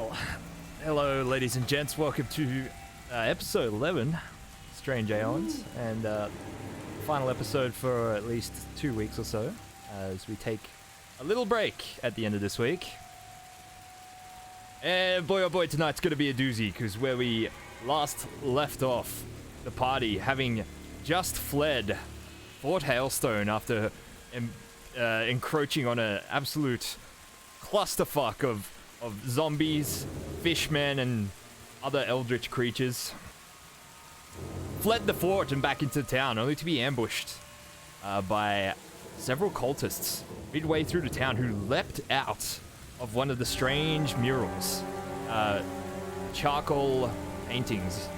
Well, hello ladies and gents, welcome to episode 11, Strange Aeons, and final episode for at least 2 weeks or so, as we take a little break at the end of this week. And boy oh boy, tonight's gonna be a doozy, because where we last left off, the party having just fled Fort Hailstone after encroaching on an absolute clusterfuck of zombies, fishmen, and other eldritch creatures. Fled the fort and back into town, only to be ambushed by several cultists midway through the town who leapt out of one of the strange murals, charcoal paintings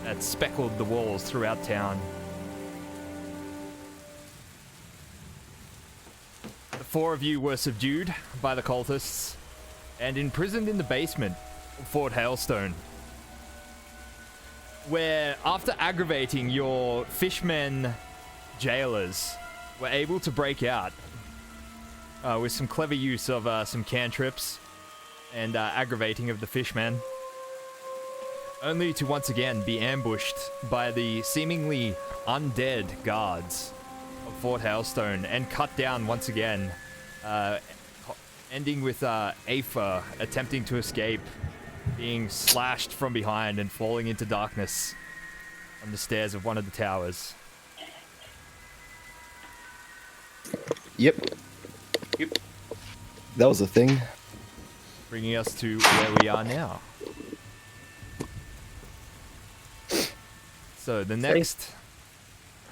that speckled the walls throughout town. The four of you were subdued by the cultists and imprisoned in the basement of Fort Hailstone, where after aggravating your fishmen jailers were able to break out with some clever use of some cantrips and aggravating of the fishmen, only to once again be ambushed by the seemingly undead guards of Fort Hailstone and cut down once again, ending with Aether attempting to escape, being slashed from behind and falling into darkness on the stairs of one of the towers. Yep. That was a thing. Bringing us to where we are now. So the next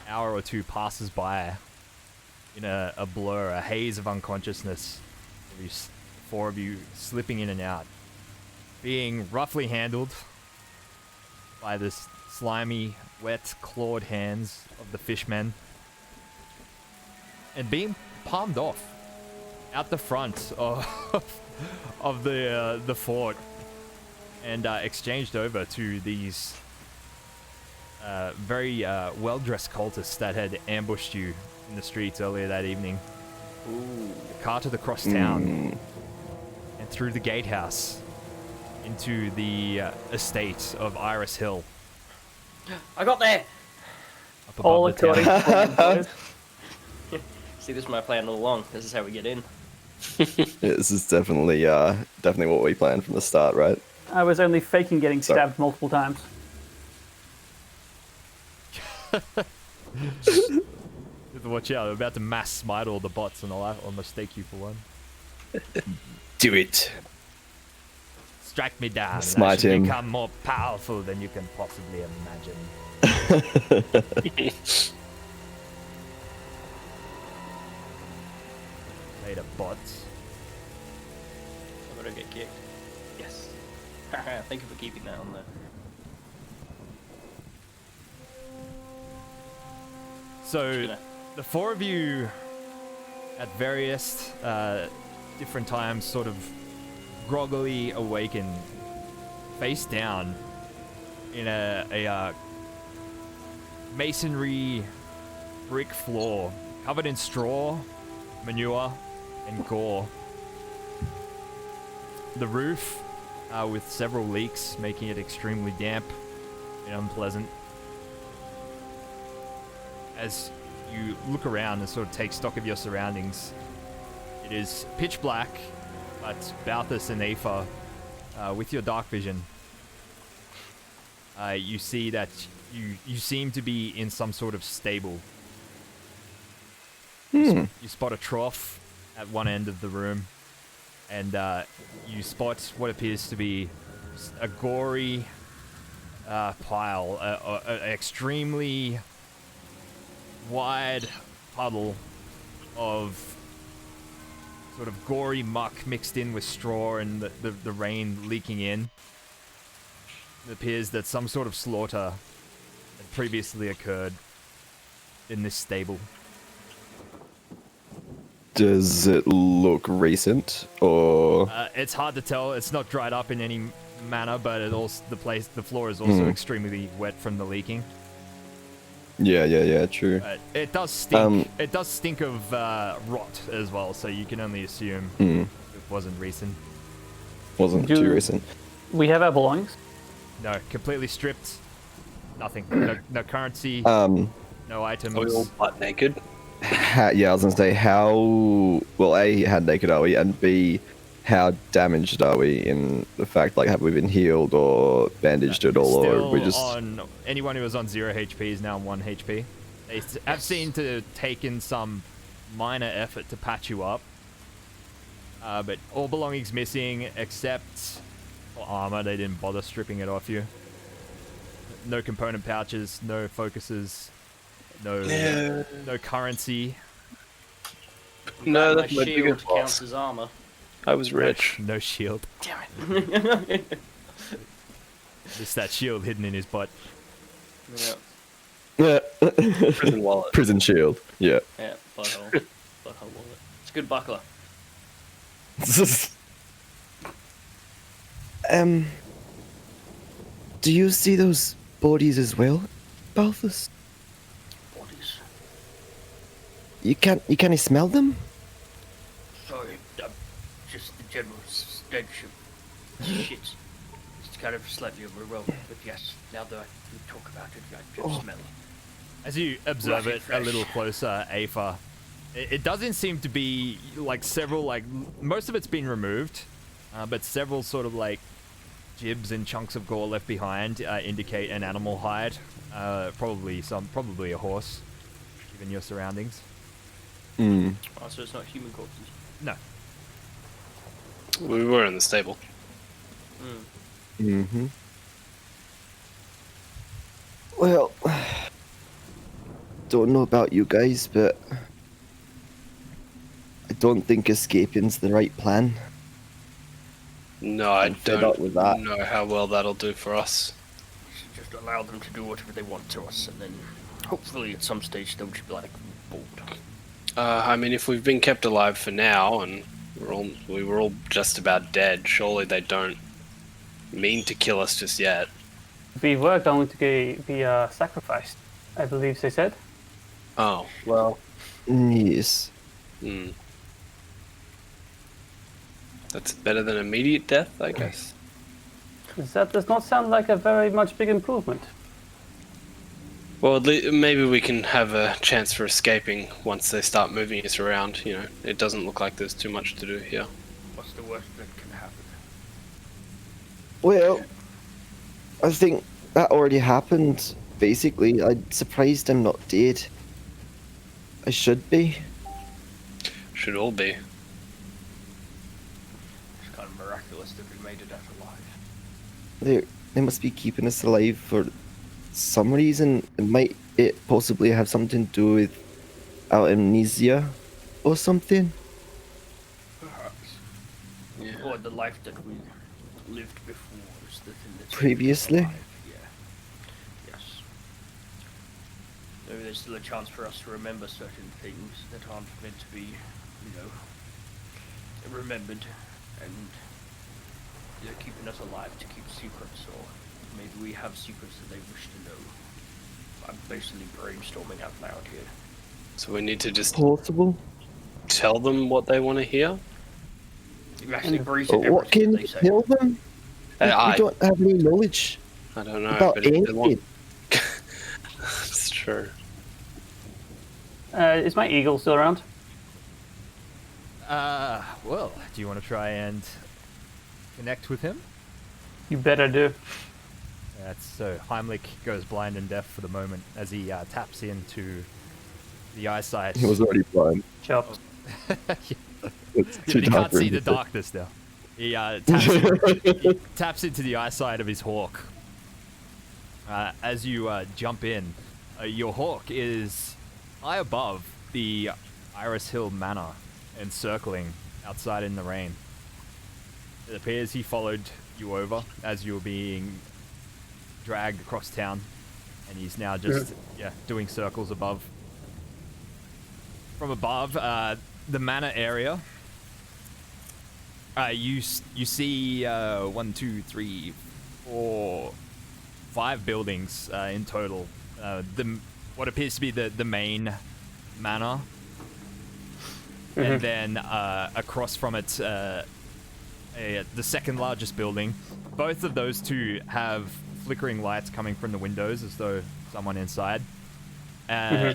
hour or two passes by in a blur, a haze of unconsciousness. Four of you slipping in and out, being roughly handled by the slimy, wet, clawed hands of the fishmen, and being palmed off out the front of the fort and exchanged over to these very well-dressed cultists that had ambushed you in the streets earlier that evening. Ooh. Carted across town and through the gatehouse into the estate of Iris Hill. I got there! Up above the town. See, this is my plan all along. This is how we get in. This is definitely what we planned from the start, right? I was only faking getting stabbed multiple times. You have to watch out. I'm about to mass smite all the bots, and I'll almost stake you for one. Do it. Strike me down. Smite I should him. become more powerful than you can possibly imagine. Later, bots. I'm gonna get kicked. Yes. Thank you for keeping that on there. So, the four of you, at various different times, sort of groggily awaken, face down in a masonry brick floor, covered in straw, manure, and gore. The roof, with several leaks, making it extremely damp and unpleasant. As you look around and sort of take stock of your surroundings, it is pitch black, but Balthus and Aether, with your dark vision, you see that you seem to be in some sort of stable. You spot a trough at one end of the room, and you spot what appears to be a gory pile, an extremely wide puddle of sort of gory muck mixed in with straw and the rain leaking in. It appears that some sort of slaughter had previously occurred in this stable. Does it look recent, or? It's hard to tell. It's not dried up in any manner, but the floor is also extremely wet from the leaking. Yeah, true. It does stink. It does stink of rot as well, so you can only assume it wasn't recent. Wasn't Do- too recent. We have our belongings. No, completely stripped. Nothing. No currency. Um, No items. Are we all butt naked? yeah, I was gonna say how well A, how naked are we, and B, how damaged are we in the fact like have we been healed or bandaged at all, Still or we just on anyone who was on 0 HP is now on 1 HP. They have seemed to have taken some minor effort to patch you up, but all belongings missing except for armor. They didn't bother stripping it off you. No component pouches, no focuses, no currency. No, My that's my shield biggest counts loss. as armor. I was rich. No shield. Damn it. Just that shield hidden in his butt. Yeah. Prison wallet. prison shield. Yeah. Yeah, butthole. Butthole wallet. It's a good buckler. Do you see those bodies as well, Balthus? Bodies. You can't smell them? Sorry, just the general stench of shit. It's kind of slightly overwhelming, but yes, now that we talk about it, I can smell it. As you observe Rough it and a little fresh. closer, Aether, it doesn't seem to be like several, like most of it's been removed, but several sort of like jibs and chunks of gore left behind indicate an animal hide, probably a horse, given your surroundings. Hmm. Oh, so it's not human corpses. No, We were in the stable. Mm-hmm. Well, don't know about you guys, but I don't think escaping's the right plan. No, I I'm fed up with don't that. know how well that'll do for us. We should just allow them to do whatever they want to us, and then hopefully at some stage they'll just be like bored. I mean, if we've been kept alive for now, and we were all just about dead, surely they don't mean to kill us just yet. We were going to be sacrificed, I believe they said. Oh, well. Yes. Hmm. That's better than immediate death, I guess. That does not sound like a very much big improvement. Well, maybe we can have a chance for escaping once they start moving us around. You know, it doesn't look like there's too much to do here. What's the worst that can happen? Well, I think that already happened. Basically, I'm surprised I'm not dead. I should be. Should all be. It's kind of miraculous that we made it out alive. They must be keeping us alive for some reason. Might it possibly have something to do with our amnesia or something? Perhaps. Yeah. Or the life that we lived before is the thing that's Previously? alive. Yeah. Yes. Maybe there's still a chance for us to remember certain things that aren't meant to be, remembered, and they're keeping us alive to keep secrets, or maybe we have secrets that they wish to know. I'm basically brainstorming out loud here. So we need to just Possible. tell them what they want to hear? You actually breathe But everything what can that they you say. tell them? We I don't have any knowledge don't know, about but if they want... anything. It's true. Is my eagle still around? well, do you want to try and connect with him? You better do. That's so Heimlich goes blind and deaf for the moment as he taps into the eyesight. He was already blind. Chopped. It's Yeah, too but he dark can't for see him the to see. darkness now. He taps into the eyesight of his hawk. As you jump in, your hawk is high above the Iris Hill Manor, encircling outside in the rain. It appears he followed you over as you were being dragged across town, and he's now just doing circles above. From above, the manor area. You see 1, 2, 3, 4, 5 buildings in total. What appears to be the main manor, and then across from it, the second largest building. Both of those two have flickering lights coming from the windows as though someone inside. Oh,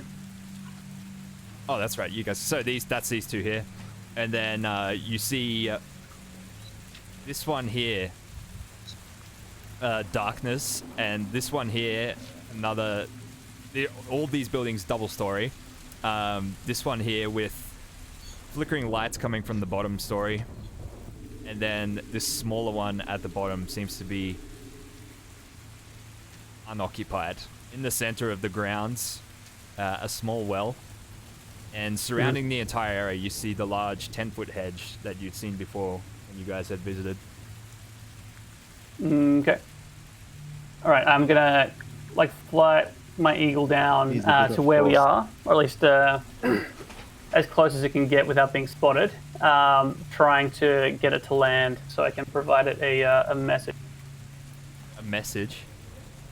that's right, you guys. So that's these two here. And then you see this one here, darkness, and this one here, another. All these buildings double story. This one here with flickering lights coming from the bottom story. And then this smaller one at the bottom seems to be unoccupied. In the center of the grounds, a small well. And surrounding the entire area, you see the large 10-foot hedge that you'd seen before when you guys had visited. Okay. All right, I'm gonna fly my eagle down to where we are, or at least as close as it can get without being spotted. Trying to get it to land so I can provide it a message. A message?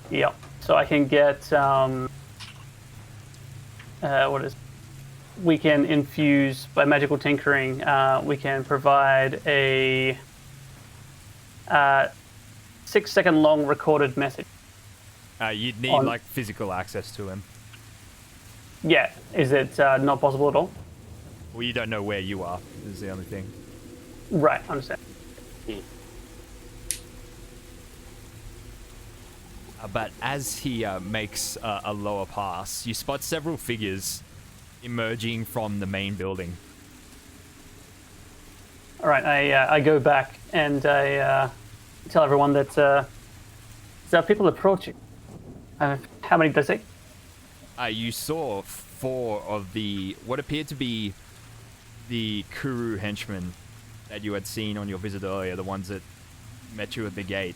Yep. So I can get we can infuse by magical tinkering. We can provide a 6-second long recorded message. You'd need physical access to him. Yeah. Is it not possible at all? Well, you don't know where you are, is the only thing. Right, understand. But as he makes a lower pass, you spot several figures emerging from the main building. All right, I go back and I tell everyone that there are people approaching. How many does it? You saw 4 of the what appeared to be the Kuru henchmen that you had seen on your visit earlier, the ones that met you at the gate.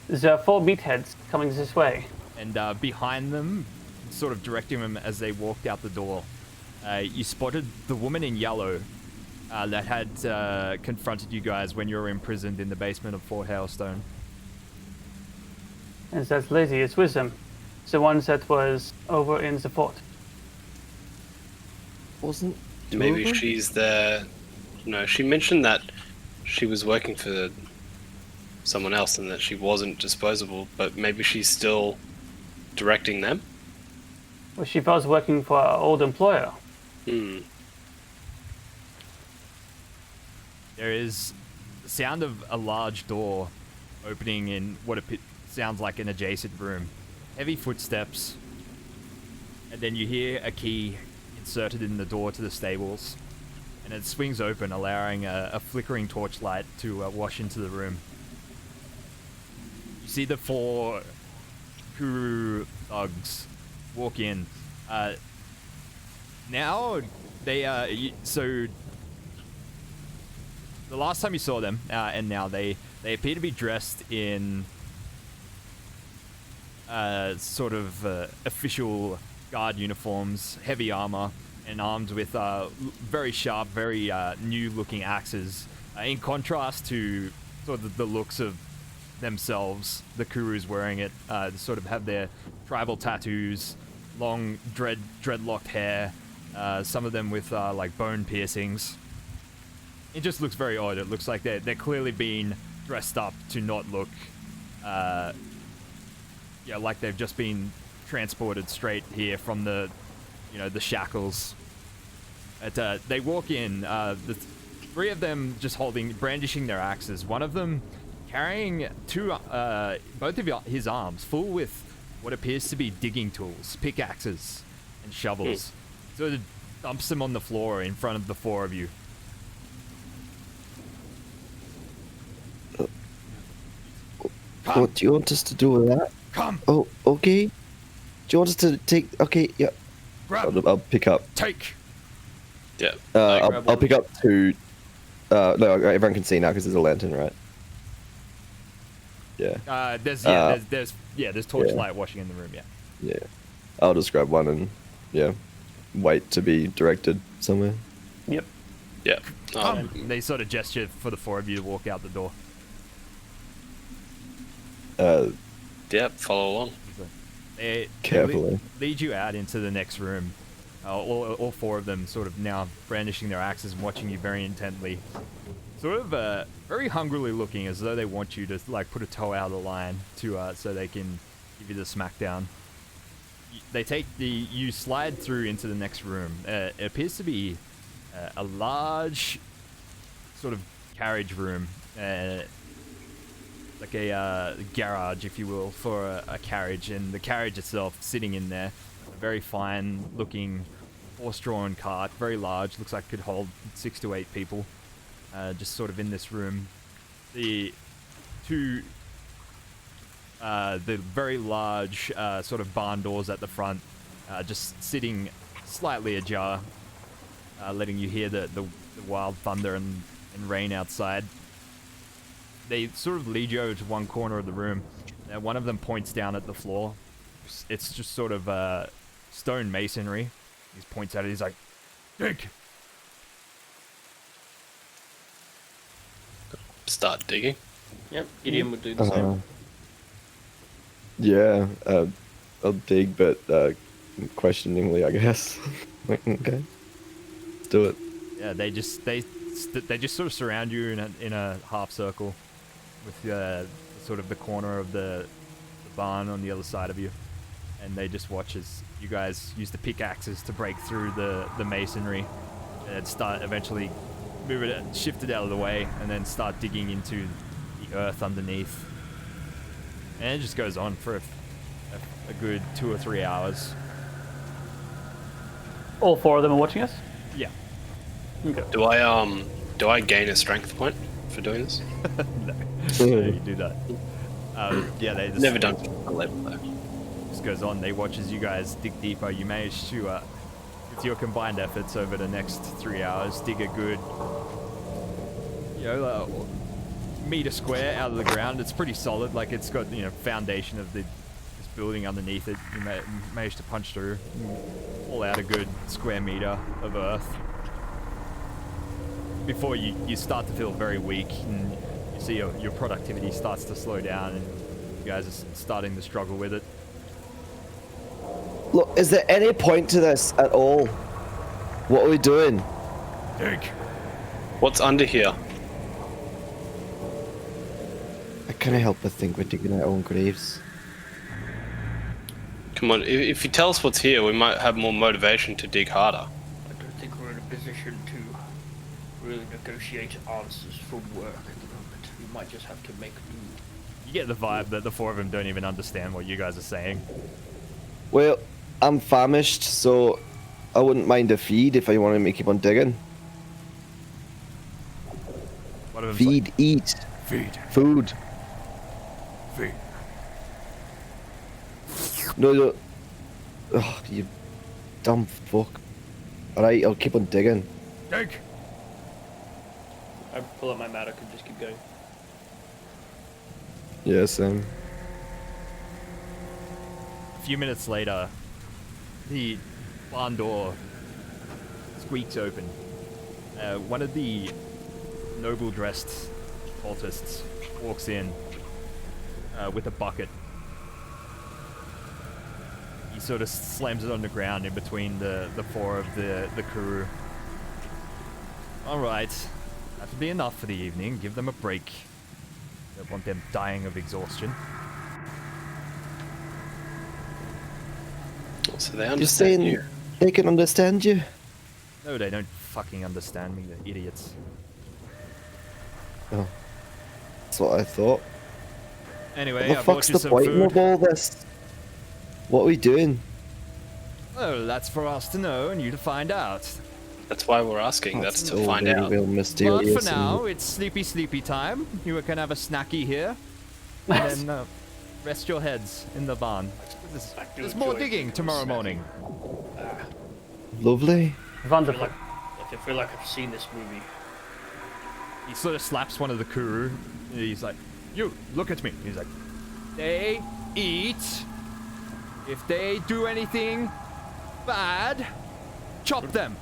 There's 4 meatheads coming this way. And behind them, sort of directing them as they walked out the door, you spotted the woman in yellow that had confronted you guys when you were imprisoned in the basement of Fort Hailstone. And that's Lizzie, it's Wisdom. It's the one that was over in the fort. Wasn't Maybe Dover? she's the. No, she mentioned that she was working for someone else and that she wasn't disposable, but maybe she's still directing them? Well, she was working for our old employer. Hmm. There is the sound of a large door opening in what sounds like an adjacent room. Heavy footsteps, and then you hear a key inserted in the door to the stables, and it swings open, allowing a flickering torchlight to wash into the room. You see the 4 Kuru thugs walk in. Now they so the last time you saw them, and now they appear to be dressed in sort of official guard uniforms, heavy armor, and armed with very sharp, very new-looking axes. In contrast to sort of the looks of themselves, the Kurus wearing it, sort of have their tribal tattoos, long dreadlocked hair, some of them with like bone piercings. It just looks very odd. It looks like they're clearly being dressed up to not look like they've just been transported straight here from the shackles. They walk in, the 3 of them just brandishing their axes. One of them carrying both of his arms full with what appears to be digging tools, pickaxes and shovels. So it dumps them on the floor in front of the 4 of you. Come. What do you want us to do with that? Come! Oh, okay. Do you want us to take... Okay, yeah. Grab! I'll pick up. Take! Yeah. I'll pick up 2... no, everyone can see now because there's a lantern, right? Yeah. There's torchlight washing in the room, yeah. Yeah. I'll just grab one and, wait to be directed somewhere. Yep. Yeah. They sort of gesture for the 4 of you to walk out the door. Yeah, follow along. They Carefully. lead you out into the next room. All 4 of them sort of now brandishing their axes and watching you very intently. sort of very hungrily looking, as though they want you to like put a toe out of the line to so they can give you the smackdown. You slide through into the next room. It appears to be a large sort of carriage room, like a garage, if you will, for a carriage, and the carriage itself sitting in there. A very fine looking horse-drawn cart, very large, looks like it could hold 6 to 8 people, just sort of in this room. The very large sort of barn doors at the front, just sitting slightly ajar, letting you hear the wild thunder and rain outside. They sort of lead you over to one corner of the room. One of them points down at the floor. It's just sort of stone masonry. He points at it. He's like, dig! Start digging. Yep, Gideon would do the same. Yeah, I'll dig, but questioningly, I guess. Like, okay, let's do it. Yeah, they just sort of surround you in a half circle, with sort of the corner of the barn on the other side of you, and they just watch as you guys use the pickaxes to break through the masonry and start eventually shift it out of the way, and then start digging into the earth underneath. And it just goes on for a good 2 or 3 hours. All 4 of them are watching us? Yeah. Okay. Do I gain a strength point for doing this? No. You do that. Yeah, they just... Never done a level though. Just goes on. They watch as you guys dig deeper. You manage to, with your combined efforts over the next 3 hours, dig a good, meter square out of the ground. It's pretty solid. Like, it's got, foundation of this building underneath it. You managed to punch through, pull out a good square meter of earth. Before you start to feel very weak, and you see your productivity starts to slow down, and you guys are starting to struggle with it. Look, is there any point to this at all? What are we doing? Dig. What's under here? I can't help but think we're digging our own graves. Come on, if you tell us what's here, we might have more motivation to dig harder. I don't think we're in a position to really negotiate answers for work at the moment. We might just have to make do. You get the vibe that the 4 of them don't even understand what you guys are saying. Well, I'm famished, so I wouldn't mind a feed if I wanted to keep on digging. One of them's Feed, like, eat, feed, food. feed. No. Oh, you dumb fuck. Alright, I'll keep on digging. Dig. I pull up my mattock and just keep going. Yeah, same. A few minutes later, the barn door squeaks open. One of the noble-dressed cultists walks in with a bucket. He sort of slams it on the ground in between the 4 of the crew. Alright, that'll be enough for the evening. Give them a break. Don't want them dying of exhaustion. So they You're understand saying you. they can understand you? No, they don't fucking understand me, they're idiots. Oh. That's what I thought. Anyway, What the I brought fuck's you the some point food. of all this? What are we doing? Well, that's for us to know and you to find out. That's why we're asking. That's to all find very out. well But mysterious. for now, it's sleepy time. You can have a snacky here. And then rest your heads in the barn. There's more digging tomorrow morning. Lovely. Wonderful. I feel like I've seen this movie. He sort of slaps one of the kuru. He's like, you, look at me. He's like, they eat. If they do anything bad, chop them.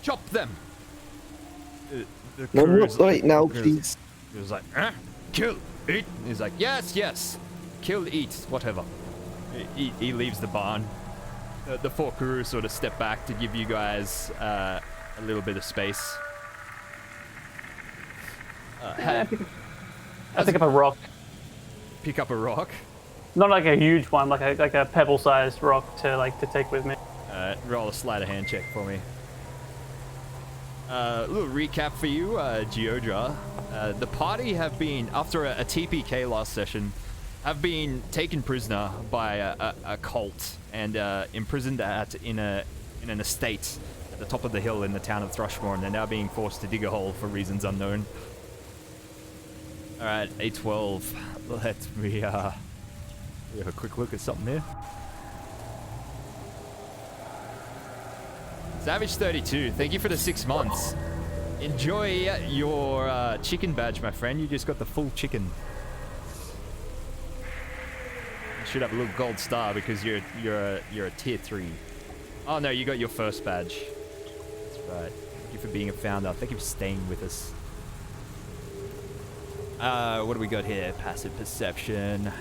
Chop them. The No, kuru's not right now, kuru's- please. He was like, kill, eat. He's like, yes. Kill, eat, whatever. He leaves the barn. The 4 kuru sort of step back to give you guys a little bit of space. I pick up a rock. Pick up a rock. Not like a huge one, like a pebble-sized rock to take with me. Roll a sleight of hand check for me. A little recap for you, Geodra. The party have been, after a TPK last session, have been taken prisoner by a cult and imprisoned in an estate at the top of the hill in the town of Thrushmore, and they're now being forced to dig a hole for reasons unknown. All right, A12. Let me have a quick look at something here. Savage 32, thank you for the 6 months. Enjoy your chicken badge, my friend. You just got the full chicken. You should have a little gold star because you're a tier 3. Oh no, you got your first badge. That's right. Thank you for being a founder. Thank you for staying with us. What do we got here? Passive perception.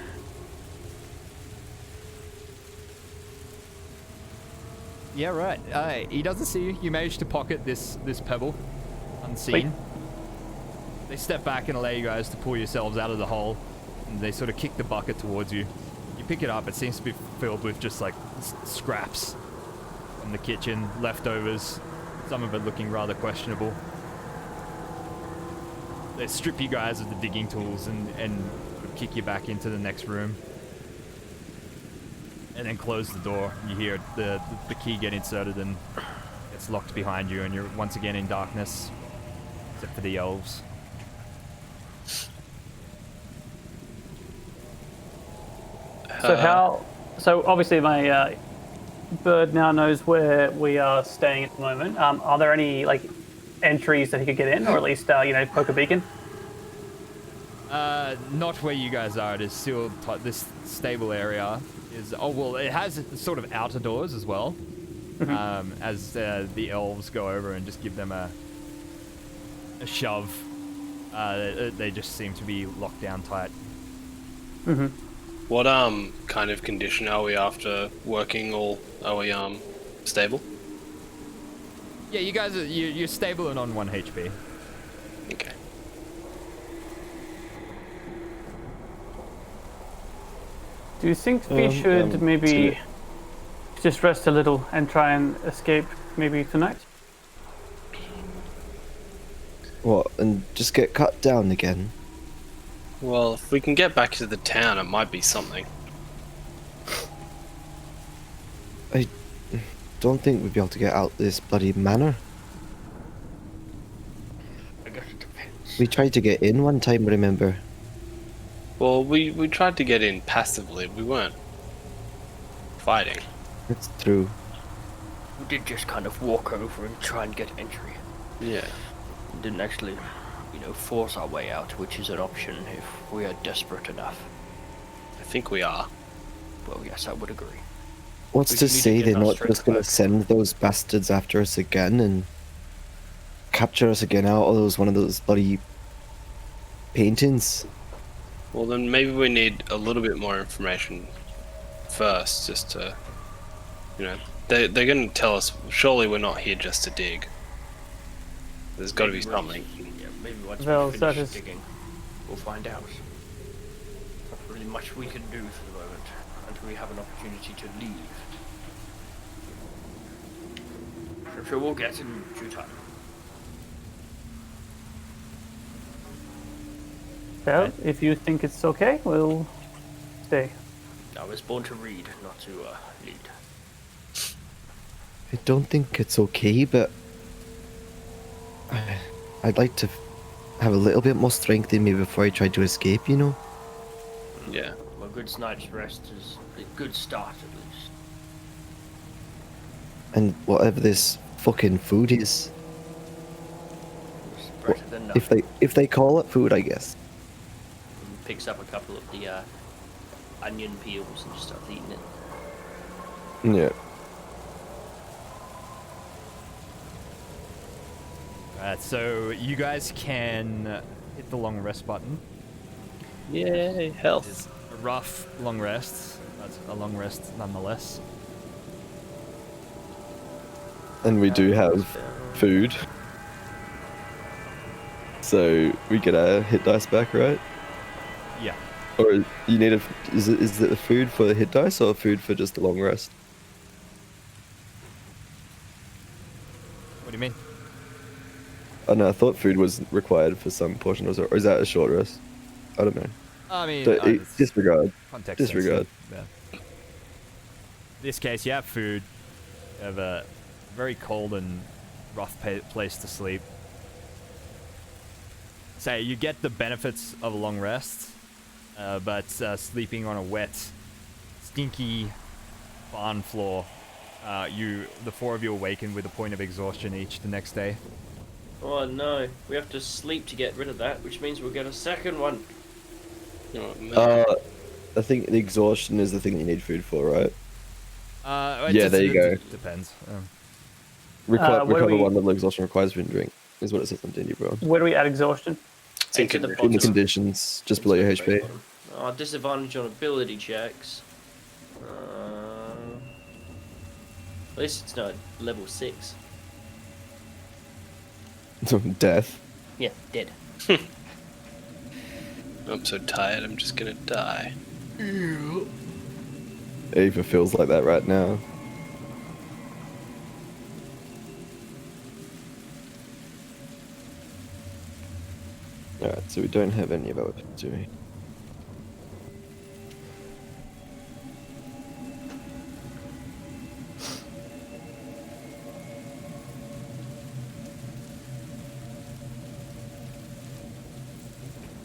Yeah, right. He doesn't see you. You managed to pocket this pebble unseen. Wait. They step back and allow you guys to pull yourselves out of the hole, and they sort of kick the bucket towards you. You pick it up. It seems to be filled with just like scraps from the kitchen, leftovers, some of it looking rather questionable. They strip you guys of the digging tools and kick you back into the next room. And then close the door. You hear the key get inserted and it's locked behind you, and you're once again in darkness, except for the elves. So obviously my bird now knows where we are staying at the moment. Are there any like entries that he could get in, or at least poke a beacon? Not where you guys are. It is still this stable area is. Oh well, it has sort of outer doors as well. As the elves go over and just give them a shove. They just seem to be locked down tight. What kind of condition are we after working all? Are we stable? Yeah, you guys you're stable and on 1 HP. Okay. Do you think we should maybe just rest a little and try and escape maybe tonight? What, and just get cut down again? Well, if we can get back to the town, it might be something. I don't think we'd be able to get out this bloody manor. I guess it depends. We tried to get in one time, remember? Well, we tried to get in passively. We weren't fighting. It's true. We did just kind of walk over and try and get entry. Yeah. We didn't actually, force our way out, which is an option if we are desperate enough. I think we are. Well, yes, I would agree. What's We to just need to say get they're our not strength just going to back. send those bastards after us again and capture us again out of one of those bloody paintings? Well, then maybe we need a little bit more information first, just to, they're going to tell us. Surely we're not here just to dig. There's got to be Maybe something. Yeah, maybe once Well, we that finish is- digging, we'll find out. Not really much we can do for the moment until we have an opportunity to leave. I'm sure we'll get in due time. Well, if you think it's okay, we'll stay. I was born to read, not to lead. I don't think it's okay, but I'd like to have a little bit more strength in me before I try to escape, Yeah. Well, a good night's rest is a good start, at least. And whatever this fucking food is, It's better than nothing. if they call it food, I guess. And picks up a couple of the onion peels and just starts eating it. Yeah. Alright, so you guys can hit the long rest button. Yay, health. It's a rough long rest, but a long rest nonetheless. And we do have food. So we get our hit dice back, right? Yeah. Or you need a is it food for the hit dice or food for just a long rest? What do you mean? Oh no, I thought food was required for some portion, or is that a short rest? I don't know. I mean, So, it's disregard. context Disregard. sensitive, yeah. In this case, you have food. You have a very cold and rough place to sleep. Say you get the benefits of a long rest, but sleeping on a wet, stinky barn floor, the four of you awaken with a point of exhaustion each the next day. Oh no, we have to sleep to get rid of that, which means we'll get a second one. Oh, man. I think the exhaustion is the thing you need food for, right? Yeah, there you go. Depends. Recover where do we- one level exhaustion requires food and drink, is what it says on D&D Bro. Where do we add exhaustion? It's in It's at the condition. In the bottom. conditions, just below your It's at the HP. very bottom. Oh, disadvantage on ability checks. At least it's not level 6. Death. Yeah, dead. I'm so tired, I'm just gonna die. It even feels like that right now. Alright, so we don't have any of our weapons, do we?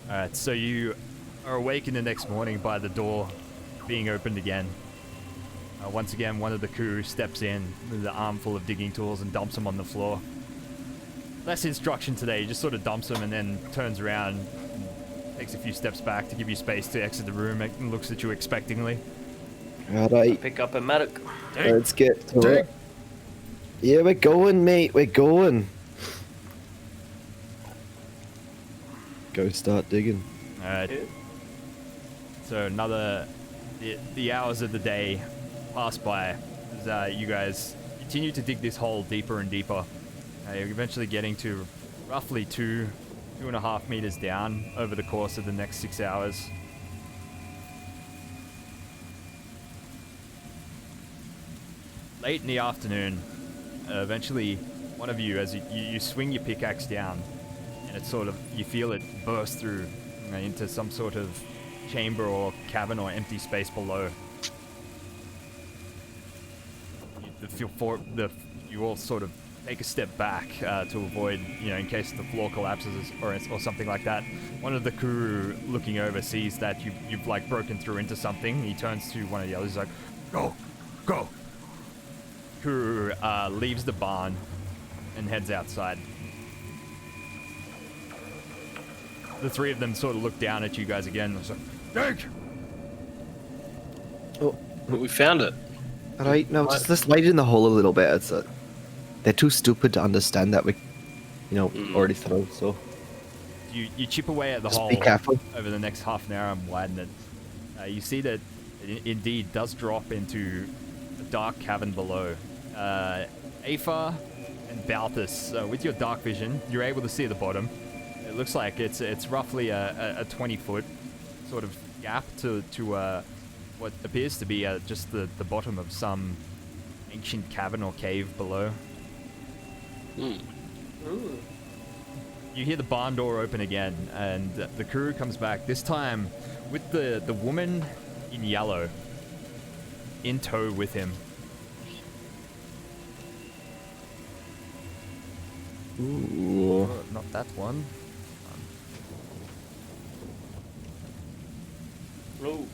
Alright, so you are awakened the next morning by the door being opened again. Once again, one of the crew steps in with an armful of digging tools and dumps them on the floor. Less instruction today, he just sort of dumps them and then turns around and takes a few steps back to give you space to exit the room and looks at you expectingly. Alright, Pick up a medic. let's get to it. Yeah, we're going, mate, we're going. Go start digging. Alright. So the hours of the day pass by as you guys continue to dig this hole deeper and deeper. You're eventually getting to roughly 2.5 meters down over the course of the next 6 hours. Late in the afternoon, eventually one of you, as you swing your pickaxe down, and it sort of, you feel it burst through into some sort of chamber or cavern or empty space below. You all sort of take a step back to avoid, in case the floor collapses or something like that. One of the crew looking over sees that you've like broken through into something. He turns to one of the others, he's like, "Go, go!" Crew leaves the barn and heads outside. The three of them sort of look down at you guys again. It's like, "Dig!" Oh, We found it. alright, no, just let's light it in the hole a little bit. They're too stupid to understand that we, already throw, so. You chip away at the Just hole be careful. over the next half an hour and widen it. You see that it indeed does drop into a dark cavern below. Aphar and Balthus, with your dark vision, you're able to see the bottom. It looks like it's roughly a 20-foot sort of gap to what appears to be just the bottom of some ancient cavern or cave below. Ooh. You hear the barn door open again, and the crew comes back, this time with the woman in yellow in tow with him. Ooh. Oh, not that one. Oh.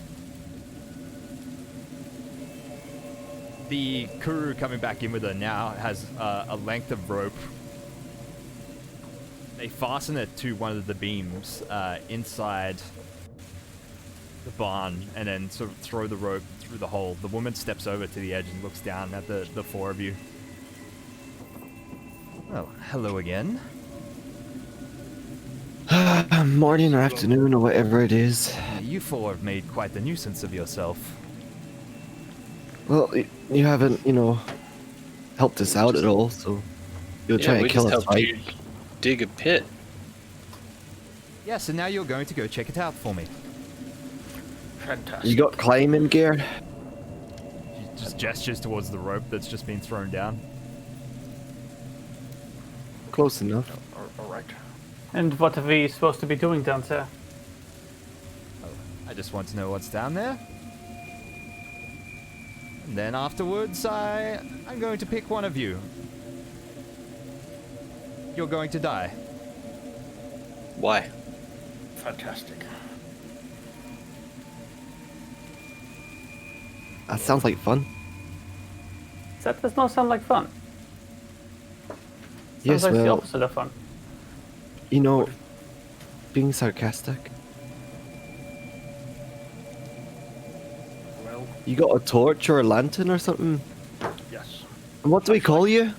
The crew coming back in with her now has a length of rope. They fasten it to one of the beams inside the barn and then sort of throw the rope through the hole. The woman steps over to the edge and looks down at the four of you. Well, hello again. Morning or afternoon or whatever it is. You four have made quite the nuisance of yourself. Well, you haven't, helped us out at all, so you'll try we and kill just us, helped right? you dig a pit. Yes, and now you're going to go check it out for me. Fantastic. You got climbing gear? She just gestures towards the rope that's just been thrown down. Close enough. All right. And what are we supposed to be doing down there? I just want to know what's down there. And then afterwards, I'm going to pick one of you. You're going to die. Why? Fantastic. That sounds like fun. That does not sound like fun. Yes, Sounds like the well, opposite of fun. you know, being sarcastic. Well, You got a torch or a lantern or something? yes. And what do we call you?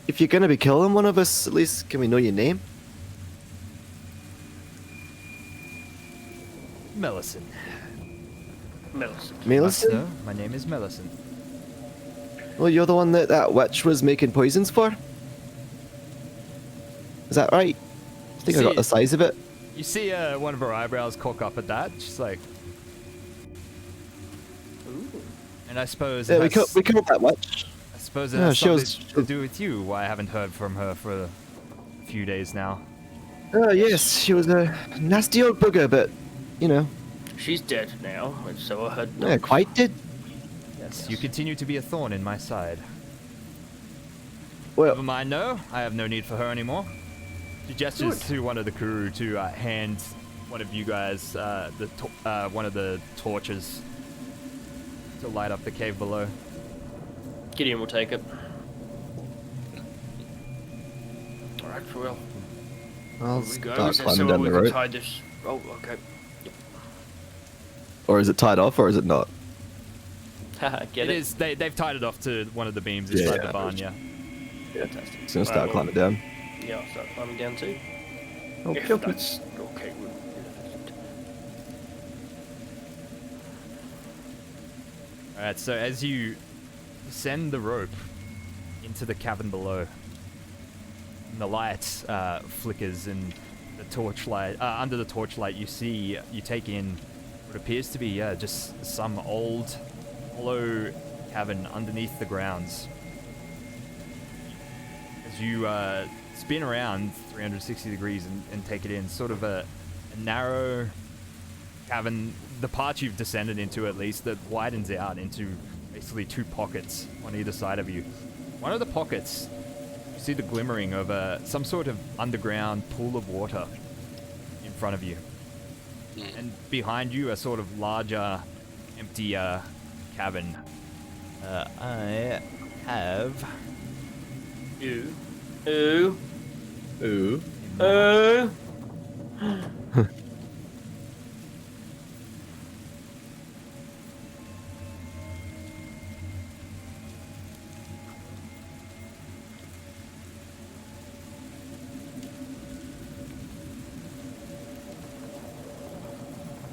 If you're gonna be killing one of us, at least can we know your name? Millicent. Millicent. Millicent? No, my name is Millicent. Well, you're the one that witch was making poisons for? Is that right? I think I got See- the size of it. You see one of her eyebrows cock up at that. She's like, Ooh. and I suppose Yeah, it we has, killed that witch. I suppose it Yeah, has she was- something to do with you. Why I haven't heard from her for a few days now. Oh, yes, she was a nasty old bugger, but, you know, She's dead now, and so are her yeah, dogs. quite did. Yes, you continue to be a thorn in my side. Well, Never mind, no. I have no need for her anymore. She gestures to one of the crew to hand one of you guys one of the torches to light up the cave below. Gideon will take it. All right, for real. I'll Here we go. start Is there climbing somewhere down we the can road. tie this? Oh, okay. Or is it tied off, or is it not? Haha, get It it? is. They've tied it off to one of the beams Yeah, inside yeah. the barn. Yeah. Fantastic. It's gonna start Alright, well, climbing down. Yeah, I'll start climbing down too. Okay, If okay. that's okay with All right. So as you send the rope into the cavern below, and the light flickers, and the torchlight under the torchlight, you take in what appears to be just some old, hollow cavern underneath the grounds. As you spin around 360 degrees and take it in, sort of a narrow cavern, the part you've descended into at least, that widens out into basically two pockets on either side of you. One of the pockets, you see the glimmering of some sort of underground pool of water in front of you. And behind you, a sort of larger, empty cavern. I have... you. Ooh. Ooh. Ooh.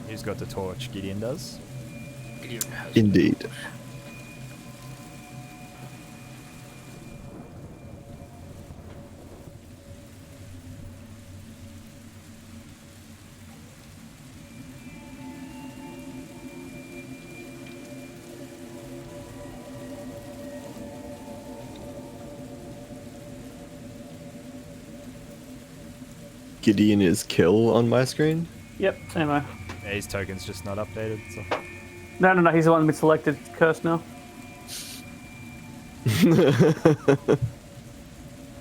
Who's got the torch? Gideon does. Gideon has Indeed. Gideon is kill on my screen. Yep, same way. Yeah, his token's just not updated. So. No, he's the one that's been selected. It's cursed now.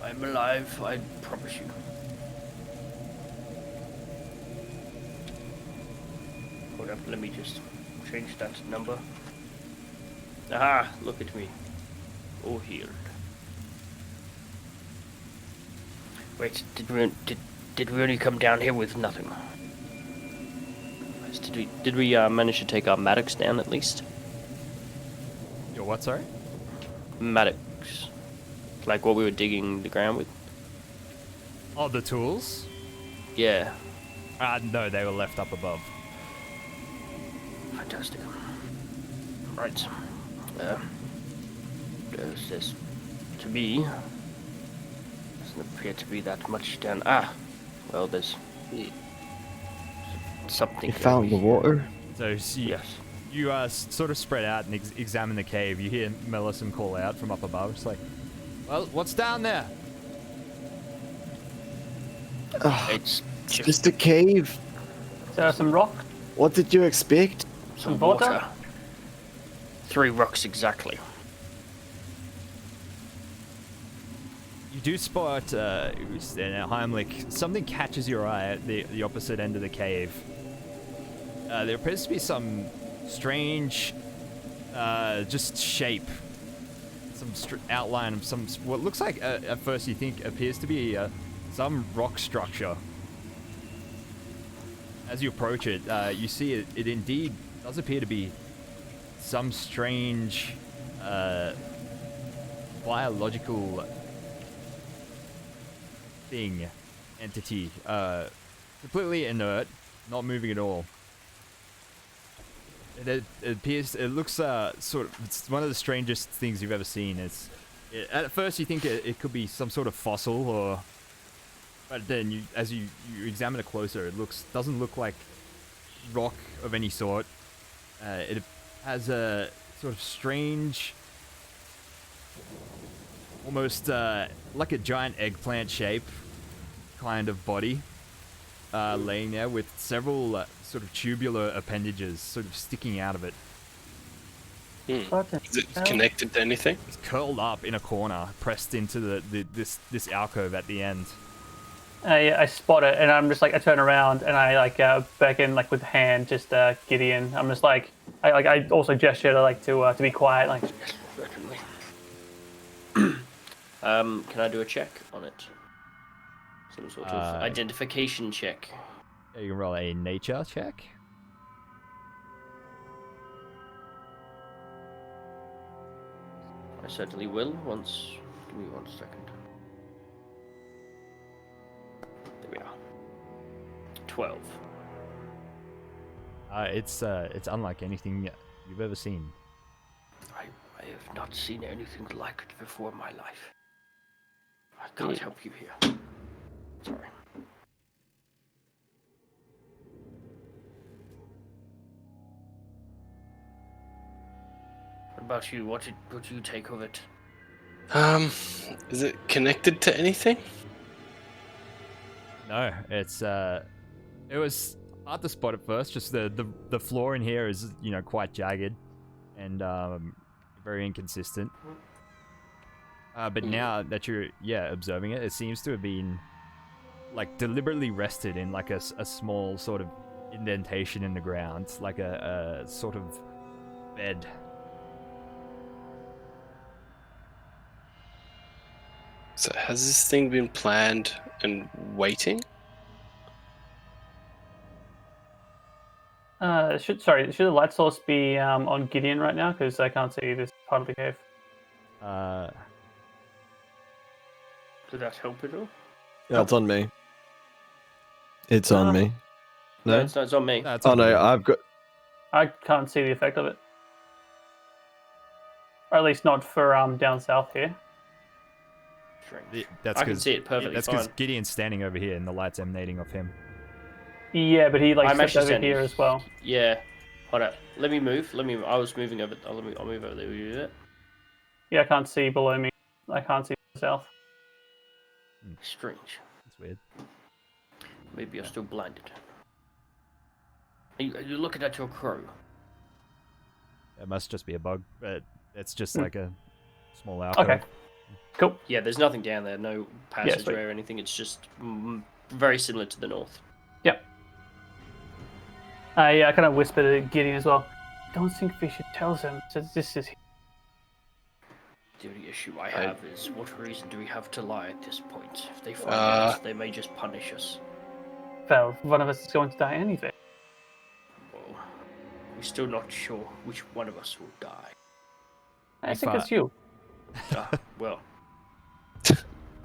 I'm alive, I promise you. Hold up, let me just change that number. Aha, look at me. All healed. Wait, did we only come down here with nothing? Did we manage to take our mattocks down at least? Your what, sorry? Mattocks. Like what we were digging the ground with? Oh, the tools? Yeah. No, they were left up above. Fantastic. Right. There's this. To me, doesn't appear to be that much down. Ah! Well, there's something. You found the water? So Yes. you sort of spread out and examine the cave. You hear Melissa call out from up above. It's like, well, what's down there? It's It's just just a cave. Is there some rock? What did you expect? some water? water. 3 rocks exactly. You do spot, Heimlich, something catches your eye at the opposite end of the cave. There appears to be some strange, just shape, some outline of some, what looks like, at first you think appears to be some rock structure. As you approach it, you see it indeed does appear to be some strange, biological thing, entity, completely inert, not moving at all. It appears, it looks sort of, it's one of the strangest things you've ever seen. At first you think it could be some sort of fossil, or, but then as you examine it closer, it doesn't look like rock of any sort. It has a sort of strange, almost like a giant eggplant shape kind of body, laying there with several sort of tubular appendages sort of sticking out of it. What the Is it hell? connected to anything? It's curled up in a corner, pressed into this alcove at the end. I spot it, and I'm just like, I turn around and I like beckon like with the hand, just Gideon. I'm just like, I also gesture to be quiet, like. Certainly. Can I do a check on it? Some sort of identification check. You can roll a nature check. I certainly will. Give me 1 second. There we are. 12. It's unlike anything you've ever seen. I have not seen anything like it before in my life. I can't help you here. Sorry. What about you? What do you take of it? Is it connected to anything? No, it was hard to spot at first. Just the floor in here is, you know, quite jagged and very inconsistent. But now that you're observing it, it seems to have been like deliberately rested in like a small sort of indentation in the ground, like a sort of bed. So has this thing been planned and waiting? Should the light source be on Gideon right now? Because I can't see this part of the cave. Did that help at all? Yeah, it's on me. It's on me. No, No? it's not. It's on me. That's Oh no, I've got... I can't see the effect of it, or at least not for down south here. Strange. That's I can 'cause- see it perfectly That's fine. because Gideon's standing over here and the light's emanating off him. Yeah, but he like I'm stepped actually over standing here as well. Yeah. Hold up. Let me move. I was moving over. I'll move over there. Will you do that? Yeah, I can't see below me. I can't see south. Strange. That's weird. Maybe you're still blinded. Are you looking at your crow? It must just be a bug, but it's just like a small alcove. Okay, cool. Yeah, there's nothing down there. No passageway sweet. or anything. It's just very similar to the north. Yep. I kind of whisper to Gideon as well. Don't think we should tell them that this is. The only issue I have is what reason do we have to lie at this point? If they find us, they may just punish us. Well, one of us is going to die anyway. Well, we're still not sure which one of us will die. I think it's you. Well.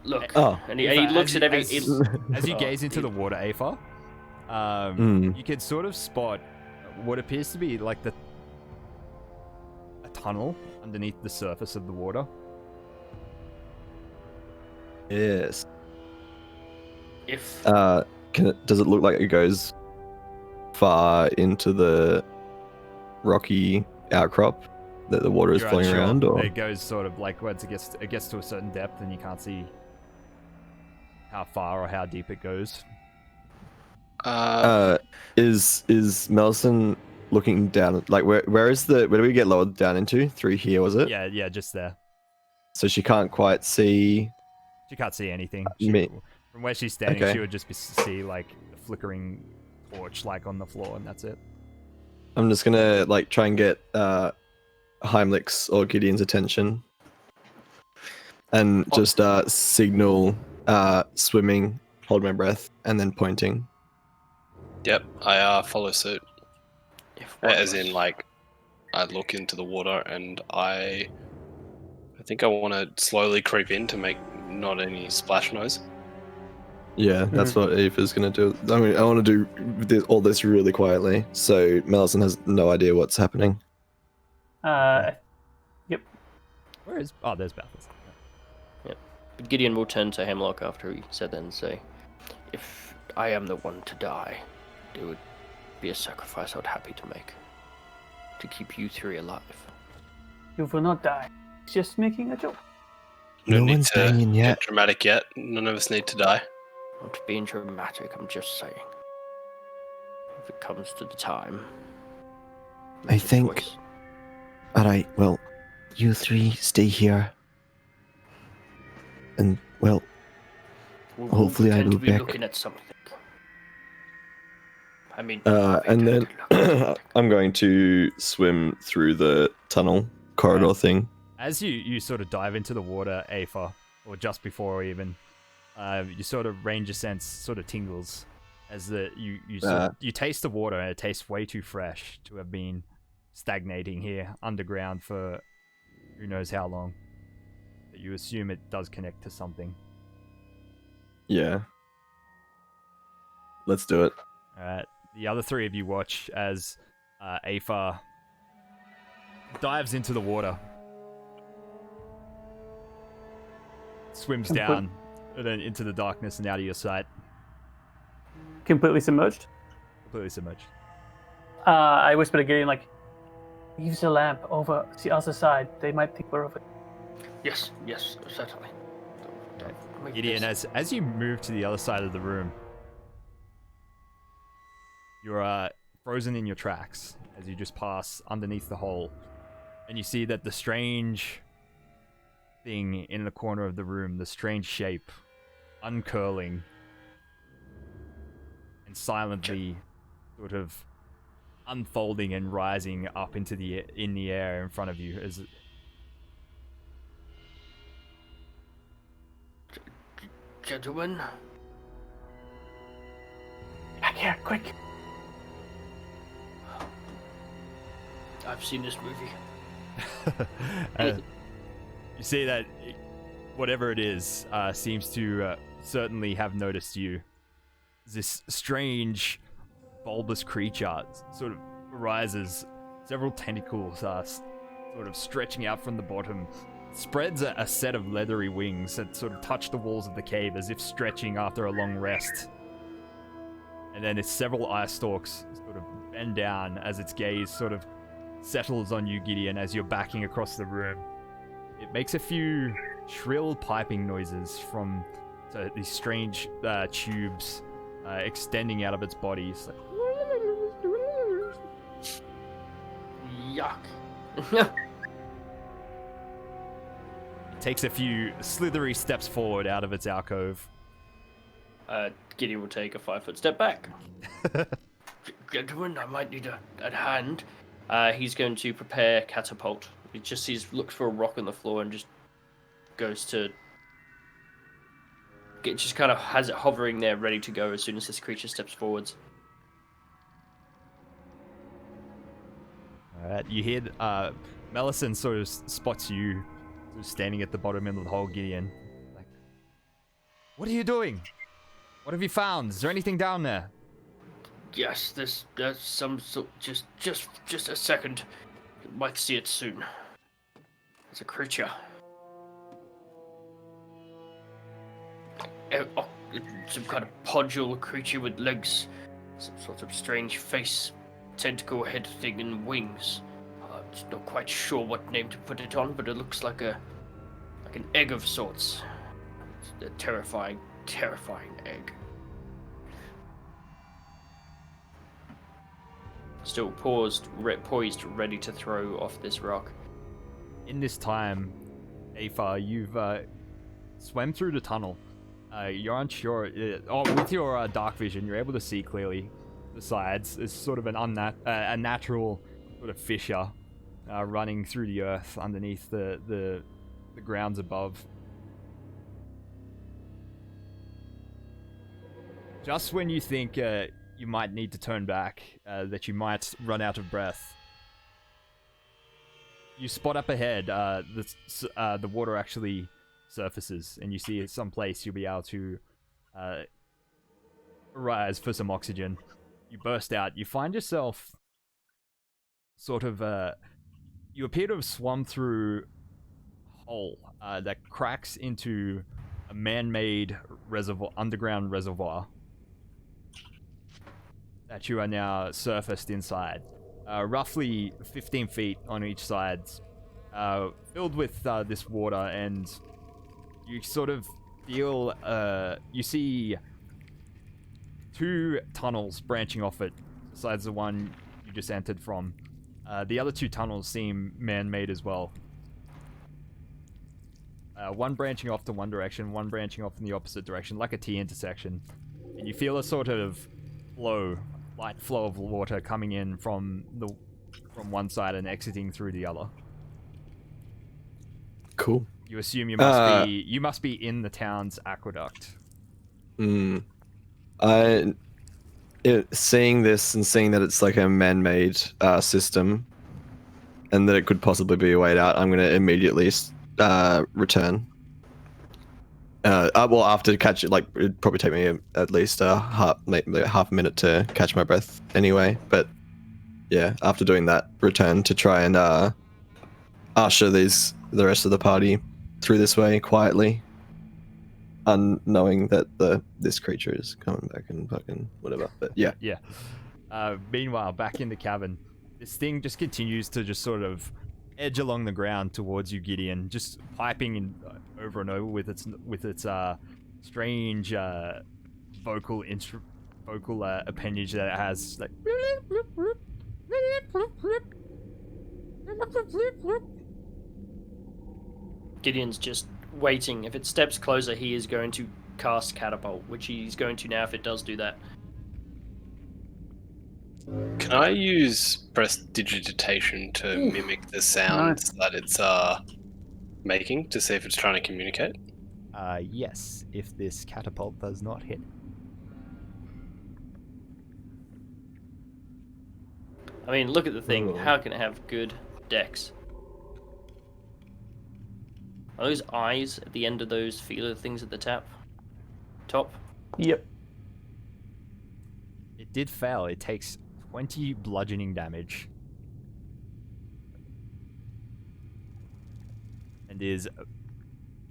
Look, Oh. and he looks at every... As you gaze into the water, Aphar, you can sort of spot what appears to be like a tunnel underneath the surface of the water. Yes. If Does it look like it goes far into the rocky outcrop that the water is You're flowing unsure. around, or It goes sort of like once it gets to a certain depth, and you can't see how far or how deep it goes. is Melson looking down? Like where do we get lowered down into? Through here, was it? Yeah, just there. So she can't quite see She can't see anything. me. From where she's standing, Okay. she would just see like the flickering torch like on the floor, and that's it. I'm just gonna like try and get Heimlich's or Gideon's attention, and just signal swimming, hold my breath, and then pointing. Yep, I follow suit. If one of As us- in, like, I look into the water and I think I want to slowly creep in to make not any splash noise. Yeah, that's what Aoife's gonna do. I mean, I want to do all this really quietly, so Melson has no idea what's happening. Yep. Where is? Oh, there's Bathurst. But Gideon will turn to Hemlock after he said that and say, "If I am the one to die, it would be a sacrifice I'd happy to make. To keep you three alive." You will not die. Just making a joke. No need one's to dying get yet. dramatic yet. None of us need to die. Not being dramatic, I'm just saying. If it comes to the time. I make a think- choice. Alright, well, you three stay here. And, well, We'll hopefully I pretend will to be back. looking at something. I mean, and then I'm going to swim through the tunnel corridor thing. As you sort of dive into the water, Aoife, or just before even, you sort of ranger sense sort of tingles as you taste the water, and it tastes way too fresh to have been stagnating here underground for who knows how long. But you assume it does connect to something. Yeah. Let's do it. Alright, the other three of you watch as Aoife dives into the water, swims down, and then into the darkness and out of your sight, Completely submerged. completely submerged. I whisper to Gideon, like, use the lamp over the other side. They might think we're over. Yes, certainly. Don't make Gideon, this- as you move to the other side of the room, you're frozen in your tracks as you just pass underneath the hole, and you see that the strange thing in the corner of the room, the strange shape, uncurling and silently sort of unfolding and rising up into the air in front of you as Gentlemen, Back here, quick. I've seen this movie. You see that whatever it is seems to certainly have noticed you. This strange, bulbous creature sort of rises, several tentacles sort of stretching out from the bottom, spreads a set of leathery wings that sort of touch the walls of the cave as if stretching after a long rest. And then its several eye stalks sort of bend down as its gaze sort of settles on you, Gideon, as you're backing across the room. It makes a few shrill piping noises from these strange tubes extending out of its body. It's like, Yuck. it takes a few slithery steps forward out of its alcove. Gideon will take a 5-foot step back. Gentlemen, I might need a hand. He's going to prepare catapult. He just looks for a rock on the floor and just goes to just kind of has it hovering there, ready to go as soon as this creature steps forwards. Alright, you hear Malicious sort of spots you sort of standing at the bottom end of the hole, Gideon. Like, what are you doing? What have you found? Is there anything down there? Yes, there's some sort. Just a second. You might see it soon. It's a creature. Some kind of podule creature with legs some sort of strange face, tentacle head thing, and wings. I'm just not quite sure what name to put it on, but it looks like an egg of sorts. It's a terrifying, terrifying egg. Still poised, ready to throw off this rock. In this time, Aoife, you've swam through the tunnel. You're unsure. With your dark vision, you're able to see clearly the sides. It's sort of a natural sort of fissure running through the earth underneath the grounds above. Just when you think you might need to turn back, that you might run out of breath, you spot up ahead the water actually surfaces, and you see at some place you'll be able to rise for some oxygen. You burst out. You find yourself sort of you appear to have swum through a hole that cracks into a man-made reservoir, underground reservoir, that you are now surfaced inside. Roughly 15 feet on each side, filled with this water, and you sort of feel, you see 2 tunnels branching off it, besides the one you just entered from. The other 2 tunnels seem man-made as well. One branching off to one direction, one branching off in the opposite direction, like a T-intersection. And you feel a sort of light flow of water coming in from one side and exiting through the other. Cool. You assume you must be in the town's aqueduct. Seeing this and seeing that it's like a man-made system, and that it could possibly be a way out, I'm going to immediately return. Well, after catch it, like it'd probably take me at least half a minute to catch my breath anyway. But yeah, after doing that, return to try and usher the rest of the party through this way quietly, unknowing that this creature is coming back and fucking whatever. But yeah. Meanwhile, back in the cavern, this thing just continues to just sort of edge along the ground towards you, Gideon, just piping in over and over with its strange vocal appendage that it has, like. Gideon's just waiting. If it steps closer, he is going to cast Catapult, which he's going to now if it does do that. Can I use prestidigitation to mimic the sounds that it's making to see if it's trying to communicate? Yes, if this catapult does not hit. I mean, look at the thing. How can it have good dex? Are those eyes at the end of those feeler things at the top? Yep. It did fail. It takes 20 bludgeoning damage. And is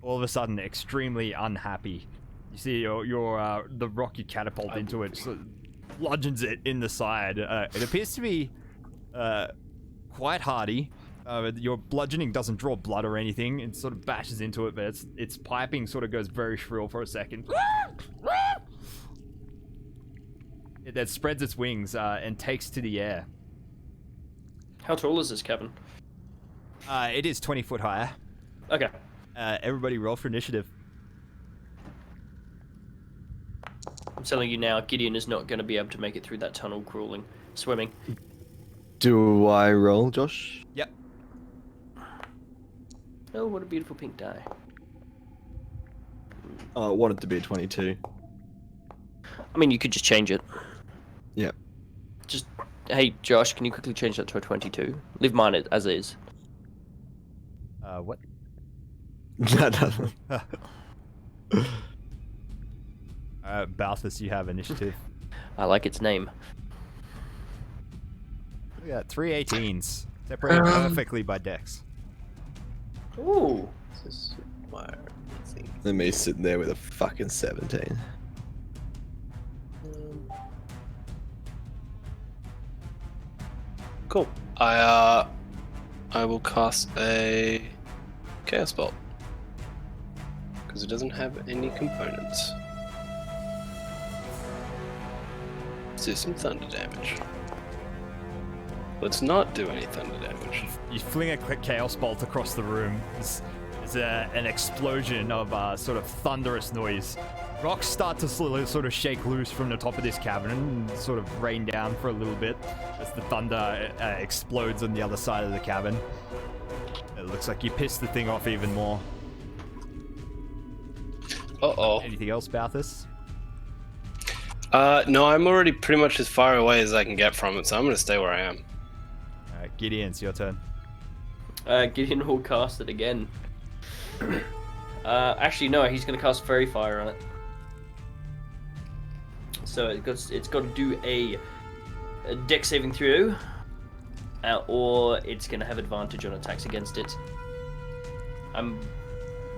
all of a sudden extremely unhappy. You see the rock you catapult into it sort of bludgeons it in the side. It appears to be quite hardy. Your bludgeoning doesn't draw blood or anything. It sort of bashes into it, but its piping sort of goes very shrill for a second. It then spreads its wings and takes to the air. How tall is this cabin? It is 20 foot higher. Okay. Everybody roll for initiative. I'm telling you now, Gideon is not going to be able to make it through that tunnel swimming. Do I roll, Josh? Yep. Oh, what a beautiful pink die. I want it to be 22. I mean, you could just change it. Yep. Just, hey, Josh, can you quickly change that to a 22? Leave mine as is. What? Balthus, you have initiative. I like its name. We got 3 18s, separated perfectly by dex. Ooh. And me sitting there with a fucking 17. Cool. I will cast a Chaos Bolt. Because it doesn't have any components. Let's do some thunder damage. Let's not do any thunder damage. You fling a chaos bolt across the room. There's an explosion of sort of thunderous noise. Rocks start to sort of shake loose from the top of this cavern and sort of rain down for a little bit as the thunder explodes on the other side of the cavern. It looks like you pissed the thing off even more. Uh-oh. Anything else about this? No, I'm already pretty much as far away as I can get from it, so I'm going to stay where I am. Alright, Gideon, it's your turn. Gideon will cast it again. Actually, no, he's going to cast Fairy Fire on it. So it's got to do a Dex saving throw, or it's going to have advantage on attacks against it. I'm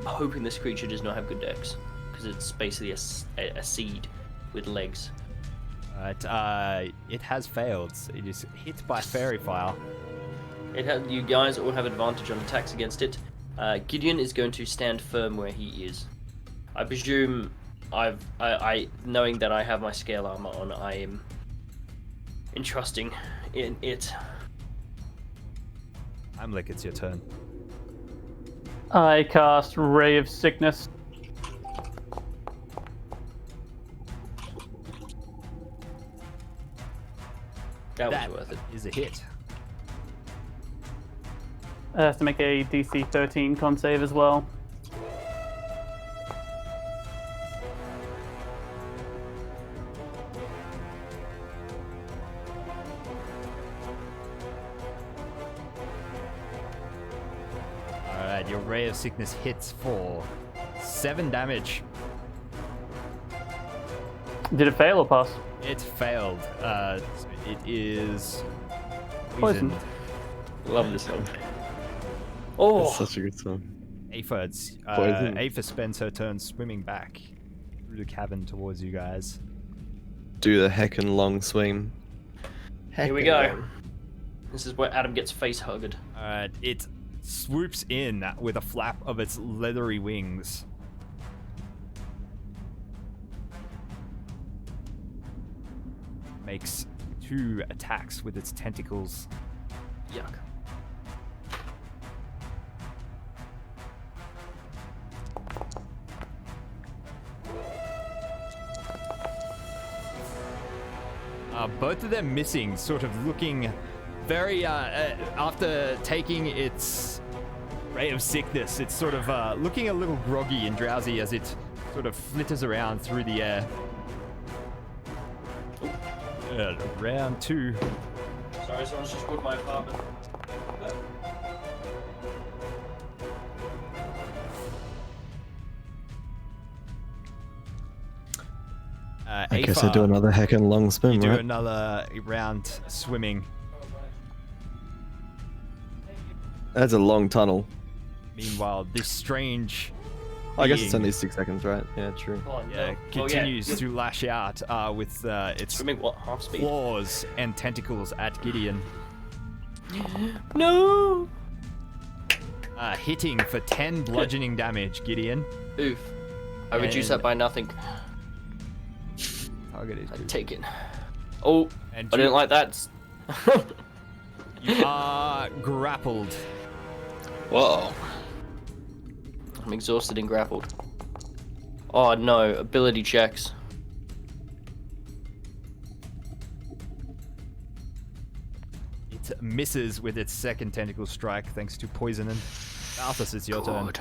hoping this creature does not have good Dex, because it's basically a seed with legs. Alright, it has failed. It is hit by Fairy Fire. You guys all have advantage on attacks against it. Gideon is going to stand firm where he is. I presume knowing that I have my scale armor on, I am entrusting in it. Heimlich, it's your turn. I cast Ray of Sickness. That was worth it. Is a hit. It has to make a DC 13 con save as well. Alright, your Ray of Sickness hits for 7 damage. Did it fail or pass? It failed. It is Poisoned. Love this song. Oh, That's such a good song. Aoife, Aoife spends her turn swimming back through the cavern towards you guys. Do the heckin' long swim. here we go. This is where Adam gets face hugged. Alright, it swoops in with a flap of its leathery wings. Makes 2 attacks with its tentacles. Yuck. Both of them missing, sort of looking very, after taking its Ray of Sickness, it's sort of looking a little groggy and drowsy as it sort of flitters around through the air. Round 2. Sorry, someone's just called my apartment. I guess I do another heckin' long swim, You do right? another round swimming. That's a long tunnel. Meanwhile, this strange I guess it's being, only 6 seconds, right? Yeah, true. continues to lash out with its Swimming what? Half speed? claws and tentacles at Gideon. No! Hitting for 10 bludgeoning damage, Gideon. Oof. I reduce that by nothing. Target is I good. take it. Oh, And I didn't like that. You are grappled. Whoa. I'm exhausted and grappled. Oh no, ability checks. It misses with its second tentacle strike thanks to poison. And Alphys, it's your turn. Good.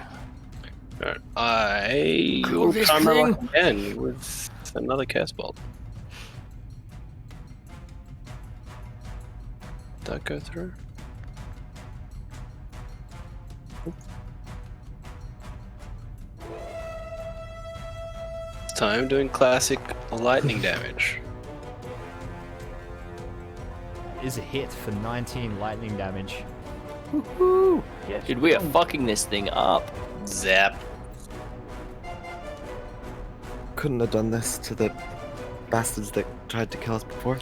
Alright, I Cool, will this try my luck thing. again with another cast bolt. Did that go through? This time doing classic lightning damage. Is a hit for 19 lightning damage. Dude, we are fucking this thing up. Zap. Couldn't have done this to the bastards that tried to kill us before.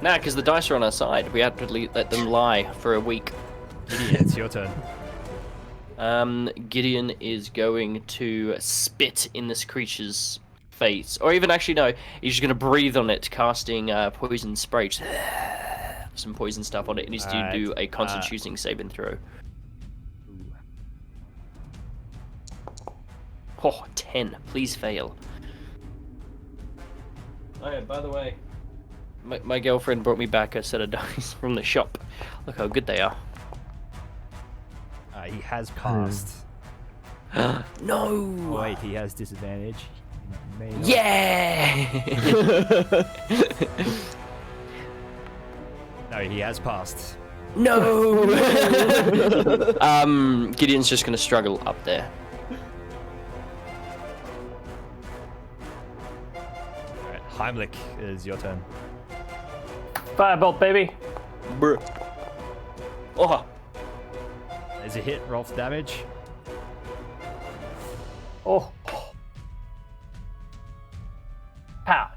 Nah, because the dice are on our side. We had to let them lie for a week. Gideon, it's your turn. Gideon is going to spit in this creature's face. Or even, actually, no. He's just going to breathe on it, casting poison spray. Some poison stuff on it. It needs to do a constitution saving throw. Oh, 10. Please fail. Oh yeah, by the way, my girlfriend brought me back a set of dice from the shop. Look how good they are. He has passed. No! Oh, wait, he has disadvantage. He may not. Yeah! No, he has passed. No! Gideon's just gonna struggle up there. Alright, Heimlich is your turn. Firebolt, baby. Bruh. Oh! There's a hit, roll for damage. Oh. Pow.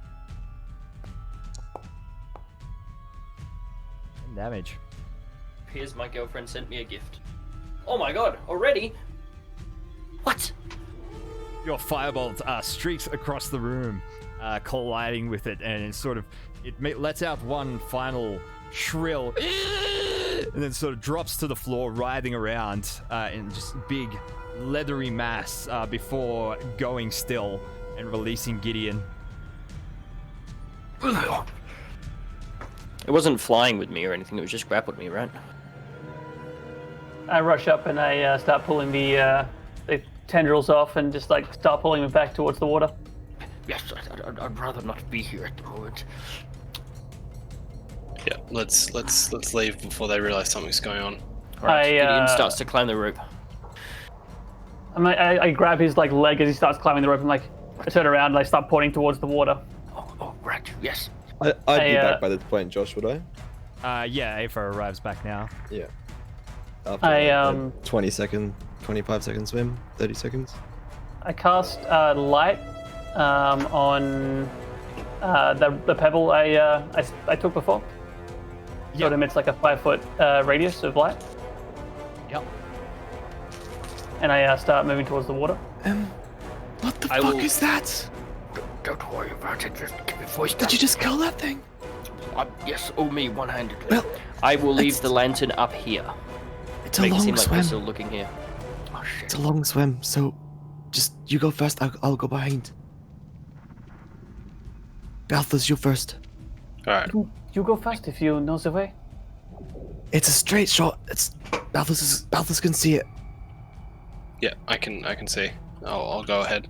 And damage. Here's my girlfriend sent me a gift. Oh my god, already? What? Your firebolt streaks across the room, colliding with it, and it lets out one final shrill, and then sort of drops to the floor, writhing around in just big, leathery mass before going still and releasing Gideon. It wasn't flying with me or anything, it was just grappled me, right? I rush up and I start pulling the tendrils off and just like start pulling them back towards the water. Yes, I'd rather not be here at the moment. Yeah, let's leave before they realize something's going on. Alright, Gideon starts to climb the rope. I grab his like leg as he starts climbing the rope and like I turn around and I start pointing towards the water. Oh, right, yes. I'd be back by this point, Josh, would I? Yeah, Aether arrives back now. Yeah. After a 25 second swim, 30 seconds. I cast light on the pebble I took before. So it emits like a 5-foot radius of light. Yep. And I start moving towards the water. What the fuck is that? Don't worry about it, just keep it voice down. Did you just kill that thing? Yes, me one-handedly. Well, I will leave the lantern up here. It's a Make it long seem like we're swim. still looking here. Oh shit. It's a long swim, so just you go first. I'll go behind. Balthus, you first. Alright. You go first if you know the way. It's a straight shot. It's Balthus can see it. Yeah, I can see. I'll go ahead.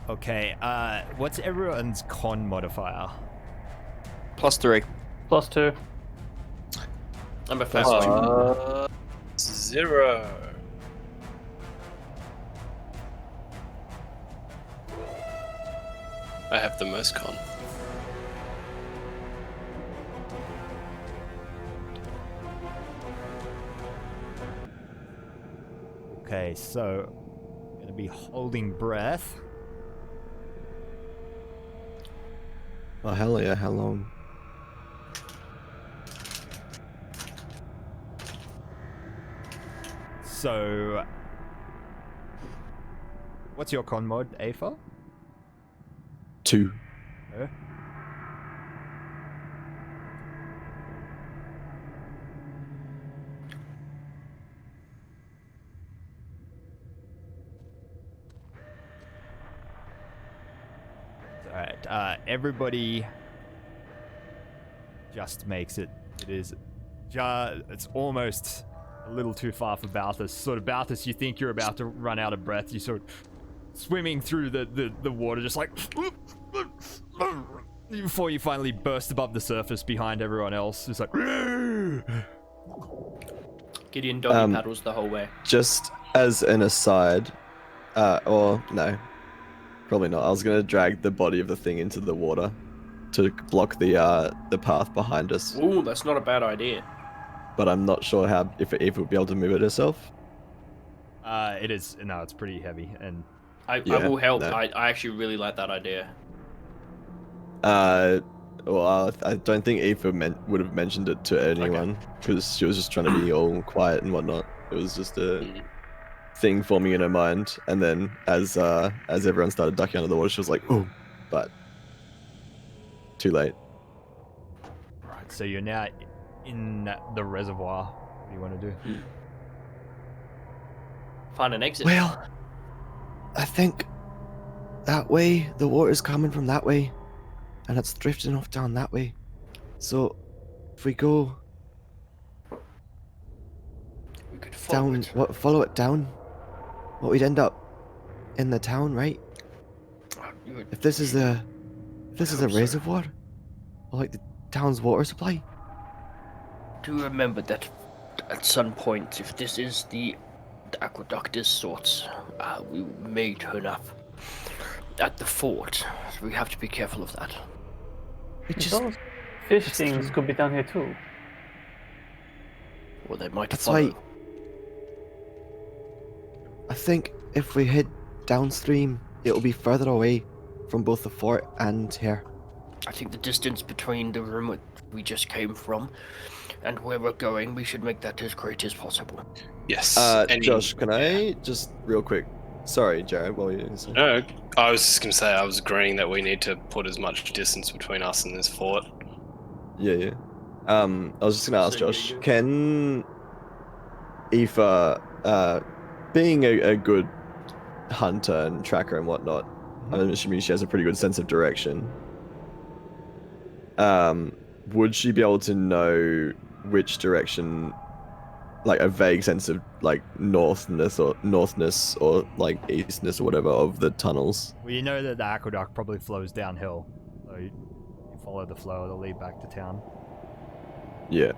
Okay, what's everyone's con modifier? +3. +2. I'm a first. 0. I have the most con. Okay, so gonna be holding breath. Oh hell yeah! How long? So, what's your con mod, Aether? 2. Alright, everybody just makes it. It is it's almost a little too far for Balthus. Sort of Balthus, you think you're about to run out of breath. You sort of swimming through the water, just like before you finally burst above the surface behind everyone else. It's like Gideon doggy paddles the whole way. Just as an aside, or no, probably not. I was gonna drag the body of the thing into the water to block the path behind us. Ooh, that's not a bad idea. But I'm not sure if it would be able to move it herself. it is. No, it's pretty heavy, and I will help. No. I actually really like that idea. Well, I don't think Aoife would have mentioned it to anyone because she was just trying to be all quiet and whatnot. It was just a thing forming in her mind, and then as everyone started ducking under the water, she was like, "Oh," but too late. Right, so you're now in the reservoir. What do you want to do? Find an exit. Well, I think that way the water's coming from that way, and it's drifting off down that way. So if we go we could follow down, it. follow it down, what we'd end up in the town, right? If this is a reservoir, or like the town's water supply. Do remember that at some point, if this is the aqueduct of sorts, we may turn up at the fort. So we have to be careful of that. Those fish things could be down here too. Or they might That's follow. why I think if we head downstream, it'll be further away from both the fort and here. I think the distance between the room we just came from and where we're going, we should make that as great as possible. Yes. Josh, can I just real quick? Sorry, Jared. What were you going to say? No, I was just going to say I was agreeing that we need to put as much distance between us and this fort. Yeah. I was just going to ask Josh, can Aoife, being a good hunter and tracker and whatnot, I'm assuming she has a pretty good sense of direction. Would she be able to know which direction, like a vague sense of like northness or like eastness or whatever of the tunnels? Well, you know that the aqueduct probably flows downhill, so you follow the flow. It'll lead back to town. Yeah.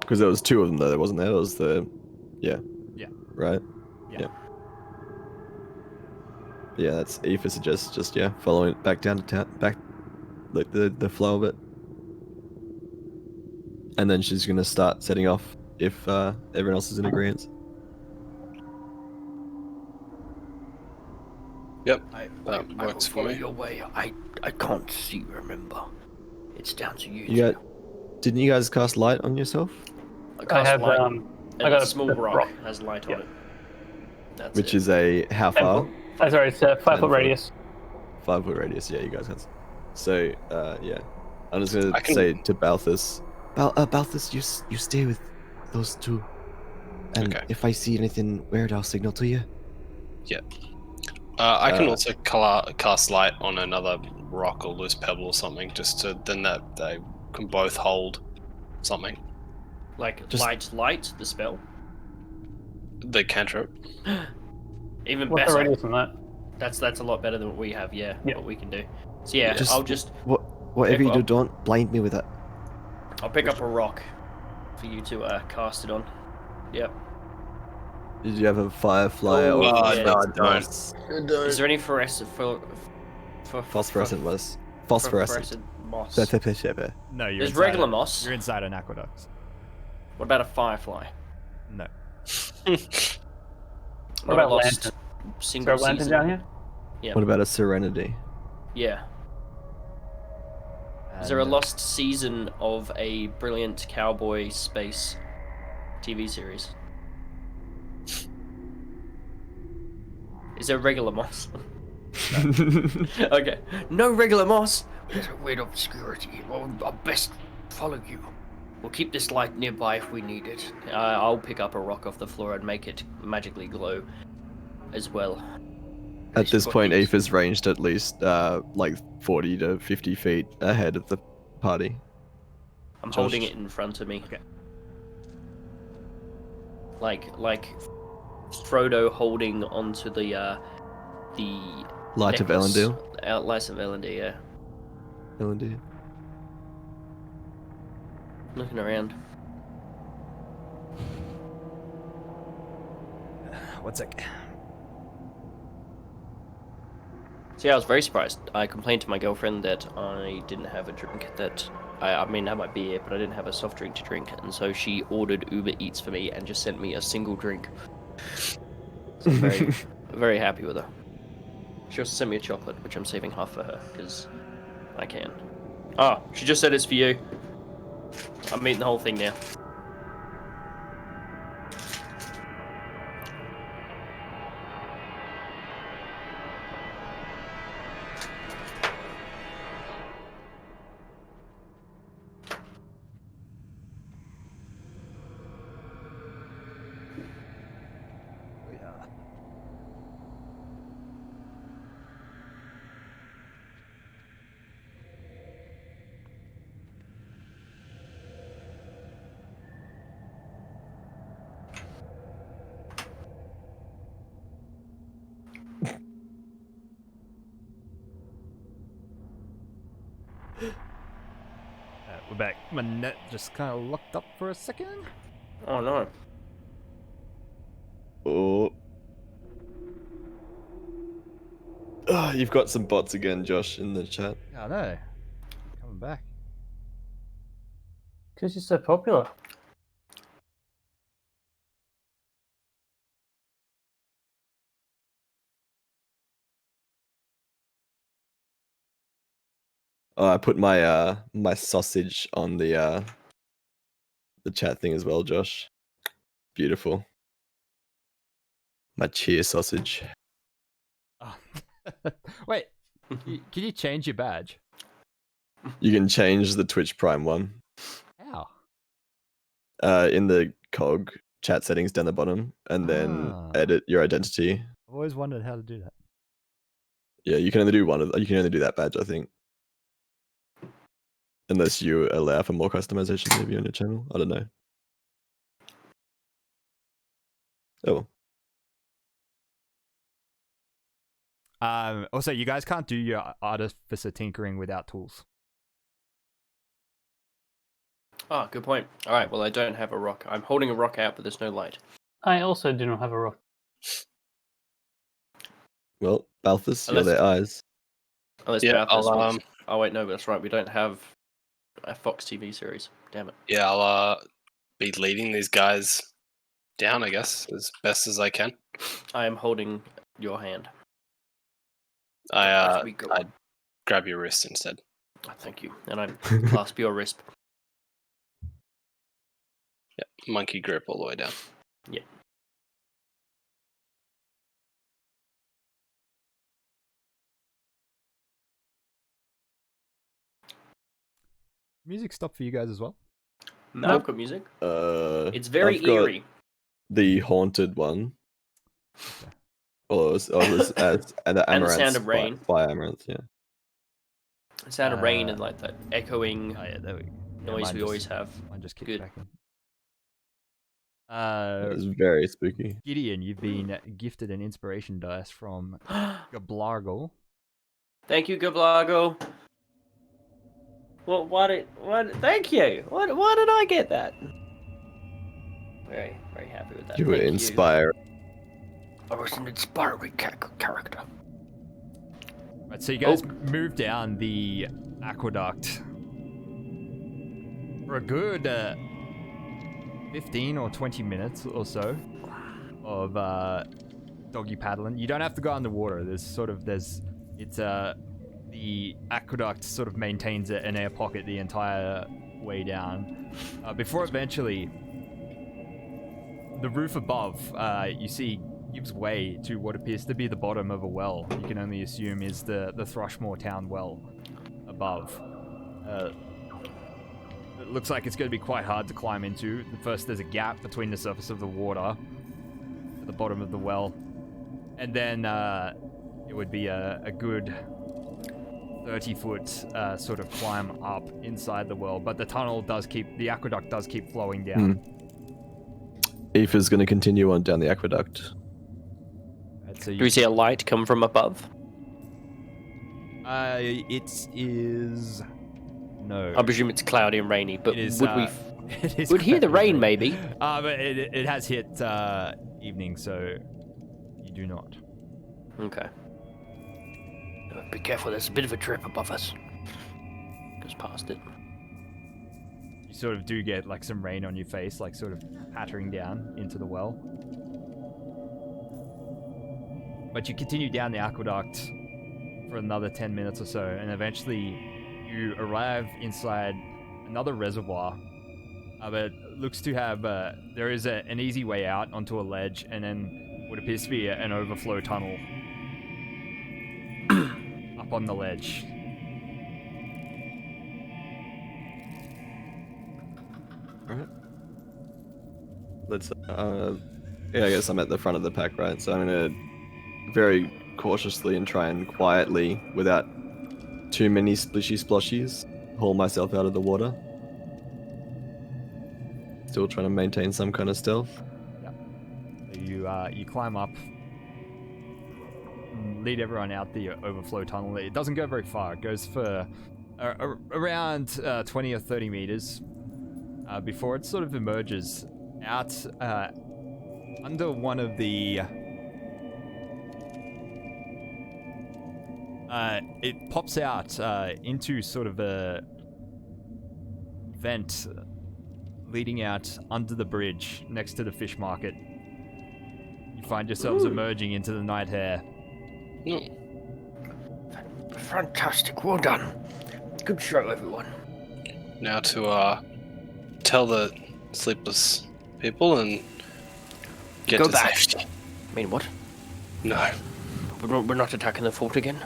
Because there was two of them though, there wasn't there? There was the, yeah. Right. Yeah. Yeah, that's Aoife suggests just following it back down to town, back like the flow of it, and then she's gonna start setting off if everyone else is in agreement. Yep. That works for me. Your way. I can't see. Remember, it's down to you. Didn't you guys cast light on yourself? I have light, I got a small rock has light on it. That's Which it. is a how far? Sorry, it's a 5 foot 10 foot. radius. 5 foot radius. Yeah, you guys have. So yeah, I'm just gonna I can- say to Balthus, Balthus, you stay with those two, and Okay. if I see anything weird, I'll signal to you. I can also cast light on another rock or loose pebble or something, just to then that they can both hold something. Like Just- light the spell. The cantrip. Even What's the better. radius on that? That's a lot better than what we have. Yeah, Yeah. what we can do. So yeah, Just- I'll just Whatever you Pick do, up. don't blind me with it. I'll pick up a rock for you to cast it on. Yep. Did you have a firefly Oh, or no, I phosphorescent Is there any phosphorescent moss? Phosphorescent moss? No, you're There's inside regular moss. You're inside an aqueduct. What about a firefly? No. What Not about a lost lantern? Is there single a lantern season. down here? Yeah. What about a serenity? Yeah. Is there a And, lost season of a brilliant cowboy space TV series? Is there regular moss? Okay. No regular moss. There's a weird obscurity. Well, I'll best follow you. We'll keep this light nearby if we need it. I'll pick up a rock off the floor and make it magically glow as well. At this point, Aoife's ranged at least like 40 to 50 feet ahead of the party. I'm Josh. holding it in front of me. Okay. Like Frodo holding onto the Light of necklace. Elendil. Light of Elendil, yeah. Elendil. Looking around. One sec. So yeah, I was very surprised. I complained to my girlfriend that I didn't have a drink I mean, I had my beer, but I didn't have a soft drink to drink, and so she ordered Uber Eats for me and just sent me a single drink. So I'm very, very happy with her. She also sent me a chocolate, which I'm saving half for her, because I can. Oh, she just said it's for you. I'm eating the whole thing now. We're back. My net just kind of locked up for a second. Oh no. Oh. Oh, you've got some bots again, Josh, in the chat. Yeah, I know. Coming back. Because you're so popular. Oh, I put my my sausage on the chat thing as well, Josh. Beautiful. My cheer sausage. Oh. Wait, can you change your badge? You can change the Twitch Prime one. How? In the cog chat settings down the bottom, and then edit your identity. I've always wondered how to do that. Yeah, you can only do one of. You can only do that badge, I think. Unless you allow for more customization, maybe on your channel. I don't know. Oh. Also, you guys can't do your artificer tinkering without tools. Oh, good point. Alright, well I don't have a rock. I'm holding a rock out, but there's no light. I also do not have a rock. Well, Balthus, you're Unless- their eyes. Unless Yeah, Balthus I'll, wants... Oh wait, no, that's right. We don't have a Fox TV series. Damn it. Yeah, I'll be leading these guys down, I guess, as best as I can. I am holding your hand. I we go. grab your wrist instead. Oh, thank you. And I clasp your wrist. Yeah, monkey grip all the way down. Yeah. Music stopped for you guys as well? No, I've got music. It's very I've got eerie. the haunted one. Okay. Or it was and the And the Amaranth sound of rain. By Amaranth, yeah. The sound of rain and like that echoing Oh yeah, there we go. noise mine we just- always have. Mine just kicked Good. back in. It was very spooky. Gideon, you've been gifted an inspiration dice from Gablargle. Thank you, Gablago. Well, what? Thank you. Why did I get that? Very, very happy with that. You were Thank inspired. I was an inspiring character. Right, so you guys move down the aqueduct for a good 15 or 20 minutes or so of doggy paddling. You don't have to go underwater. The aqueduct sort of maintains an air pocket the entire way down. Before eventually, the roof above, you see gives way to what appears to be the bottom of a well. You can only assume is the Thrushmore Town well above. It looks like it's going to be quite hard to climb into. First, there's a gap between the surface of the water at the bottom of the well, and then it would be a good 30-foot sort of climb up inside the well. But the aqueduct does keep flowing down. Aoife's going to continue on down the aqueduct. Right, so Do we see a light come from above? It is... No. I presume it's cloudy and rainy, but It is, would we? it is Would hear the cloudy and rain, maybe. But it has hit evening, so you do not. Okay. Be careful. There's a bit of a drip above us. Goes past it. You sort of do get like some rain on your face, like sort of pattering down into the well. But you continue down the aqueduct for another 10 minutes or so, and eventually you arrive inside another reservoir. But it looks to have there is an easy way out onto a ledge, and then what appears to be an overflow tunnel up on the ledge. Alright. Let's yeah, I guess I'm at the front of the pack, right? So I'm gonna very cautiously and try and quietly, without too many splishy splashies, haul myself out of the water. Still trying to maintain some kind of stealth. Yep. So you climb up, lead everyone out the overflow tunnel. It doesn't go very far. It goes for around 20 or 30 meters before it sort of emerges out under one of the. It pops out into sort of a vent leading out under the bridge next to the fish market. You find yourselves emerging into the night air. Fantastic, well done. Good show, everyone. Now to tell the sleepless people and get Go to back. safety. I mean, what? No. We're not attacking the fort again?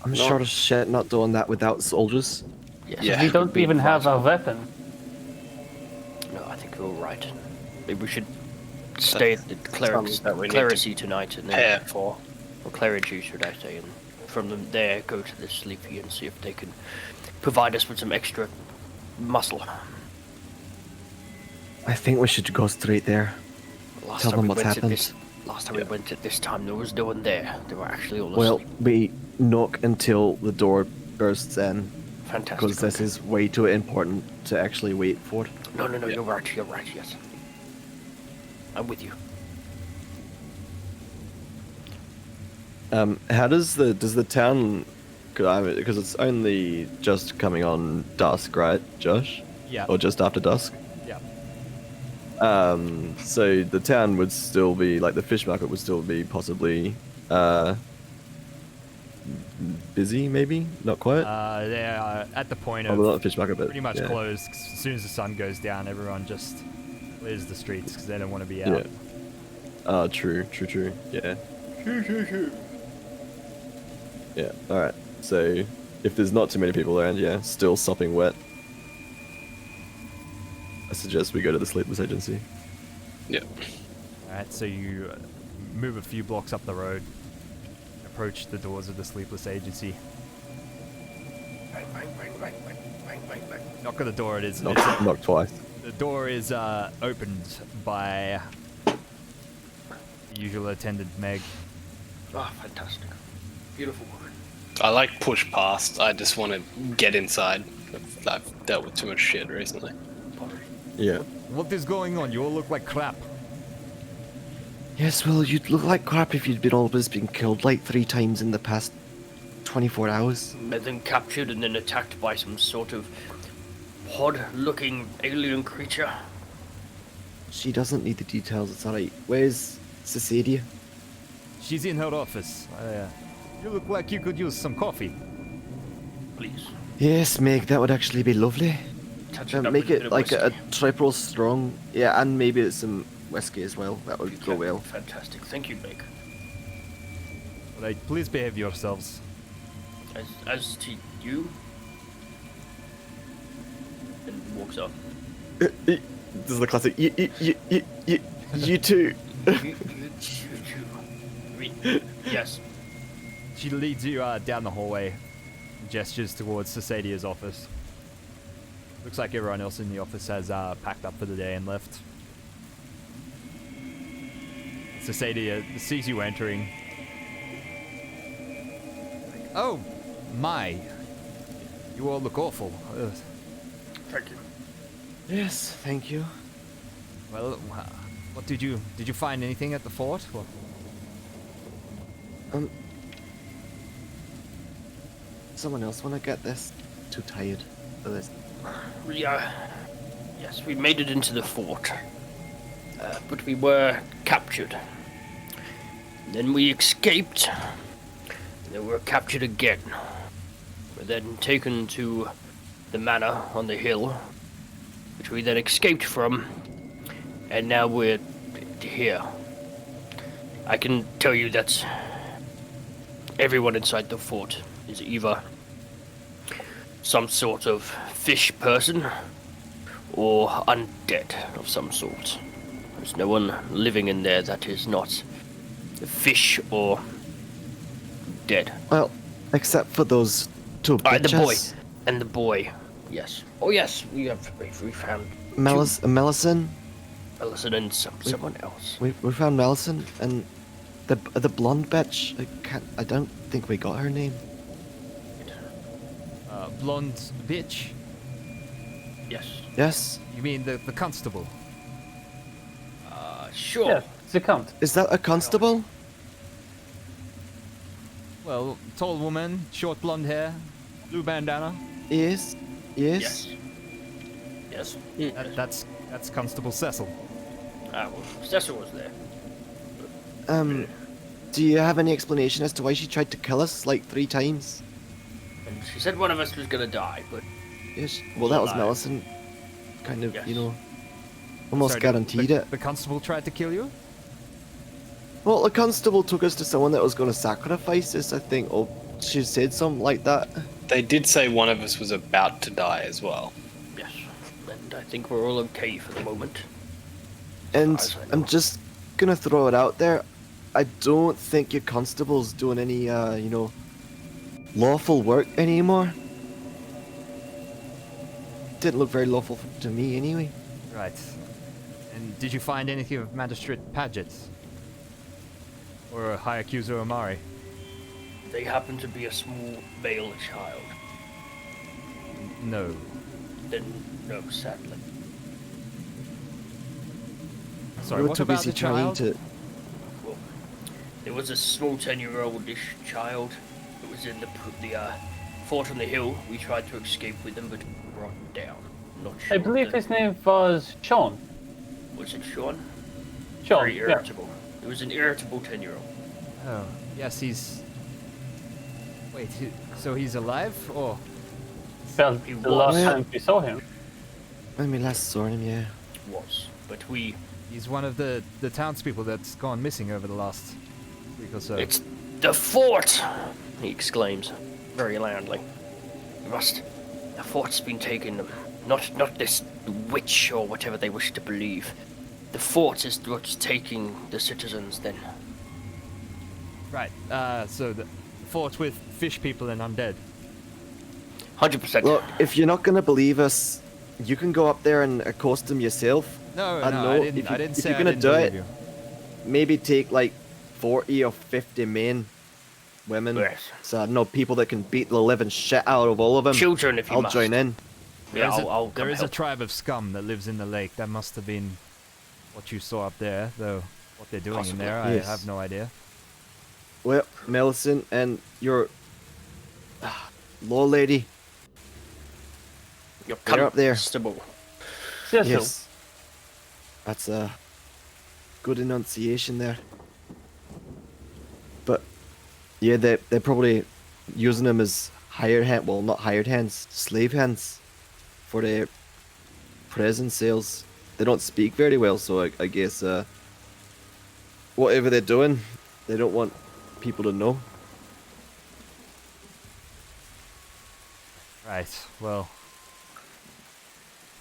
I'm No. sure as shit not doing that without soldiers. Yes. Yeah. We don't even have a weapon. No, I think you're right. Maybe we should stay at the clerics, that we need clerisy tonight and then... Prepare for. Or clerigy, should I say, and from them there go to the sleepy and see if they can provide us with some extra muscle. I think we should go straight there. Last Tell time them we what's went happened. Last time we went at this time, there was no one there. They were actually all Well, asleep. we knock until the door bursts in, Fantastic. because this is way too important to actually wait for. No, you're right, yes. I'm with you. How does the town? Because it's only just coming on dusk, right, Josh? Yeah. Or just after dusk. Yeah. So the town would still be like the fish market would still be possibly busy, maybe not quite. They are at the point Oh, of well, not the fish market, but pretty much yeah. closed. 'Cause as soon as the sun goes down, everyone just clears the streets because they don't want to be out. Yeah. True. Yeah. Yeah. All right. So if there's not too many people around, yeah, still sopping wet. I suggest we go to the Sleepless Agency. Yeah. Alright, so you move a few blocks up the road, approach the doors of the Sleepless Agency. Bang, bang, bang, bang, bang, bang, bang, bang. Knock on the door. Knock twice. The door is opened by the usual attendant Meg. Ah, fantastic. Beautiful woman. I like push past. I just want to get inside. I've dealt with too much shit recently. Yeah. What is going on? You all look like crap. Yes, well, you'd look like crap if you'd been always been killed like 3 times in the past 24 hours. And then captured and then attacked by some sort of odd-looking alien creature. She doesn't need the details, it's alright. Where's Cecilia? She's in her office. You look like you could use some coffee. Please. Yes, Meg, that would actually be lovely. Touch it up Make with a bit it of like a whiskey. triple strong. Yeah, and maybe some whiskey as well. That would go well. Fantastic. Thank you, Meg. Right, please behave yourselves. As to you. And walks off. This is the classic. You too. You. Yes. She leads you down the hallway, gestures towards Cecadia's office. Looks like everyone else in the office has packed up for the day and left. Cecadia sees you entering. Oh, my. You all look awful. Ugh. Thank you. Yes, thank you. Well, what did you find anything at the fort? Well, Someone else want to get this? Too tired for this. Yes, we made it into the fort. But we were captured. Then we escaped. They were captured again. Were then taken to the manor on the hill, which we then escaped from, and now we're here. I can tell you that everyone inside the fort is either some sort of fish person or undead of some sort. There's no one living in there that is not fish or dead. Well, except for those two bitches. The boy. And the boy. Yes. Oh yes, we found Melisson. Melisson and someone else. We found Melisson and the blonde bitch. I don't think we got her name. Blonde bitch? Yes. Yes. You mean the constable? Sure. Yeah, it's a cunt. Is that a constable? Well, tall woman, short blonde hair, blue bandana. Yes. Yes. Yes. That's Constable Cecil. Ah, well, Cecil was there. Do you have any explanation as to why she tried to kill us like 3 times? And she said one of us was gonna die, but Yes. Well, that was alive. Melisson. Kind of, Yes. you know, almost Sorry, guaranteed it. The constable tried to kill you? Well, the constable took us to someone that was going to sacrifice us, I think. Or she said something like that. They did say one of us was about to die as well. yes. And I think we're all okay for the moment. And As I know. I'm just going to throw it out there. I don't think your constable's doing any, you know, lawful work anymore. Didn't look very lawful to me anyway. Right. And did you find anything of Magistrate Paget? Or High Accuser Omari? They happen to be a small male child. No. Then no, sadly. Sorry, we were what too about busy the trying child? to. Well, there was a small 10-year-old-ish child that was in the fort on the hill. We tried to escape with them, but brought down. Not sure. I believe the- his name was Sean. Was it Sean? Sean, Very yeah. irritable. It was an irritable 10-year-old. Oh, yes, he's... Wait, so he's alive? Or... Felt He the was. last time we saw him. When we last saw him, yeah. Was. But we... He's one of the townspeople that's gone missing over the last week or so. It's the fort! He exclaims, very loudly. The fort's been taken. Not this witch or whatever they wish to believe. The fort is what's taking the citizens then. Right, so the fort with fish people and undead. 100%. Look, if you're not gonna believe us, you can go up there and accost them yourself. No, I no, know, I if didn't, you- I didn't if say you're I gonna didn't do believe it, you. Maybe take like 40 or 50 men, women. Yes. So I know people that can beat the living shit out of all of them. Children, if you I'll must. join in. Yeah, There is I'll there come is a help. tribe of scum that lives in the lake. That must have been what you saw up there, though. What they're doing Possibly. in there, Yes. I have no idea. Well, Millicent and your law lady, You're they're up there. constable. Cecil. Yes. That's a good enunciation there. But yeah, they're probably using them as hired hand. Well, not hired hands, slave hands for their present sales. They don't speak very well, so I guess whatever they're doing, they don't want people to know. Right, well...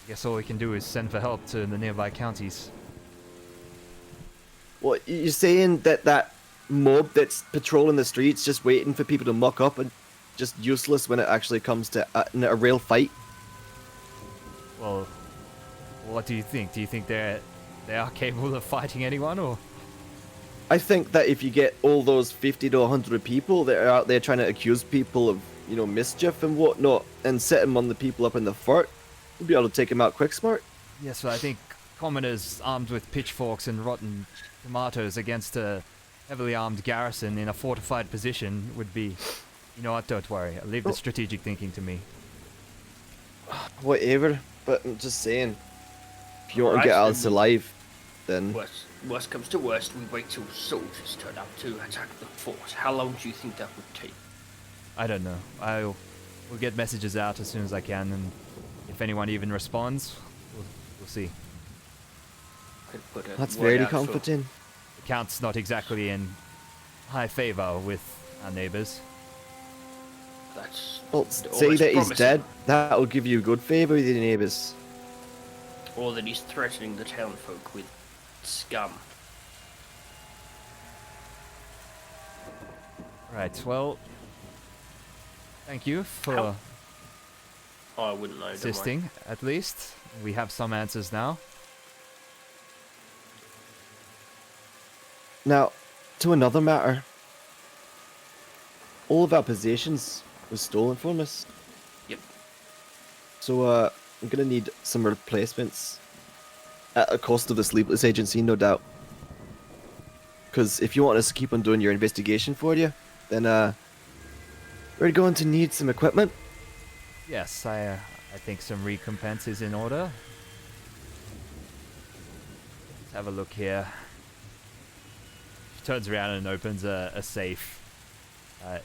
I guess all we can do is send for help to the nearby counties. Well, you're saying that mob that's patrolling the streets, just waiting for people to muck up, and just useless when it actually comes to a real fight? Well, what do you think? Do you think they are capable of fighting anyone, or...? I think that if you get all those 50 to 100 people that are out there trying to accuse people of, you know, mischief and whatnot, and set them on the people up in the fort, you'll be able to take them out quick smart. Yes, but I think commoners armed with pitchforks and rotten tomatoes against a heavily armed garrison in a fortified position would be... You know what, don't worry. I'll leave the Oh. strategic thinking to me. Whatever, but I'm just saying, if you want to Alright, get Alice then- alive, then Worst comes to worst, we wait till soldiers turn up to attack the fort. How long do you think that would take? I don't know. We'll get messages out as soon as I can, and if anyone even responds, we'll see. Could put a That's word very out for- comforting. The Count's not exactly in high favor with our neighbors. That's Well, always say that he's promising. dead. That'll give you good favor with your neighbours. Or that he's threatening the townfolk with scum. Right, well, thank you for How- Oh, I wouldn't know. don't worry. assisting, at least. We have some answers now. Now, to another matter. All of our possessions was stolen from us. Yep. So, I'm gonna need some replacements. At a cost of the Sleepless Agency, no doubt. Because if you want us to keep on doing your investigation for you, then, we're going to need some equipment. Yes, I think some recompense is in order. Let's have a look here. She turns around and opens a safe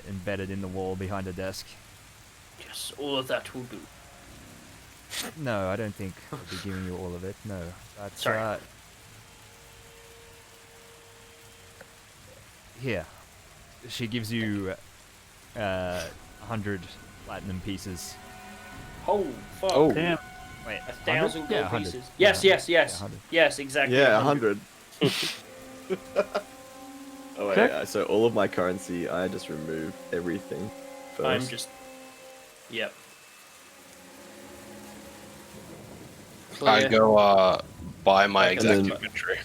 embedded in the wall behind a desk. Yes, all of that will do. No, I don't think I'll be giving you all of it. No, that's Sorry. Here. She gives you 100 platinum pieces. Oh, fuck. Oh. Damn. Wait, 1,000 gold 100. pieces. Yeah, Yes, yes, yes. 100. Yes, exactly. Yeah, 100. Oh wait, Okay. so all of my currency, I just remove everything first. I'm just. Yep. I Clear. go buy my And exact then- inventory.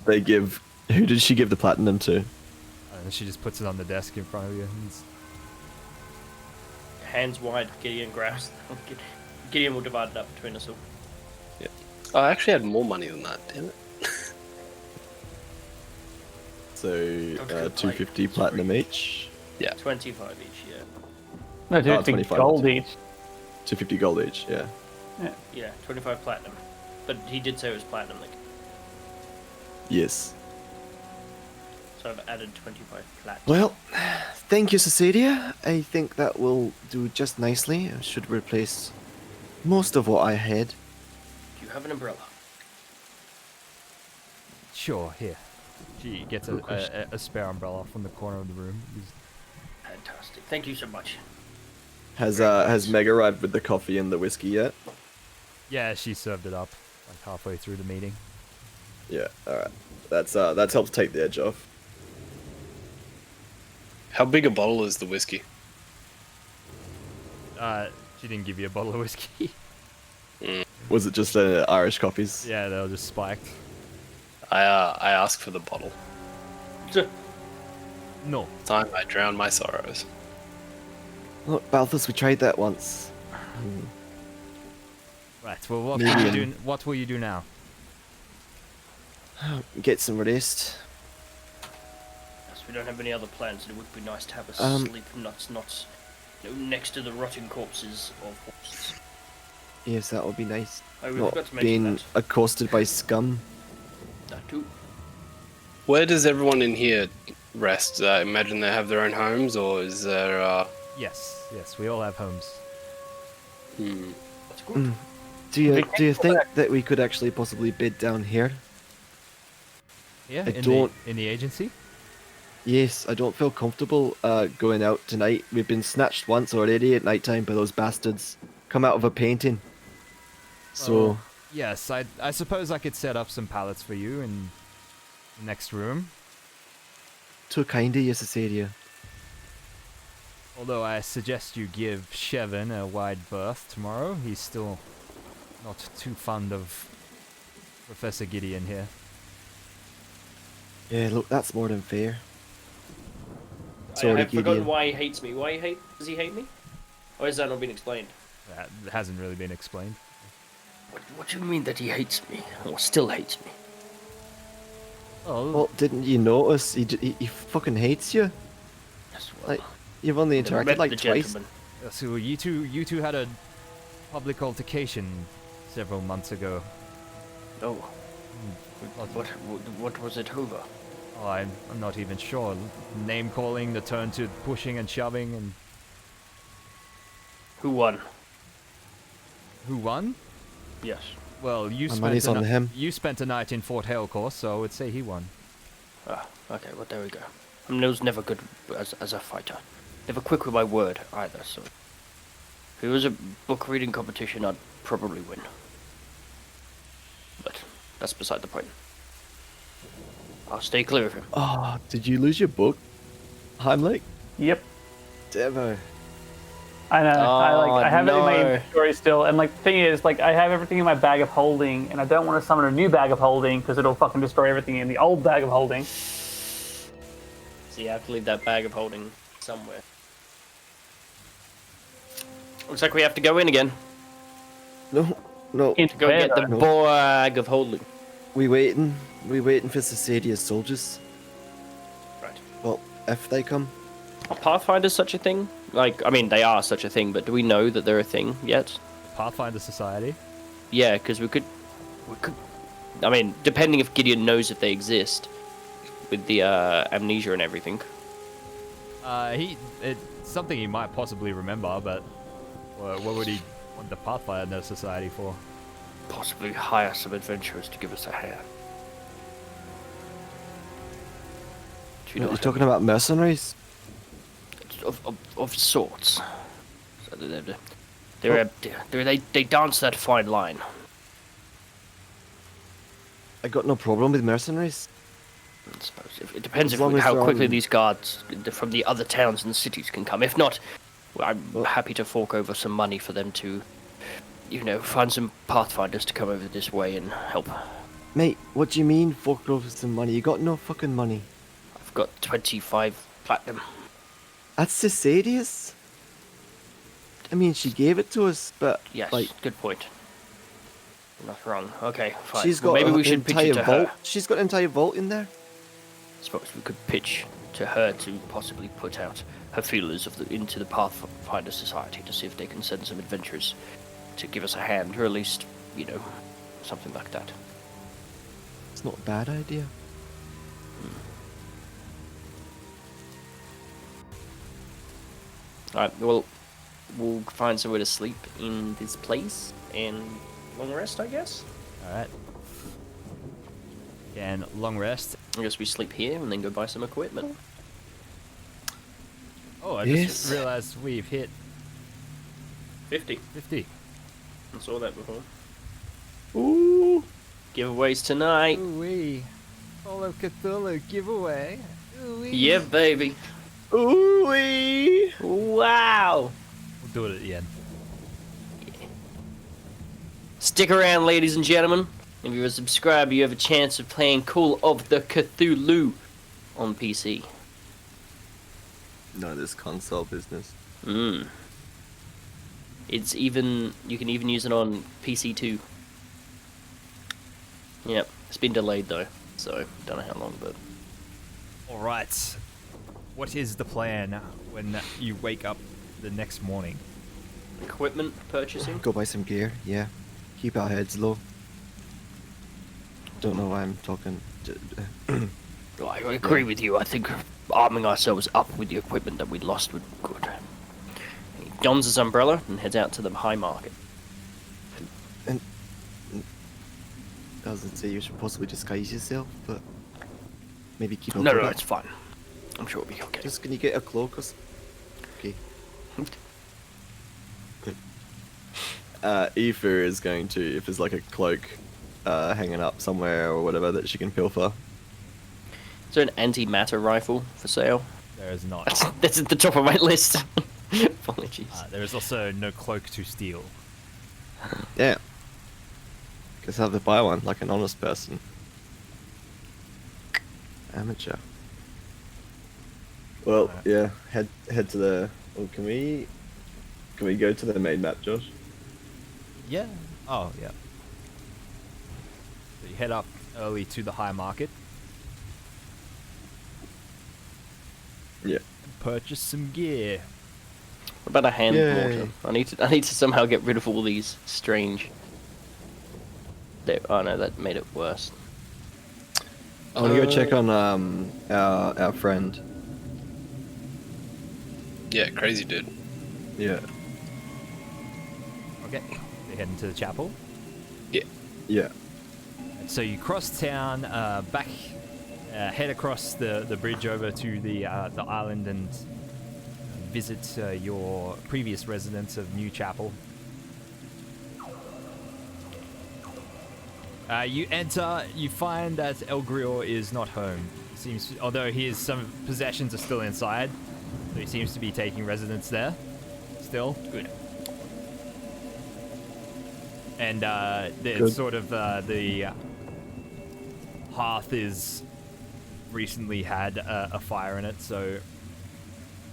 They give. Who did she give the platinum to? And she just puts it on the desk in front of you. Hands wide, Gideon grabs. Gideon will divide it up between us all. Oh, I actually had more money than that, damn it. So, Don't go 250 play. platinum each. 25 each, yeah. No, dude, 25. gold each. 250 gold each, yeah. Yeah, 25 platinum. But he did say it was platinum, like, Yes. so I've added 25 platinum. Well, thank you, Cecilia. I think that will do just nicely. I should replace most of what I had. Do you have an umbrella? Sure, here. She gets Good question. a spare umbrella from the corner of the room. Fantastic. Thank you so much. Has Meg arrived with the coffee and the whiskey yet? Yeah, she served it up like halfway through the meeting. Yeah, alright. That's helped take the edge off. How big a bottle is the whiskey? She didn't give you a bottle of whiskey. Was it just Irish coffees? Yeah, they were just spiked. I ask for the bottle. No. Time I drown my sorrows. Look, Balthus, we tried that once. Right. Well, what Maybe will you in- do? What will you do now? Get some rest. Yes, we don't have any other plans, and it would be nice to have a Um, sleep not next to the rotting corpses of horses. Yes, that would be nice. Oh, we Not forgot to mention being that. accosted by scum. That too. Where does everyone in here rest? I imagine they have their own homes, or is there, Yes. Yes. We all have homes. That's good. Mm. Do you think that we could actually possibly bed down here? Yeah. I in don't- in the agency. Yes, I don't feel comfortable going out tonight. We've been snatched once already at night time by those bastards. Come out of a painting. So, Oh, yes. I suppose I could set up some pallets for you in the next room. too kind of you, Cecilia. Although I suggest you give Shevin a wide berth tomorrow. He's still not too fond of Professor Gideon here. Yeah, look, that's more than fair. I Sorry, have forgotten Gideon. why he hates me. Does he hate me? Or has that not been explained? That hasn't really been explained. What do you mean that he hates me? Or still hates me? Oh, Well, didn't you notice? He fucking hates you. Yes, well, Like, you've only never interacted met like the twice. gentleman. so you two had a public altercation several months ago. Oh. What- What was it over? Oh, I'm not even sure. Name calling, the turn to pushing and shoving, and Who won? Who won? Yes. Well, you My spent money's on him. You spent a night in Fort Hale, of course, so I would say he won. Ah, okay, well, there we go. I mean, I was never good as a fighter. Never quick with my word, either, so... If it was a book reading competition, I'd probably win. But that's beside the point. I'll stay clear of him. Oh, did you lose your book, Heimlich? Yep. Devo. I know. I have it in my no. inventory still, and like the thing is, like I have everything in my bag of holding, and I don't want to summon a new bag of holding because it'll fucking destroy everything in the old bag of holding. So you have to leave that bag of holding somewhere. Looks like we have to go in again. No, no. Into Go where, get the though? bag of holding. We waiting for Society's soldiers. Right. Well, if they come. Are Pathfinders such a thing? Like, I mean, they are such a thing, but do we know that they're a thing yet? Pathfinder Society. Yeah, because we could. I mean, depending if Gideon knows if they exist, with the amnesia and everything. It's something he might possibly remember, but what would he want the Pathfinder Society for? Possibly hire some adventurers to give us a hand. Do you know You're what I talking about mercenaries? mean? Of sorts. So they dance that fine line. I got no problem with mercenaries. I suppose it depends As long as how they're quickly on- these guards from the other towns and cities can come. If not, well, I'm happy to fork over some money for them to, find some pathfinders to come over this way and help. Mate, what do you mean fork over some money? You got no fucking money. I've got 25 platinum. That's Cicadius? I mean, she gave it to us, but Yes, like, good point. You're not wrong. Okay, fine. she's Well, got maybe an we should pitch entire it to vault. her. She's got an entire vault in there. I suppose we could pitch to her to possibly put out her feelers into the Pathfinder Society to see if they can send some adventurers to give us a hand, or at least, something like that. It's not a bad idea. Alright, well, we'll find somewhere to sleep in this place and long rest, I guess. Alright. And long rest. I guess we sleep here and then go buy some equipment. Oh, I Yes. just realized we've hit 50. 50. I saw that before. Ooh. Giveaways tonight. Ooh-wee. Call of Cthulhu giveaway. Ooh-wee. Yeah, baby. Ooh-wee. Wow. We'll do it at the end. Stick around, ladies and gentlemen. If you're a subscriber, you have a chance of playing Call of the Cthulhu on PC. No, this console business. It's even, you can even use it on PC too. Yep, it's been delayed though, so don't know how long, but Alright. What is the plan when you wake up the next morning? equipment purchasing. Go buy some gear, yeah. Keep our heads low. Don't know why I'm talking. I agree with you. I think arming ourselves up with the equipment that we lost would be good. He dons his umbrella and heads out to the high market. And doesn't say you should possibly disguise yourself, but maybe keep up No, with no, it. it's fine. I'm sure it'll be okay. Just can you get a cloak or okay. Aoife is going to, if there's like a cloak hanging up somewhere or whatever that she can pilfer. Is there an antimatter rifle for sale? There is not. That's at the top of my list. Apologies. There is also no cloak to steal. Yeah. Guess I have to buy one like an honest person. Amateur. Well, Alright. yeah. Head to the. Well, can we go to the main map, Josh? Yeah. Oh, yeah. So you head up early to the high market. Yeah. And purchase some gear. What about a hand Yay. mortar? I need to somehow get rid of all these strange. Oh no, that made it worse. I want to go check on our friend. Yeah, crazy dude. Yeah. Okay. You're heading to the chapel. Yeah. So you cross town, back, head across the bridge over to the island and visit your previous residence of New Chapel. You enter, you find that Elgrior is not home. Seems, although some possessions are still inside, so he seems to be taking residence there. Still. Good. And there's Good. sort of the hearth is recently had a fire in it, so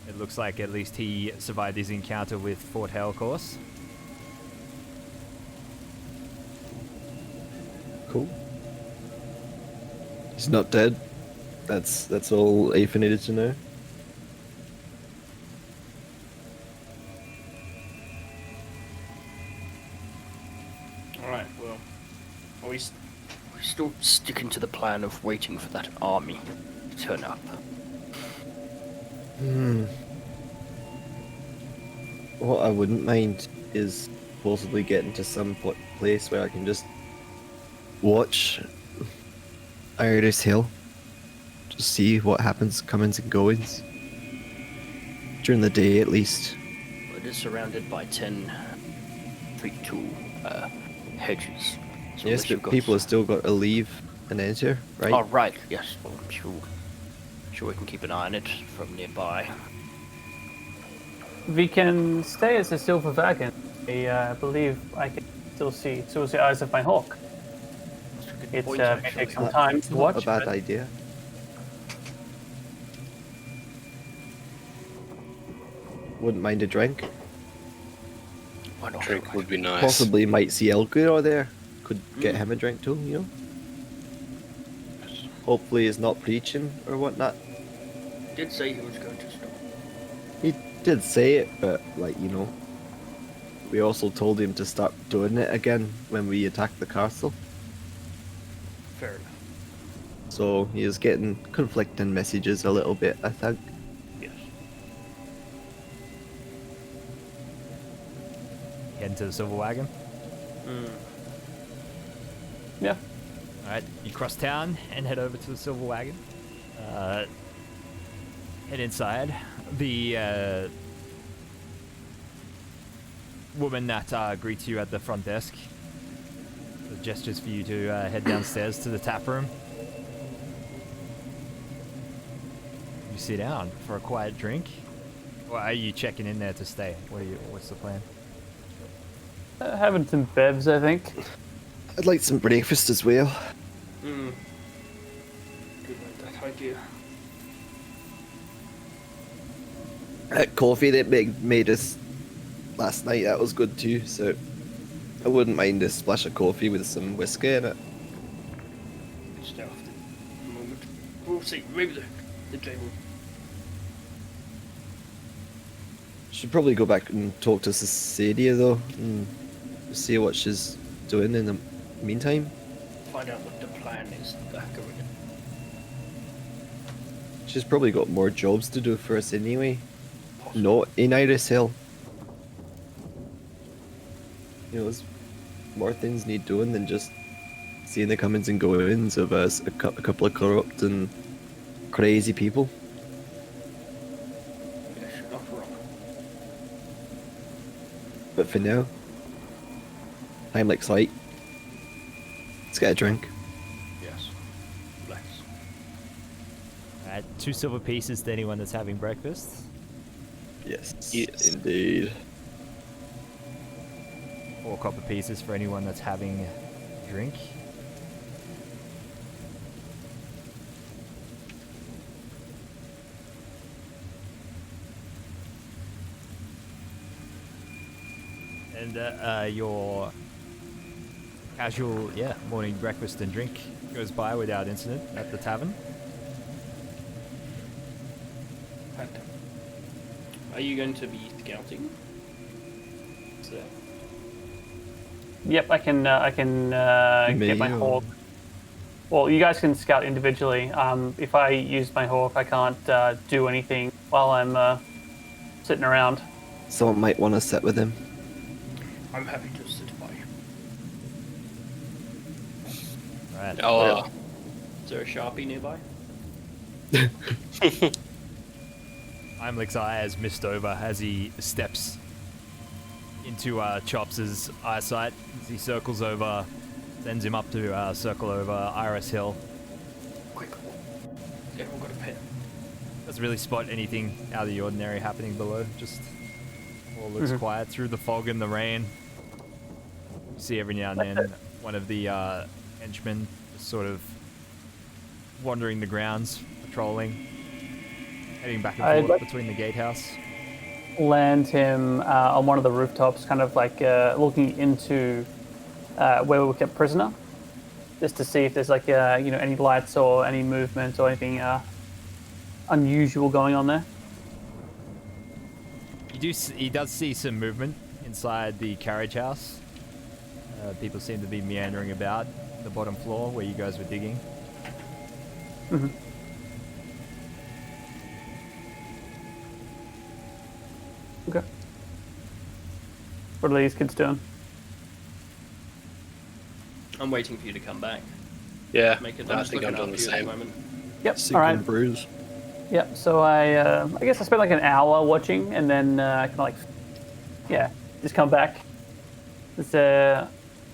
it looks like at least he survived his encounter with Fort Hell course. Cool. He's not dead. That's all Aether needed to know. Alright, well, are we still sticking to the plan of waiting for that army to turn up? What I wouldn't mind is possibly getting to some place where I can just watch Iris Hill. Just see what happens, comings and goings. During the day, at least. It is surrounded by 10 feet tall hedges. So Yes, unless you've but got people have still got to leave and enter, right? Oh, right, yes. Well, I'm sure we can keep an eye on it from nearby. We can stay as a silver wagon. I believe I can still see the eyes of my hawk. That's a good It point, may actually. take some time to watch. Not a bad but idea. Wouldn't mind a drink. Why not? Drink would be nice. Possibly might see Elgir there. Could get him a drink too, you know? Hopefully he's not preaching or whatnot. Did say he was going to stop. He did say it, but like, you know, we also told him to start doing it again when we attacked the castle. Fair enough. So he is getting conflicting messages a little bit, I think. Yes. Heading to the silver wagon. yeah, Alright, you cross town and head over to the silver wagon. Head inside. The woman that greets you at the front desk gestures for you to head downstairs to the tap room. You sit down for a quiet drink. Or are you checking in there to stay? What's the plan? having some bevs, I think. I'd like some breakfast as well. Good like that idea. That coffee that made us last night, that was good too, so I wouldn't mind a splash of coffee with some whiskey in it. Good stuff. A moment. We'll see. Maybe the day will. Should probably go back and talk to Cesadia though, and see what she's doing in the meantime. Find out what the plan is back over there. She's probably got more jobs to do for us anyway. Not in Iris Hill. You know, there's more things need doing than just seeing the comings and goings of us, a couple of corrupt and crazy people. Yes, you're not wrong. But for now, time like sight. Let's get a drink. Yes. Bless. Alright, 2 silver pieces to anyone that's having breakfast. Yes, Yes. indeed. 4 copper pieces for anyone that's having a drink. And your casual, morning breakfast and drink goes by without incident at the tavern. Are you going to be scouting? So, Yep, I can get my Me, hawk. Well, you guys can scout individually. If I use my hawk, I can't do anything while I'm sitting around. Someone might want to sit with him. I'm happy to sit by. Right. Oh, Is there a Sharpie nearby? Heimlich's eye has missed over as he steps into Chops' eyesight. As he circles over, sends him up to circle over Iris Hill. Quick. Everyone got a pen. Doesn't really spot anything out of the ordinary happening below. Just all looks quiet through the fog and the rain. You see every now and then one of the henchmen just sort of wandering the grounds, patrolling, heading back and forth between the gatehouse. Land him on one of the rooftops, kind of like looking into where we were kept prisoner, just to see if there's like any lights or any movement or anything unusual going on there. He does see some movement inside the carriage house. People seem to be meandering about the bottom floor where you guys were digging. Mm-hmm. Okay. What are these kids doing? I'm waiting for you to come back. yeah. Make it. I just think I'm looking doing the after you at same. moment. Yep. Sick All right. and bruise. Yep. So I guess I spent like an hour watching, and then kind of like, just come back. There's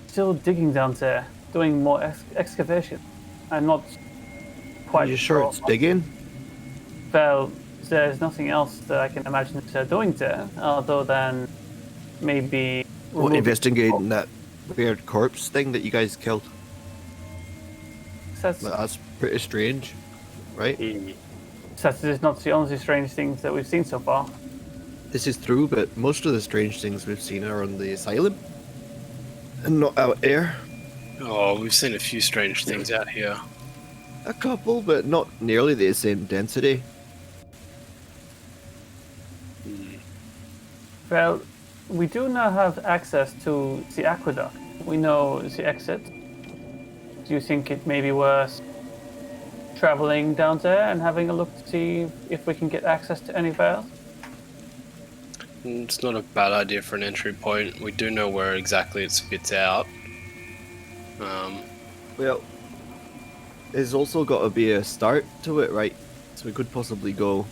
still digging down there, doing more excavation. I'm not Are quite you sure it's digging? Well, there's nothing else that I can imagine they're doing there, other than maybe Well, removing- investigating that weird corpse thing that you guys killed. That's That's pretty strange, right? that's not the only strange things that we've seen so far. This is true, but most of the strange things we've seen are on the asylum. And not out here. Oh, we've seen a few strange things out here. A couple, but not nearly the same density. Well, we do now have access to the aqueduct. We know the exit. Do you think it may be worth traveling down there and having a look to see if we can get access to anywhere else? It's not a bad idea for an entry point. We do know where exactly it spits out. Well, there's also got to be a start to it, right? So we could possibly go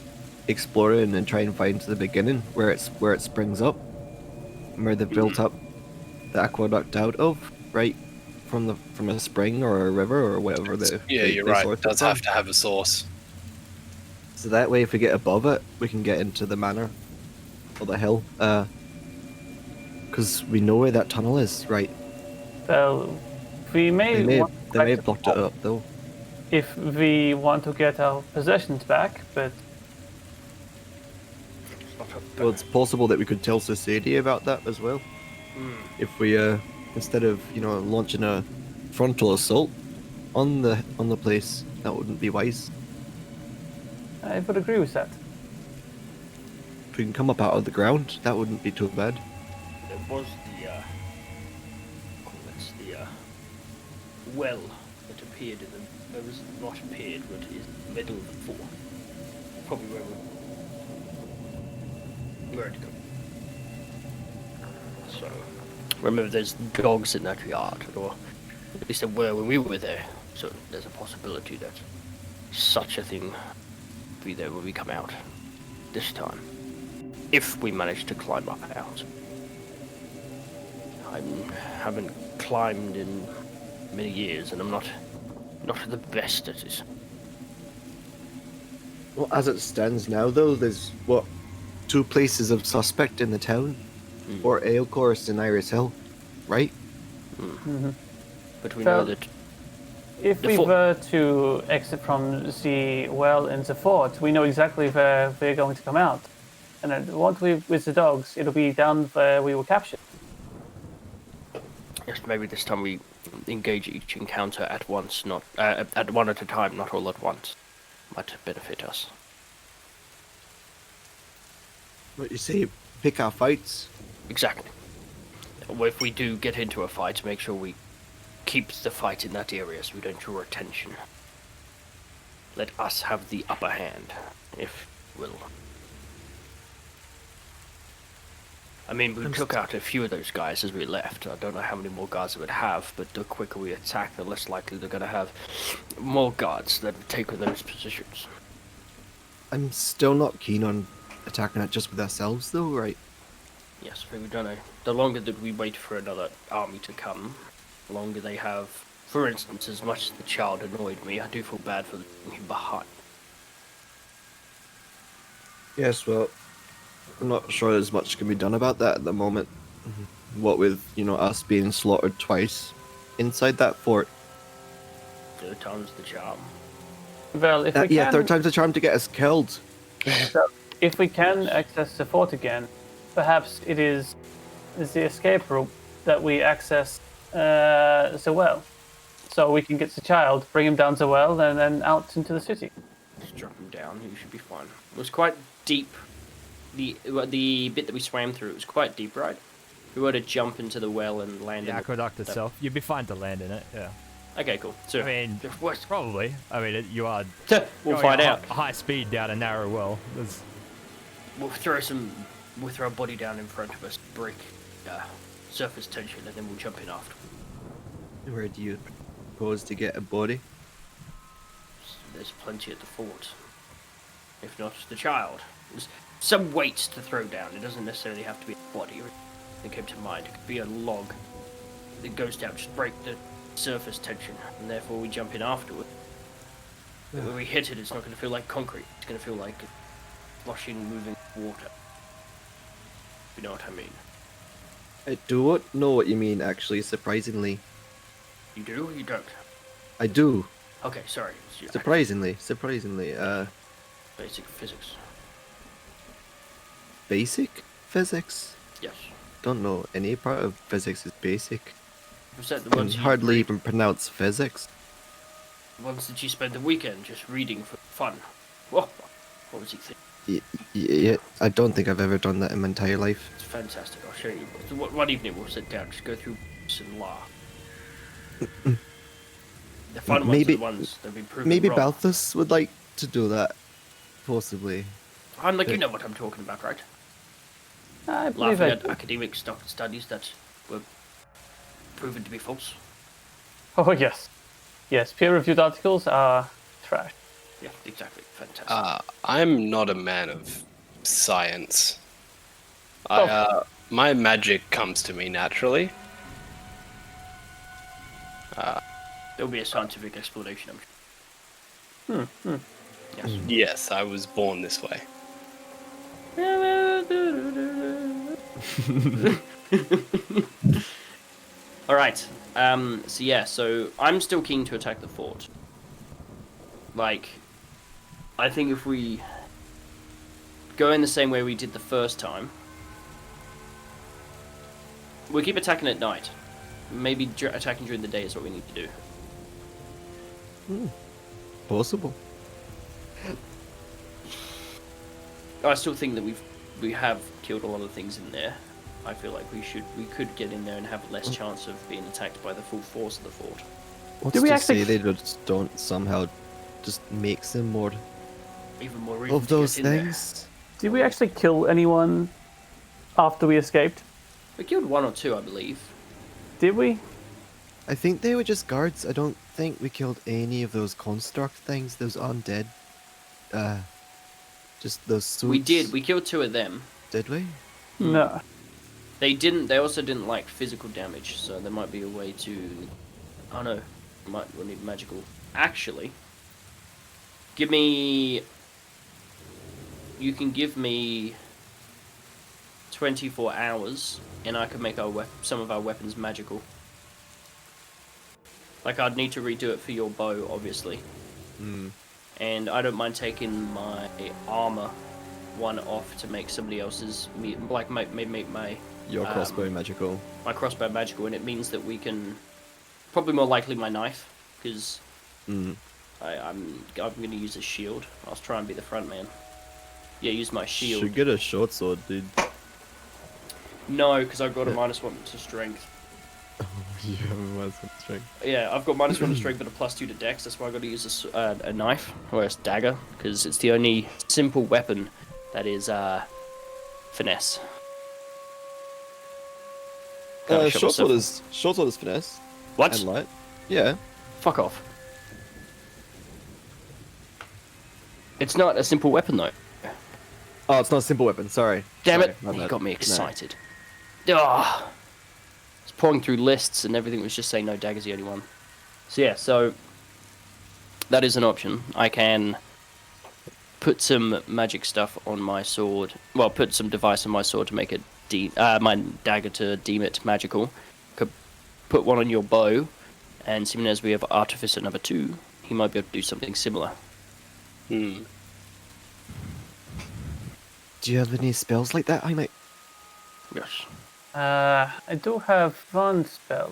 exploring and try and find the beginning where it springs up, and where they built up the aqueduct out of, right? From a spring or a river or whatever. You're right. source It does from. have to have a source. So that way, if we get above it, we can get into the manor or the hill, because we know where that tunnel is, right? Well, we may They want to may back have blocked it up though. if we want to get our possessions back, but Well, it's possible that we could tell Society about that as well. If we, instead of launching a frontal assault on the place, that wouldn't be wise. I would agree with that. If we can come up out of the ground, that wouldn't be too bad. There was the well that appeared in the. It was not appeared, but is middle of the floor. Probably where it come. So remember, there's dogs in that yard, or at least there were when we were there. So there's a possibility that such a thing be there when we come out this time, if we manage to climb up out. I haven't climbed in many years, and I'm not the best at it. Well, as it stands now, though, there's what 2 places of suspect in the town, or Aeons and Iris Hill, right? But we Well, know that If The we fort- were to exit from the well in the fort, we know exactly where we're going to come out. And then once we with the dogs, it'll be down where we were captured. yes, maybe this time we engage each encounter at once, not at one at a time, not all at once. Might benefit us. What you say? Pick our fights. Exactly. Well, if we do get into a fight, make sure we keep the fight in that area so we don't draw attention. Let us have the upper hand, if you will. I mean, we took out a few of those guys as we left. I don't know how many more guards it would have, but the quicker we attack, the less likely they're going to have more guards that take those positions. I'm still not keen on attacking it just with ourselves, though, right? Yes, but we don't know. The longer that we wait for another army to come, the longer they have. For instance, as much as the child annoyed me, I do feel bad for leaving him behind. Yes, well, I'm not sure there's much can be done about that at the moment. What with, us being slaughtered twice inside that fort. Third time's the charm. Well, if we Yeah, can, third time's the charm to get us killed. if we can access the fort again, perhaps it is the escape route that we access so well. So we can get the child, bring him down so well, and then out into the city. Just drop him down, you should be fine. It was quite deep. The bit that we swam through, it was quite deep, right? If we were to jump into the well and land The in aqueduct itself, you'd be fine to land in it. Yeah. Okay, cool. So, I mean, probably. I mean, you are. we'll going find at out. High speed down a narrow well. We'll throw a body down in front of us, break surface tension, and then we'll jump in after. Where do you propose to get a body? There's plenty at the fort. If not, the child. There's some weights to throw down. It doesn't necessarily have to be a body. It came to mind. It could be a log that goes down, just break the surface tension, and therefore we jump in afterward. When we hit it, it's not going to feel like concrete. It's going to feel like flushing, moving water. You know what I mean? I do know what you mean, actually, surprisingly. You do or you don't? I do. Okay, sorry. Surprisingly. Basic physics. Basic physics? Yes. Don't know any part of physics is basic. Was that the Can ones you hardly read? even pronounce physics. The ones that you spent the weekend just reading for fun? What was he thinking? Yeah, I don't think I've ever done that in my entire life. It's fantastic. I'll show you. So one evening we'll sit down, just go through books and laugh. The fun ones are Maybe- the ones that have been proven Maybe wrong. Balthus would like to do that. Possibly. I'm like, you know what I'm talking about, right? I believe Laughing I at do. academic studies that were proven to be false. Oh, yes. Yes, peer-reviewed articles are trash. Yeah, exactly. Fantastic. I'm not a man of science. Oh. My magic comes to me naturally. There'll be a scientific explanation, I'm sure. Yes. Yes, I was born this way. Alright, so I'm still keen to attack the fort. Like, I think if we go in the same way we did the first time, we'll keep attacking at night. Maybe attacking during the day is what we need to do. Possible. I still think that we have killed a lot of things in there. I feel like we could get in there and have less chance of being attacked by the full force of the fort. What's Do we to actually say they just don't somehow just make some more Even more reason of to get those in there. things? Did we actually kill anyone after we escaped? We killed one or two, I believe. Did we? I think they were just guards. I don't think we killed any of those construct things, those undead. Just those suits. We did. We killed two of them. Did we? No. They didn't. They also didn't like physical damage, so there might be a way to. Oh no, we'll need magical. Actually, give me. You can give me 24 hours, and I can make some of our weapons magical. Like, I'd need to redo it for your bow, obviously. And I don't mind taking my armor one off to make somebody else's, like, make my Your crossbow magical. my crossbow magical, and it means that we can probably more likely my knife, because I'm going to use a shield. I'll try and be the front man. Yeah, use my shield. Should get a short sword, dude. No, because I've got a -1 to strength. You have a massive strength. Yeah, I've got -1 to strength but a +2 to dex. That's why I got to use a knife or a dagger, because it's the only simple weapon that is finesse. Kinda shot myself. Short sword is finesse What? and light. Yeah. Fuck off. It's not a simple weapon though. Oh, it's not a simple weapon. Sorry. Damn Sorry, it! my You bad. got me No. excited. Ah, I was pouring through lists and everything was just saying no, dagger's the only one. So yeah, so that is an option. I can put some magic stuff on my sword. Well, put some device on my sword to make it my dagger to deem it magical. Could put one on your bow, and seeing as we have Artificer number 2, he might be able to do something similar. Hmm. Do you have any spells like that, mate? Yes. I do have one spell.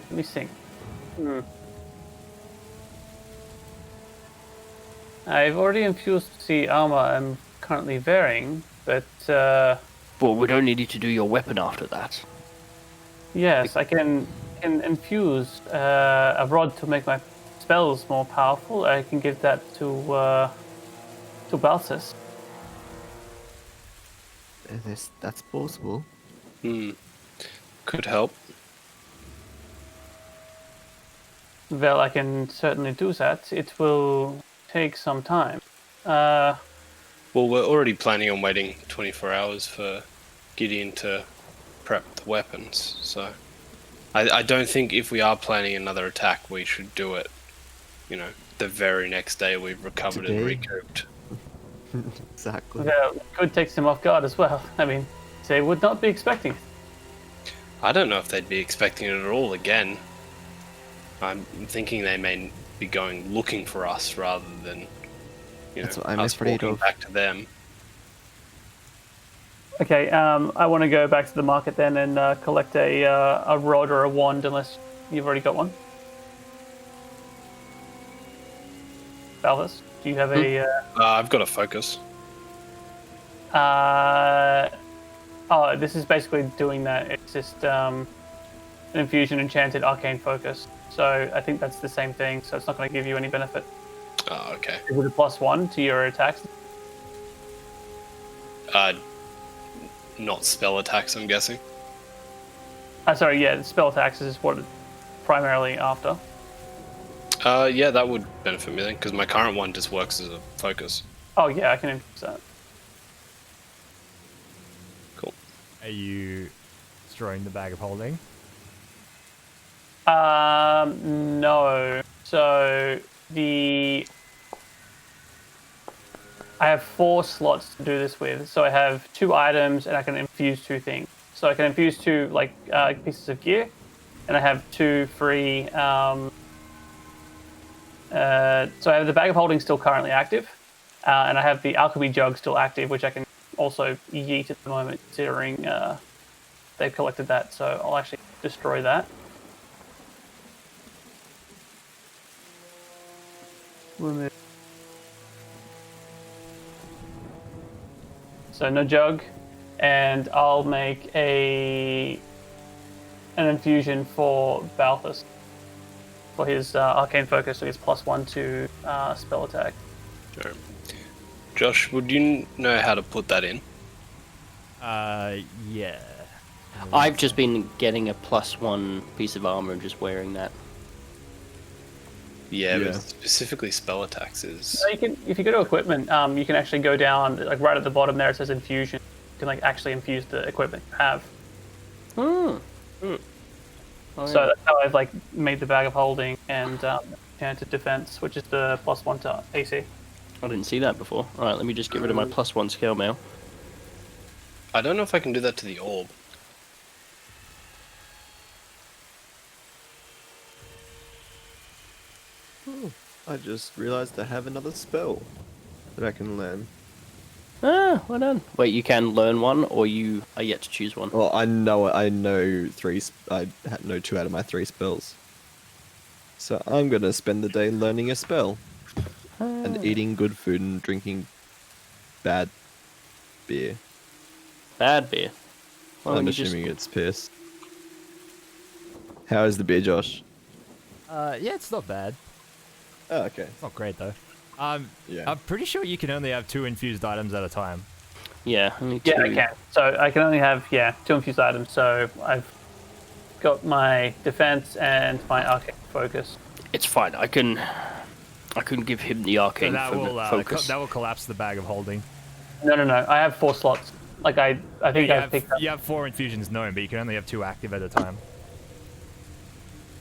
Let me think. I've already infused the armor I'm currently wearing, but But we don't need you to do your weapon after that. yes, I can infuse a rod to make my spells more powerful. I can give that to Balthus. That's possible. Hmm. Could help. Well, I can certainly do that. It will take some time. Well, we're already planning on waiting 24 hours for Gideon to prep the weapons, so I don't think if we are planning another attack, we should do it, the very next day we've recovered and Today? recouped. Exactly. Well, it could take them off guard as well. I mean, they would not be expecting it. I don't know if they'd be expecting it at all again. I'm thinking they may be going looking for us rather than, That's what I'm us afraid walking of. back to them. Okay, I want to go back to the market then and collect a rod or a wand, unless you've already got one. Balthus, do you have a? I've got a focus. Oh, this is basically doing that. It's just an infusion enchanted arcane focus. So I think that's the same thing. So it's not going to give you any benefit. Oh, okay. Is it a +1 to your attacks? Not spell attacks, I'm guessing. Sorry, yeah, spell attacks is what it's primarily after. Yeah, that would benefit me then, because my current one just works as a focus. Oh yeah, I can infuse that. Cool. Are you destroying the bag of holding? No. So I have 4 slots to do this with. So I have 2 items, and I can infuse 2 things. So I can infuse 2 pieces of gear, and I have 2 free. So I have the bag of holding still currently active, and I have the alchemy jug still active, which I can also yeet at the moment, considering they've collected that. So I'll actually destroy that. Remove. So no jug, and I'll make an infusion for Balthus for his arcane focus, so he gets +1 to spell attack. Sure. Josh, would you know how to put that in? Yeah. I've just been getting a +1 piece of armor and just wearing that. Yeah, Yeah. but specifically spell attacks is... So you can, if you go to equipment, you can actually go down, right at the bottom there. It says infusion. You can actually infuse the equipment you have. Oh, So that's how I've made the bag of holding and enchanted defense, which is the +1 to AC. I didn't see that before. Alright, let me just get rid of my +1 scale mail. I don't know if I can do that to the orb. I just realized I have another spell that I can learn. Ah, well done. Wait, you can learn one, or you are yet to choose one? Well, I know 3. I know 2 out of my 3 spells. So I'm gonna spend the day learning a spell and eating good food and drinking bad beer. Bad beer. Well, I'm you just- assuming it's piss. How is the beer, Josh? Yeah, it's not bad. Oh, okay. It's not great though. Yeah. I'm pretty sure you can only have 2 infused items at a time. Yeah, only 2. Yeah, I can. So I can only have 2 infused items. So I've got my defense and my arcane focus. It's fine. I can give him the So arcane that will focus. that will collapse the bag of holding. No. I have 4 slots. Like I think You I have, picked up you have 4 infusions known, but you can only have 2 active at a time.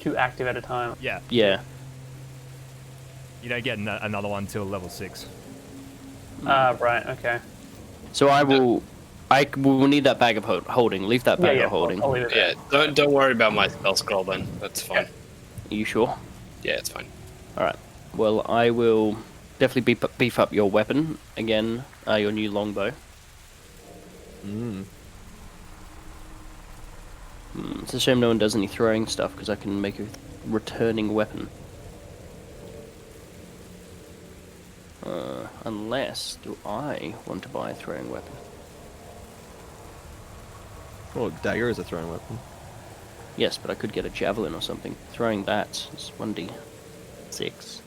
2 active at a time. Yeah. Yeah. You don't get another one till level 6. Right. Okay. So I will need that bag of holding. Leave that bag of holding. I'll leave it there. Yeah, don't worry about my spell scroll then. That's fine. Are you sure? Yeah, it's fine. All right. Well, I will definitely beef up your weapon again. Your new longbow. It's a shame no one does any throwing stuff because I can make a returning weapon. Unless, do I want to buy a throwing weapon? Oh, dagger is a throwing weapon. Yes, but I could get a javelin or something. Throwing that is 1d6.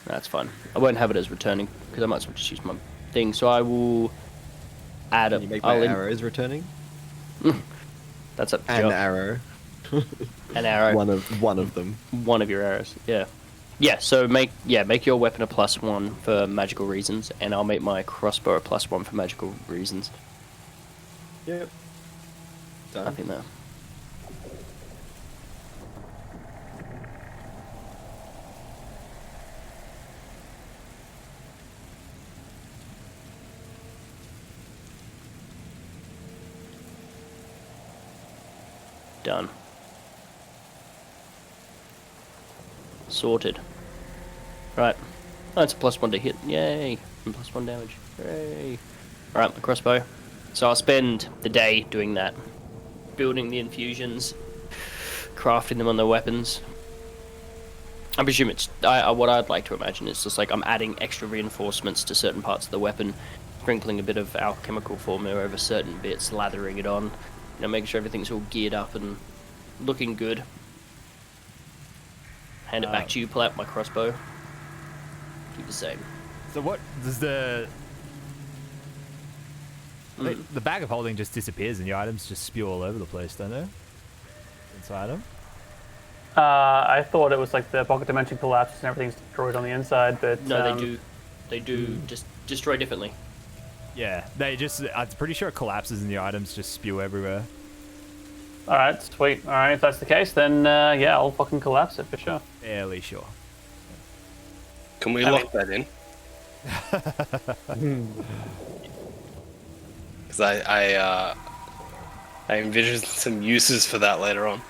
That's fine. I won't have it as returning because I might as well just use my thing. So I will add Can you make my arrows returning? That's up to An Josh. arrow. An arrow. One of them. One of your arrows. Yeah. Yeah. So make your weapon a +1 for magical reasons, and I'll make my crossbow a +1 for magical reasons. Yep. I Done. think that. Done. Sorted. Right. Oh, it's a +1 to hit. Yay! And +1 damage. Hooray! Alright, my crossbow. So I'll spend the day doing that. Building the infusions, crafting them on the weapons. I presume it's... what I'd like to imagine is just like I'm adding extra reinforcements to certain parts of the weapon, sprinkling a bit of alchemical formula over certain bits, lathering it on, making sure everything's all geared up and looking good. Hand it back to you, pull out my crossbow. Do the same. So what does the bag of holding just disappears and your items just spew all over the place, don't they? Inside them? I thought it was like the pocket dimension collapses and everything's destroyed on the inside, but No, they do just destroy differently. Yeah, they just. I'm pretty sure it collapses and the items just spew everywhere. All right, sweet. All right, if that's the case, then I'll fucking collapse it for sure. Fairly sure. Can we lock that in? Because I envision some uses for that later on.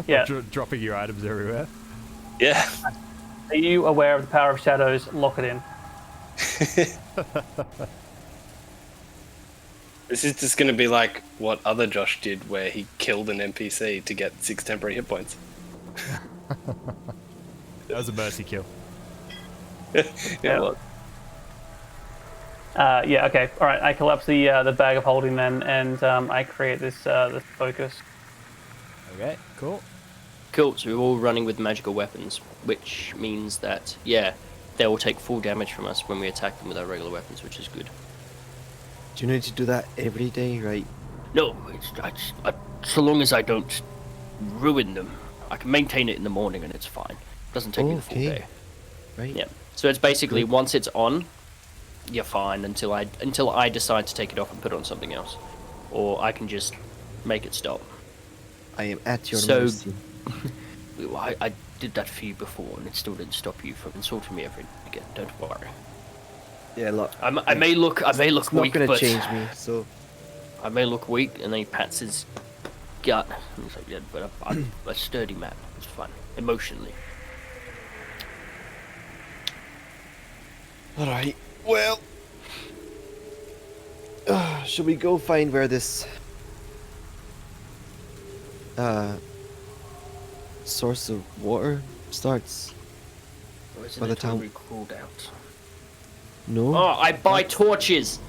Yeah. Dropping your items everywhere. Yeah. Are you aware of the power of shadows? Lock it in. This is just going to be like what other Josh did, where he killed an NPC to get 6 temporary hit points. That was a mercy kill. Yeah. Well, Okay. All right. I collapse the bag of holding then, and I create this focus. Okay, cool. Cool, so we're all running with magical weapons, which means that, they will take full damage from us when we attack them with our regular weapons, which is good. Do you need to do that every day, right? No, so long as I don't ruin them. I can maintain it in the morning and it's fine. It doesn't take me the full Okay. day. Right. Yeah. So it's basically, once it's on, you're fine until I decide to take it off and put on something else. Or I can just make it stop. I am at your So- mercy. I did that for you before and it still didn't stop you from insulting me every again. Don't worry. Yeah, look. I may look It's not weak, gonna but change me, so... I may look weak. And then he pats his gut. And he's like, yeah, but I'm a sturdy man. It's fine. Emotionally. Alright, well... should we go find where this... source of water starts? Or isn't By the it time- already crawled out? No? Oh, I buy torches!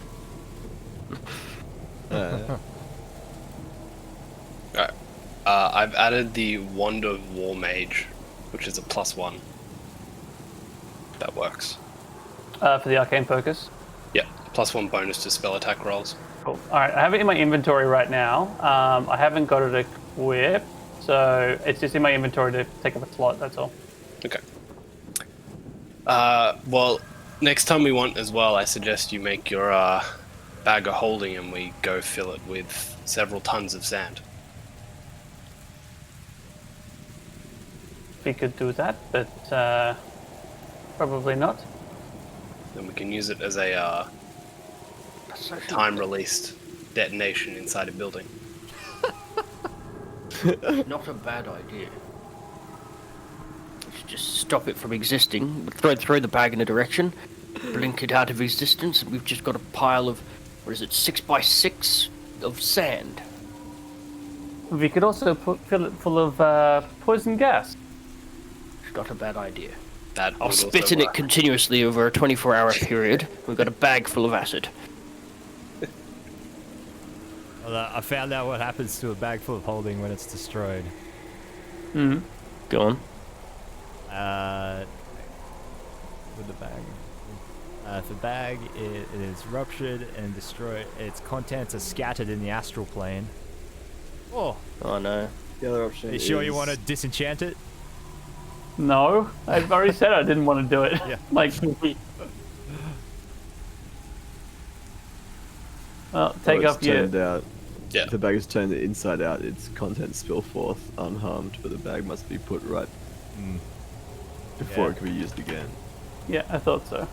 I've added the Wand of War Mage, which is a +1. That works. For the arcane focus. Yeah, +1 bonus to spell attack rolls. Cool. All right, I have it in my inventory right now. I haven't got it equipped, so it's just in my inventory to take up a slot. That's all. Okay. Well, next time we want as well, I suggest you make your bag of holding and we go fill it with several tons of sand. We could do that, but probably not. Then we can use it as a time-released detonation inside a building. Not a bad idea. We should just stop it from existing. Throw the bag in a direction, blink it out of existence, and we've just got a pile of, 6x6 of sand. We could also fill it full of poison gas. It's not a bad idea. That I'll would spit also in it work. continuously over a 24-hour period. We've got a bag full of acid. Well, I found out what happens to a bag full of holding when it's destroyed. Mm-hmm. Go on. With the bag. If the bag is ruptured and destroyed, its contents are scattered in the astral plane. Oh, Oh no. The other option are you sure you want to disenchant it? No, I've already said I didn't want to do it. Yeah. Like, well, take off your. turned out. Yeah. If the bag is turned inside out, its contents spill forth unharmed, but the bag must be put right before Yeah. it can be used again. Yeah, I thought so.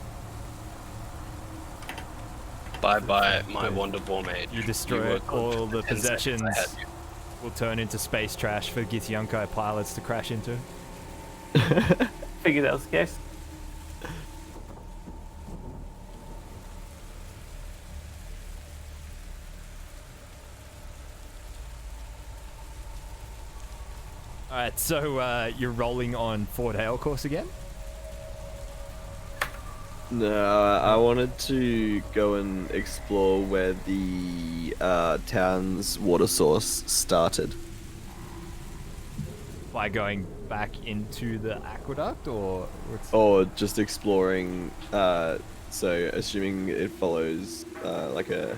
Bye-bye, my Wonderborn mage. You destroy were it, good all for the 10 seconds I possessions had you. will turn into space trash for Githyankai pilots to crash into. Figured that was the case. Alright, so you're rolling on Fort Hale course again? No, I wanted to go and explore where the town's water source started. By going back into the aqueduct, or what's... Or just exploring, so assuming it follows like a...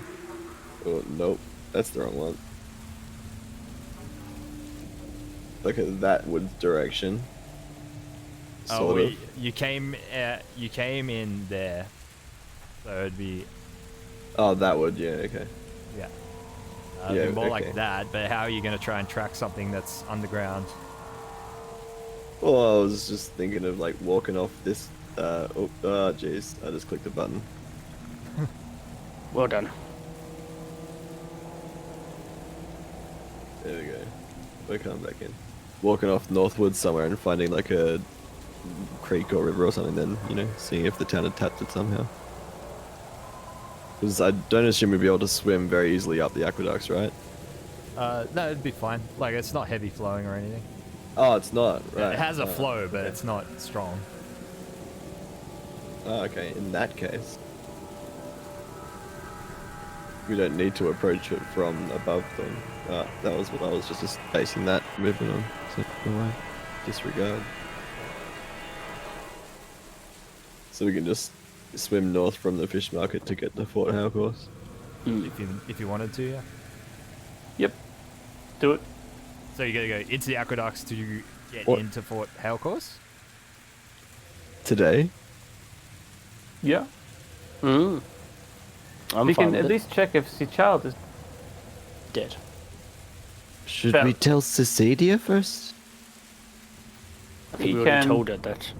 Oh, nope, that's the wrong one. Like a that-ward direction. Oh, Sort of. you came in there, so it'd be Oh, that would, yeah, okay. yeah, Yeah, it'd be more okay. like that. But how are you going to try and track something that's underground? Well, I was just thinking of like walking off this. Oh, jeez, I just clicked a button. Well done. There we go. We're coming back in. Walking off northward somewhere and finding like a creek or river or something, then, you know, seeing if the town had tapped it somehow. Because I don't assume we'd be able to swim very easily up the aqueducts, right? No, it'd be fine. Like, it's not heavy flowing or anything. Oh, it's not, right. It has a Oh, flow, but okay. it's not strong. Oh, okay, in that case. We don't need to approach it from above them. That was what I was just basing that movement on. So, alright. Disregard. So we can just swim north from the fish market to get to Fort Howe course. If you wanted to, yeah. Yep. Do it. So you gotta go into the aqueducts to get What? into Fort Hale course. Today? Yeah. I'm We fine can with at it. least check if the child is Dead. Should Fair. we tell Cecilia first? I think We we already can- told her that.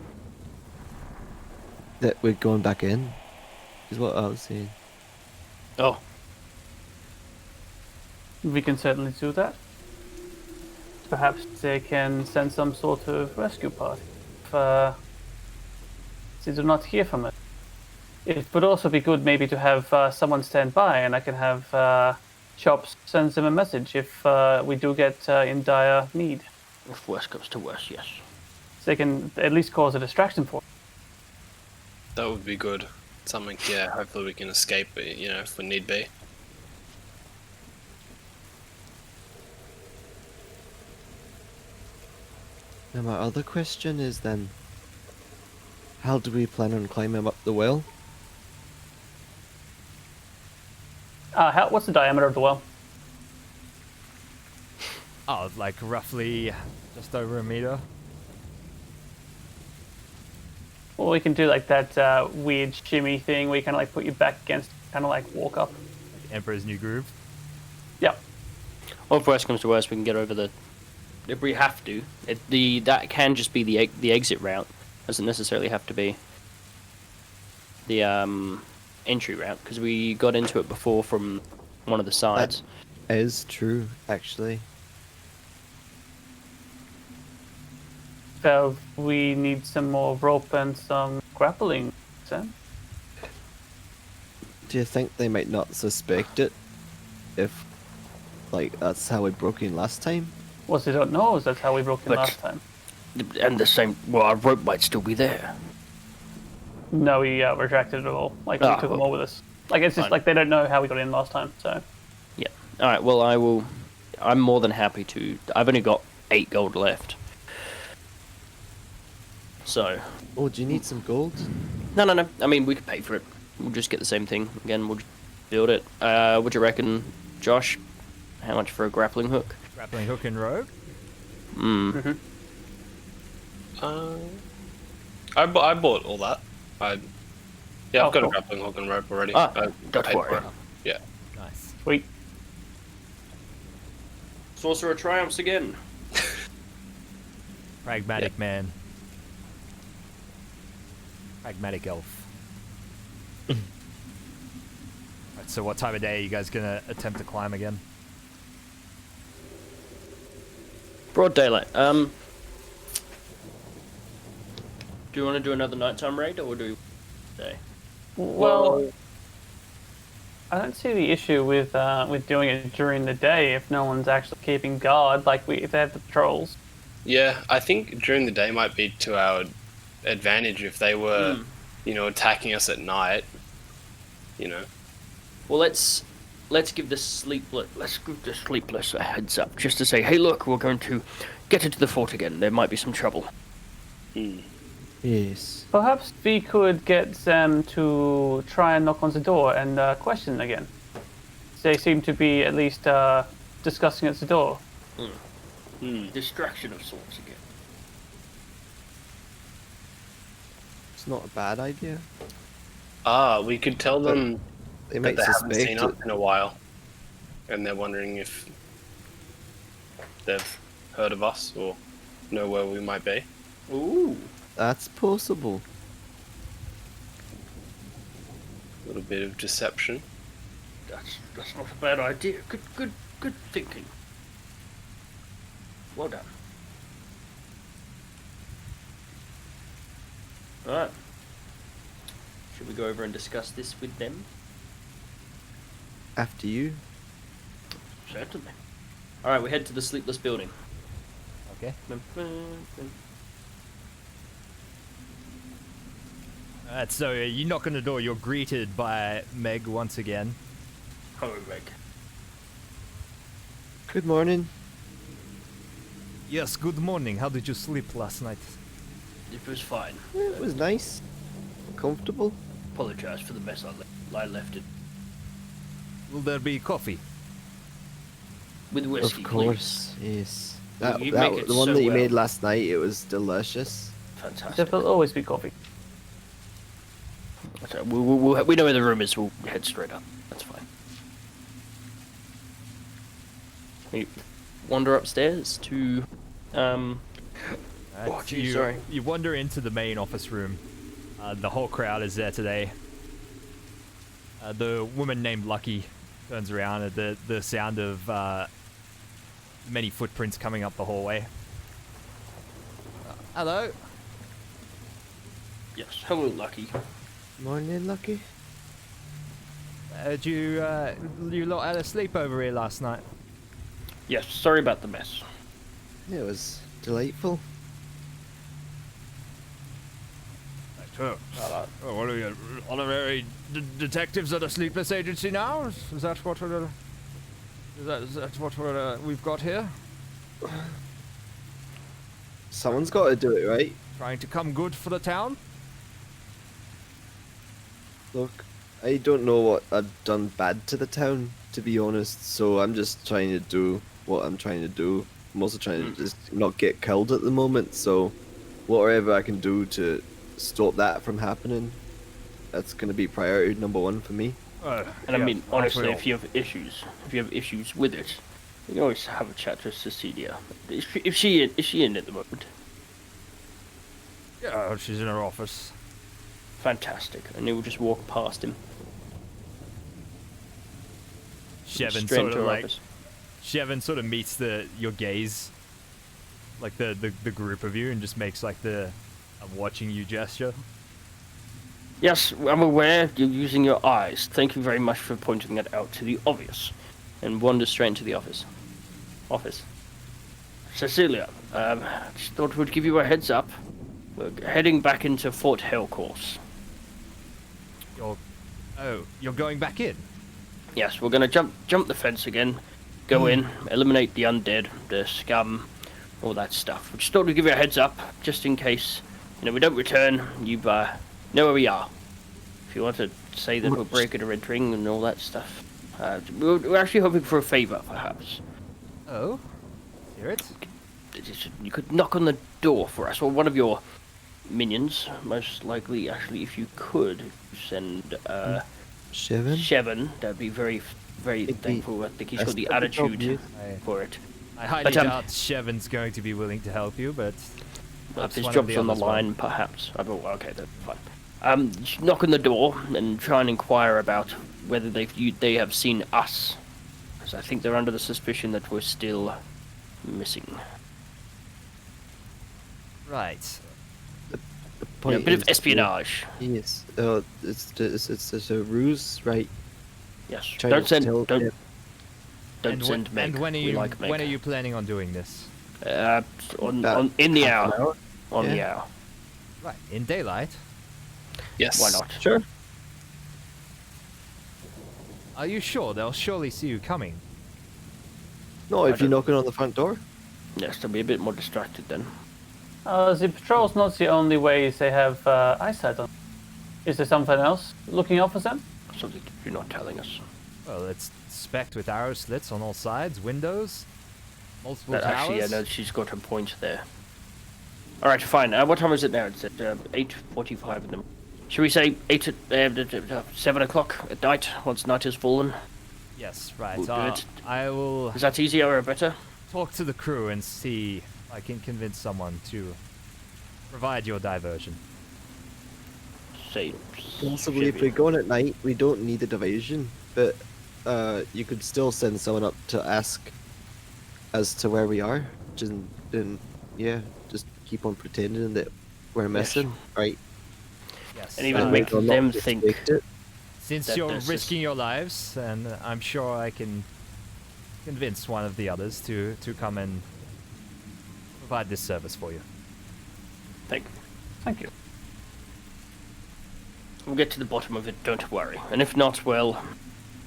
That we're going back in? Is what I was saying. Oh, We can certainly do that. Perhaps they can send some sort of rescue party if they do not hear from it. It would also be good maybe to have someone stand by, and I can have Chops send them a message if we do get in dire need. if worse comes to worse, yes. So they can at least cause a distraction for them. That would be good. Something, yeah, hopefully we can escape, you know, if we need be. Now my other question is then, how do we plan on climbing up the well? What's the diameter of the well? Oh, like roughly just over a meter. Well, we can do like that weird shimmy thing where you kind of like put your back against, kind of like walk up. Emperor's New Groove. Yep. Or if worst comes to worst, we can get over the. If we have to, that can just be the exit route. Doesn't necessarily have to be the entry route because we got into it before from one of the sides. That is true, actually. So we need some more rope and some grappling, Sam. Do you think they might not suspect it if, like, that's how we broke in last time? Well, they don't know. That's how we broke in But- last time. And the same. Well, our rope might still be there. No, we retracted it all. Like we Ah, took them well, all with us. Like it's just fine. like they don't know how we got in last time. So Yeah. All right. Well, I will. I'm more than happy to. I've only got 8 gold left. So. Oh, do you need some gold? No. I mean, we could pay for it. We'll just get the same thing again. We'll just build it. What do you reckon, Josh? How much for a grappling hook? Grappling hook and rope. I bought all that. I've got cool. a grappling hook and rope already. Ah, I don't paid for worry. it. Yeah. Nice. sweet. Sorcerer triumphs again. Pragmatic man. Pragmatic elf. Right, so what time of day are you guys gonna attempt to climb again? Broad daylight. Do you want to do another nighttime raid or do day? Well, I don't see the issue with doing it during the day if no one's actually keeping guard. Like if they have the patrols. Yeah, I think during the day might be to our advantage if they were, attacking us at night. Well, let's give the sleepless a heads up, just to say, hey, look, we're going to get into the fort again. There might be some trouble. Yes. Perhaps we could get them to try and knock on the door and question again. They seem to be at least discussing at the door. Distraction of sorts again. It's not a bad idea. We could tell them They that might they haven't suspect seen it. us in a while, and they're wondering if they've heard of us or know where we might be. Ooh. That's possible. A little bit of deception. That's not a bad idea. Good thinking. Well done. Alright. Should we go over and discuss this with them? After you. Certainly. Alright, we head to the sleepless building. Okay. Alright, so you knock on the door, you're greeted by Meg once again. Hello, Meg. Good morning. Yes, good morning. How did you sleep last night? It was fine. It was nice. Comfortable. Apologise for the mess I left it. Will there be coffee? With whiskey, Of course. Yes. That, You that make it the one so that you well. made last night, it was delicious. please. Fantastic. There will always be coffee. So we know where the room is, we'll head straight up. That's fine. We wander upstairs to, Alright, Oh, geez, you, sorry. You wander into the main office room. The whole crowd is there today. The woman named Lucky turns around at the sound of many footprints coming up the hallway. Hello. yes, hello, Lucky. Morning, Lucky. Did you lot had a sleepover here last night? Yes, sorry about the mess. It was delightful. Sure. What are you, honorary detectives at a sleepless agency now? Is that what we're, is that what we've got here? Someone's got to do it, right? Trying to come good for the town? Look, I don't know what I've done bad to the town, to be honest. So I'm just trying to do what I'm trying to do. I'm also trying to just not get killed at the moment. So whatever I can do to stop that from happening, that's going to be priority number one for me. And I mean, honestly, if you have issues with it, you can always have a chat to Cecilia. Is she in at the moment? Yeah, she's in her office. Fantastic. And he will just walk past him. Shevin Straight sort into of her like office. Shevin sort of meets your gaze, like the group of you, and just makes like the "I'm watching you" gesture. Yes, I'm aware you're using your eyes. Thank you very much for pointing that out to the obvious. And wanders straight into the office. Cecilia, just thought we'd give you a heads up. We're heading back into Fort Hellcourse. You're going back in. Yes, we're gonna jump the fence again, go in, eliminate the undead, the scum, all that stuff. We just thought we'd give you a heads up, just in case, we don't return. You know where we are. If you want to say that we're breaking or entering and all that stuff. We're actually hoping for a favor, perhaps. Oh, hear it? You could knock on the door for us, or one of your minions, most likely. Actually, if you could send Shevin, that'd be very, very thankful. I think he's got the attitude for it. I highly doubt Shevin's going to be willing to help you, but if his job's on the line, perhaps. Okay, that's fine. Just knock on the door and try and inquire about whether they have seen us, because I think they're under the suspicion that we're still missing. Right. A bit of espionage. Yes. It's a ruse, right? Yes. Trying Don't to send. tell Don't. them. Don't send Meg. And when are We you like Meg. when are you planning on doing this? In the half an hour. hour? On the Yeah. hour. Right, in daylight. Yes. Why not? Sure. Are you sure they'll surely see you coming? No, if you're knocking on the front door. Yes, they'll be a bit more distracted then. The patrol's not the only ways they have eyesight on. Is there something else looking out for them? Something you're not telling us. Well, it's specced with arrow slits on all sides, windows, multiple towers. Actually, yeah, no, she's got a point there. Alright, fine. What time is it now? It's at 8:45 in the morning. Should we say 7 o'clock at night, once night has fallen? Yes, right. We'll do it. I will Is that easier or better? talk to the crew and see if I can convince someone to provide your diversion. Say, Possibly, if we're going at night, we don't need a diversion, but you could still send someone up to ask as to where we are. Just keep on pretending that we're missing, right? Yes. And even uh, make We'll not them suspect think. it. Since that you're this is- risking your lives, and I'm sure I can convince one of the others to come and provide this service for you. Thank you. Thank you. We'll get to the bottom of it, don't worry. And if not, well,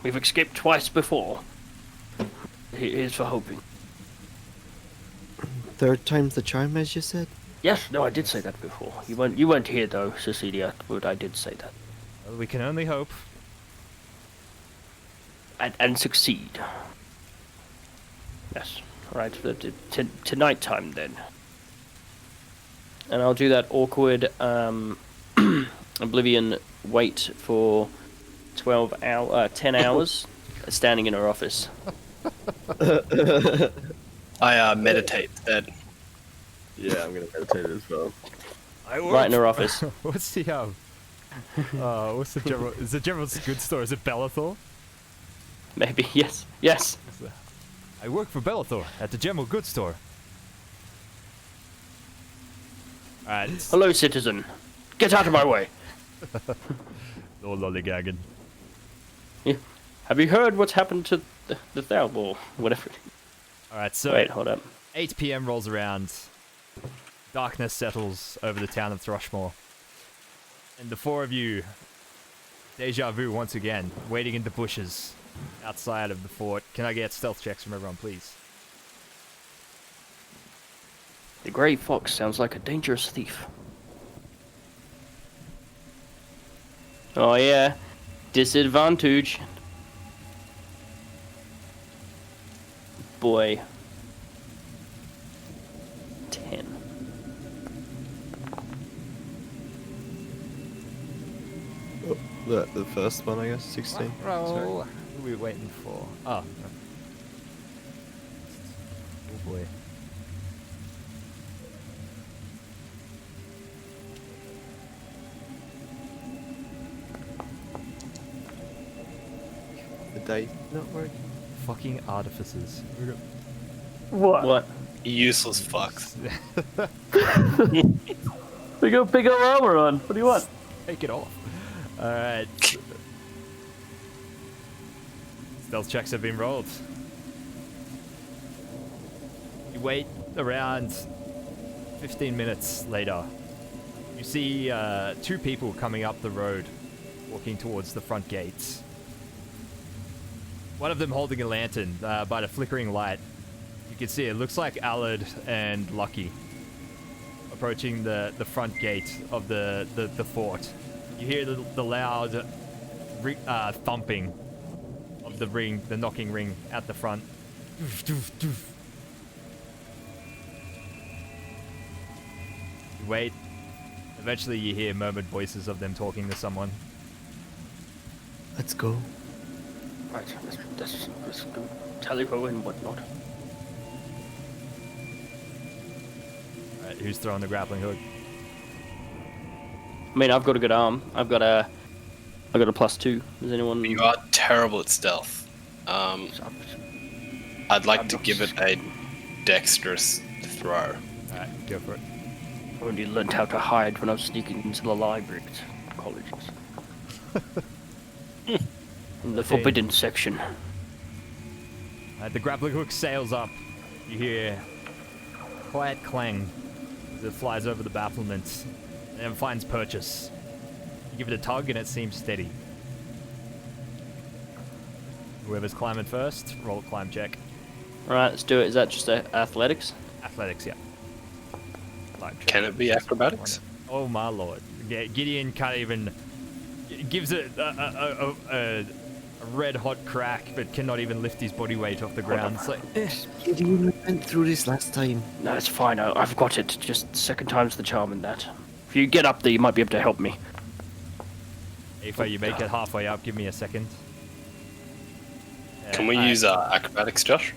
we've escaped twice before. Here's for hoping. Third time's the charm, as you said. Yes, no, I did say that before. You weren't here though, Cecilia, but I did say that. Well, we can only hope. And succeed. Yes. Alright, to nighttime then. And I'll do that awkward Oblivion wait for 10 hours standing in her office. I meditate then. Yeah, I'm gonna meditate as well. Right in her office. What's the what's the general? Is the general's good store? Is it Bellathor? Maybe, yes. Yes. I work for Bellathor at the general goods store. Alright. Hello, citizen. Get out of my way. No lollygagging. Yeah. Have you heard what's happened to the Thou or whatever? Alright, so Wait, hold up. 8 p.m. rolls around. Darkness settles over the town of Thrushmore. And the four of you, deja vu once again, waiting in the bushes outside of the fort. Can I get stealth checks from everyone, please? The Grey Fox sounds like a dangerous thief. Oh yeah. Disadvantage. Boy. 10. The first one, I guess, 16. Roll. Sorry. What are we waiting for? Oh. Oh boy. The dice not working. Fucking artificers. What? What? Useless fucks. We got big old armor on. What do you want? Take it off. Alright. Stealth checks have been rolled. You wait around 15 minutes later. You see 2 people coming up the road, walking towards the front gates. One of them holding a lantern by the flickering light. You can see it looks like Allard and Lucky approaching the front gate of the fort. You hear the loud thumping of the ring, the knocking ring at the front. Doof, doof, doof. You wait. Eventually you hear murmured voices of them talking to someone. Let's go. Right, let's go telephone and whatnot. Alright, who's throwing the grappling hook? I mean, I've got a good arm. I've got a +2. Does anyone? You are terrible at stealth. I'd like to give it a dexterous throw. Alright, go for it. I only learned how to hide when I was sneaking into the library at colleges. In the forbidden section. The grappling hook sails up. You hear a quiet clang as it flies over the battlements and finds purchase. You give it a tug and it seems steady. Whoever's climbing first, roll a climb check. Alright, let's do it. Is that just athletics? Athletics, yeah. Climb check. Can it be acrobatics? Oh my lord. Gideon can't even... gives it a red hot crack, but cannot even lift his body weight off the ground. It's like, You went through this last time. No, it's fine. I've got it. Just second time's the charm in that. If you get up there, you might be able to help me. if you make it halfway up, give me a second. Can we use acrobatics, Josh?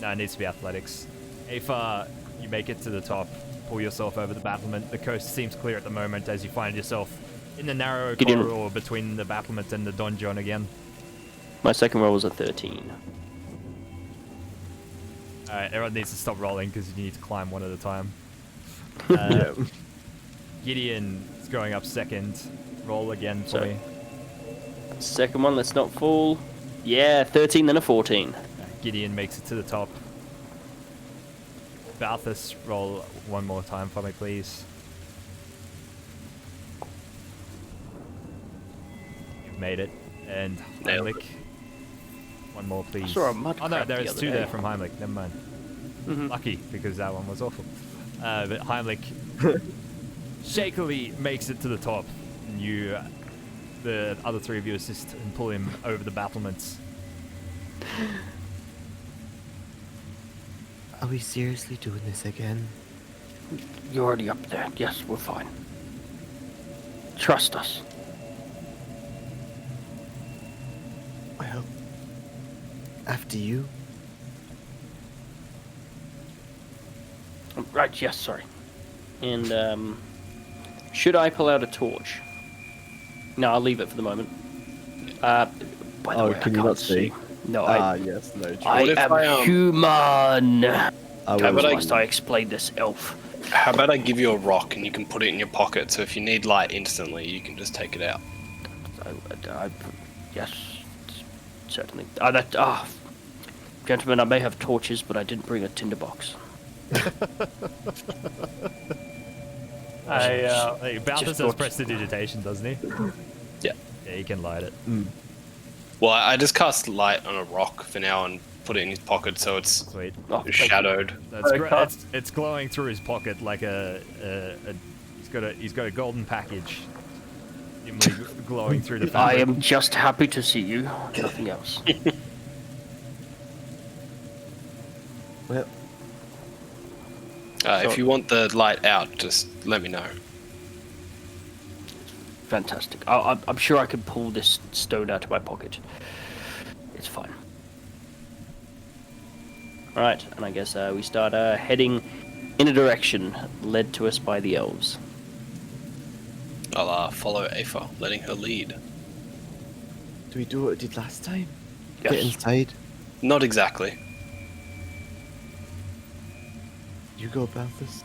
No, it needs to be athletics. If you make it to the top, pull yourself over the battlement. The coast seems clear at the moment as you find yourself in the narrow corridor between the battlement and the donjon again. My second roll was a 13. Alright, everyone needs to stop rolling because you need to climb one at a time. Gideon is going up second. Roll again for me. Second one, let's not fall. Yeah, 13 then a 14. Gideon makes it to the top. Balthus, roll one more time for me, please. You've made it. And Nailed Heimlich, one more, please. saw a mud Oh no, crab the there's other 2 day. there from Heimlich. Never mind. Lucky, because that one was awful. But Heimlich shakily makes it to the top. And you, the other 3 of you assist and pull him over the battlements. Are we seriously doing this again? You're already up there. Yes, we're fine. Trust us. Well, after you. Right, yes, sorry. And, should I pull out a torch? No, I'll leave it for the moment. By the way, can I you can't not see? No, Yes, no. I What if am I, human. I How about I- Must I explain this, elf? How about I give you a rock and you can put it in your pocket, so if you need light instantly, you can just take it out. Yes, certainly. Gentlemen, I may have torches, but I didn't bring a tinderbox. Hey, Balthus Just has thought- prestidigitation, doesn't he? Yeah. Yeah, you can light it. Well, I just cast light on a rock for now and put it in his pocket, so it's Sweet. Oh, thank you. shadowed. That's Okay. great. It's glowing through his pocket like he's got a golden package. dimly glowing through the I fabric. am just happy to see you, nothing else. Well, If you want the light out, just let me know. Fantastic. I'm sure I can pull this stone out of my pocket. It's fine. Alright, and I guess we start heading in a direction led to us by the elves. I'll follow Aoife, letting her lead. do we do what we did last time? Yes. Get inside. Not exactly. You go about this.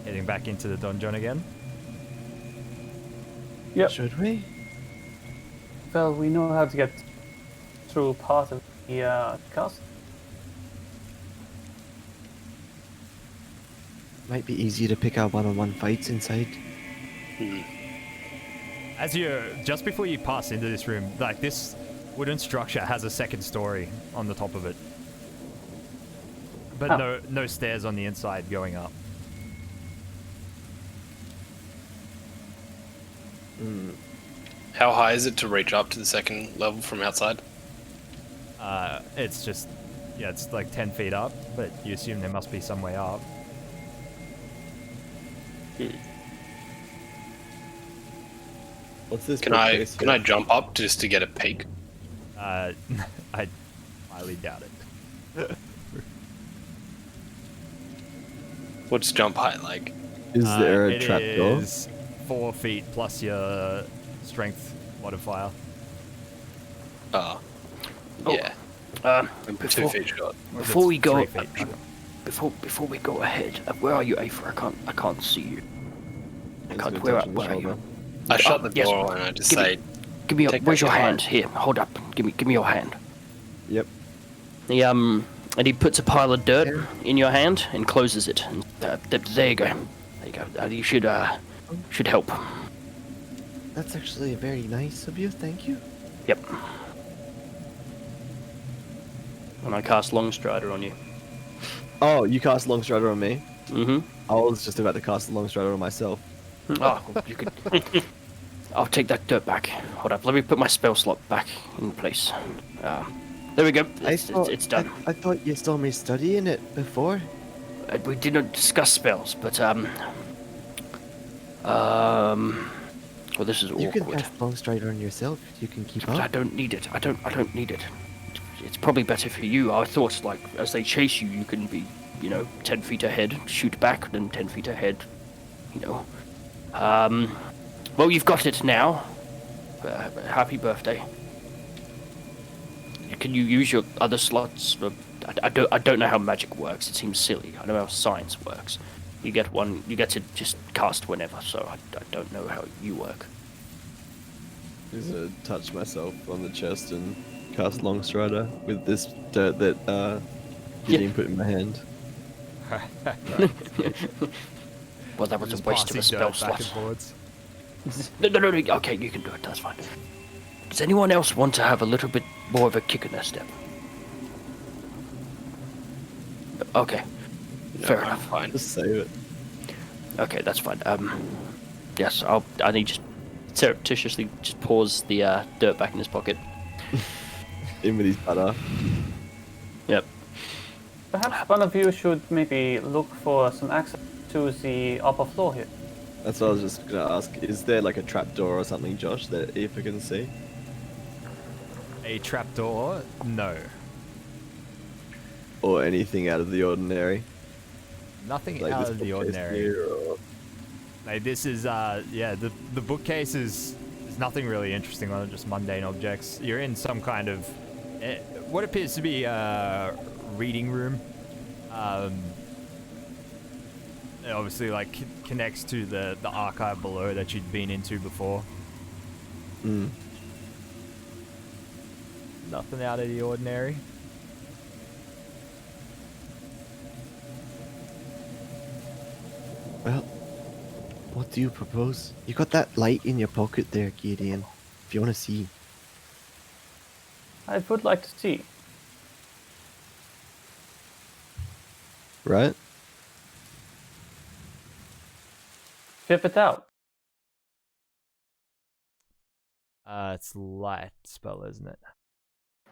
Heading back into the donjon again. Yep. Should we? Well, we know how to get through part of the castle. Might be easier to pick out one-on-one fights inside. As you just before you pass into this room, like this wooden structure has a second story on the top of it, but Oh. no stairs on the inside going up. How high is it to reach up to the second level from outside? It's just it's like 10 feet up, but you assume there must be some way up. What's this? Can I jump up just to get a peek? I highly doubt it. What's jump height like? Is there a It trapdoor? is 4 feet plus your strength modifier. Oh. Oh. Yeah. Um, I'm 2 before, feet short. before we go, 3 feet. before we go ahead, where are you, Aoife? I can't see you. I He's can't. gonna Where touch are his you? shoulder. I shut the yes. door and I just Give me- say, Give me your. Take Where's back your your hand? hand. Here, hold up. Give me your hand. Yep. And he puts a pile of dirt in your hand and closes it. And, there you go. There you go. You should help. That's actually very nice of you. Thank you. Yep. And I cast Longstrider on you. Oh, you cast Longstrider on me. Mm-hmm. I was just about to cast Longstrider on myself. Oh, well, you could. I'll take that dirt back. Hold up. Let me put my spell slot back in place. There we go. It's done. I thought you saw me studying it before. We did not discuss spells, but well, this is You can awkward. cast Longstrider on yourself. You can keep But I up. don't need it. I don't need it. It's probably better for you. I thought, like, as they chase you, you can be, 10 feet ahead, shoot back, then 10 feet ahead, Well, you've got it now. Happy birthday. Can you use your other slots? I don't know how magic works. It seems silly. I know how science works. You get to just cast whenever, so I don't know how you work. I'm just gonna touch myself on the chest and cast Longstrider with this dirt that Gideon put in my hand. Well, that was a Just waste of a passing spell dirt back and slot. forwards. No, okay, you can do it, that's fine. Does anyone else want to have a little bit more of a kick in their step? Okay, fair I'm enough. fine. Just save it. Okay, that's fine. Yes, I need just surreptitiously just pours the dirt back in his pocket. In with his butter. Yep. Perhaps one of you should maybe look for some access to the upper floor here. That's what I was just gonna ask. Is there like a trapdoor or something, Josh, that if you can see? A trapdoor? No. Or anything out of the ordinary? Nothing Like out this of the bookcase ordinary. here, or... Like this is the bookcase is there's nothing really interesting on it, just mundane objects. You're in some kind of what appears to be a reading room. It obviously like connects to the archive below that you'd been into before. Nothing out of the ordinary. Well, what do you propose? You got that light in your pocket there, Gideon. If you want to see. I would like to see. right? Fifth it out. It's light spell, isn't it?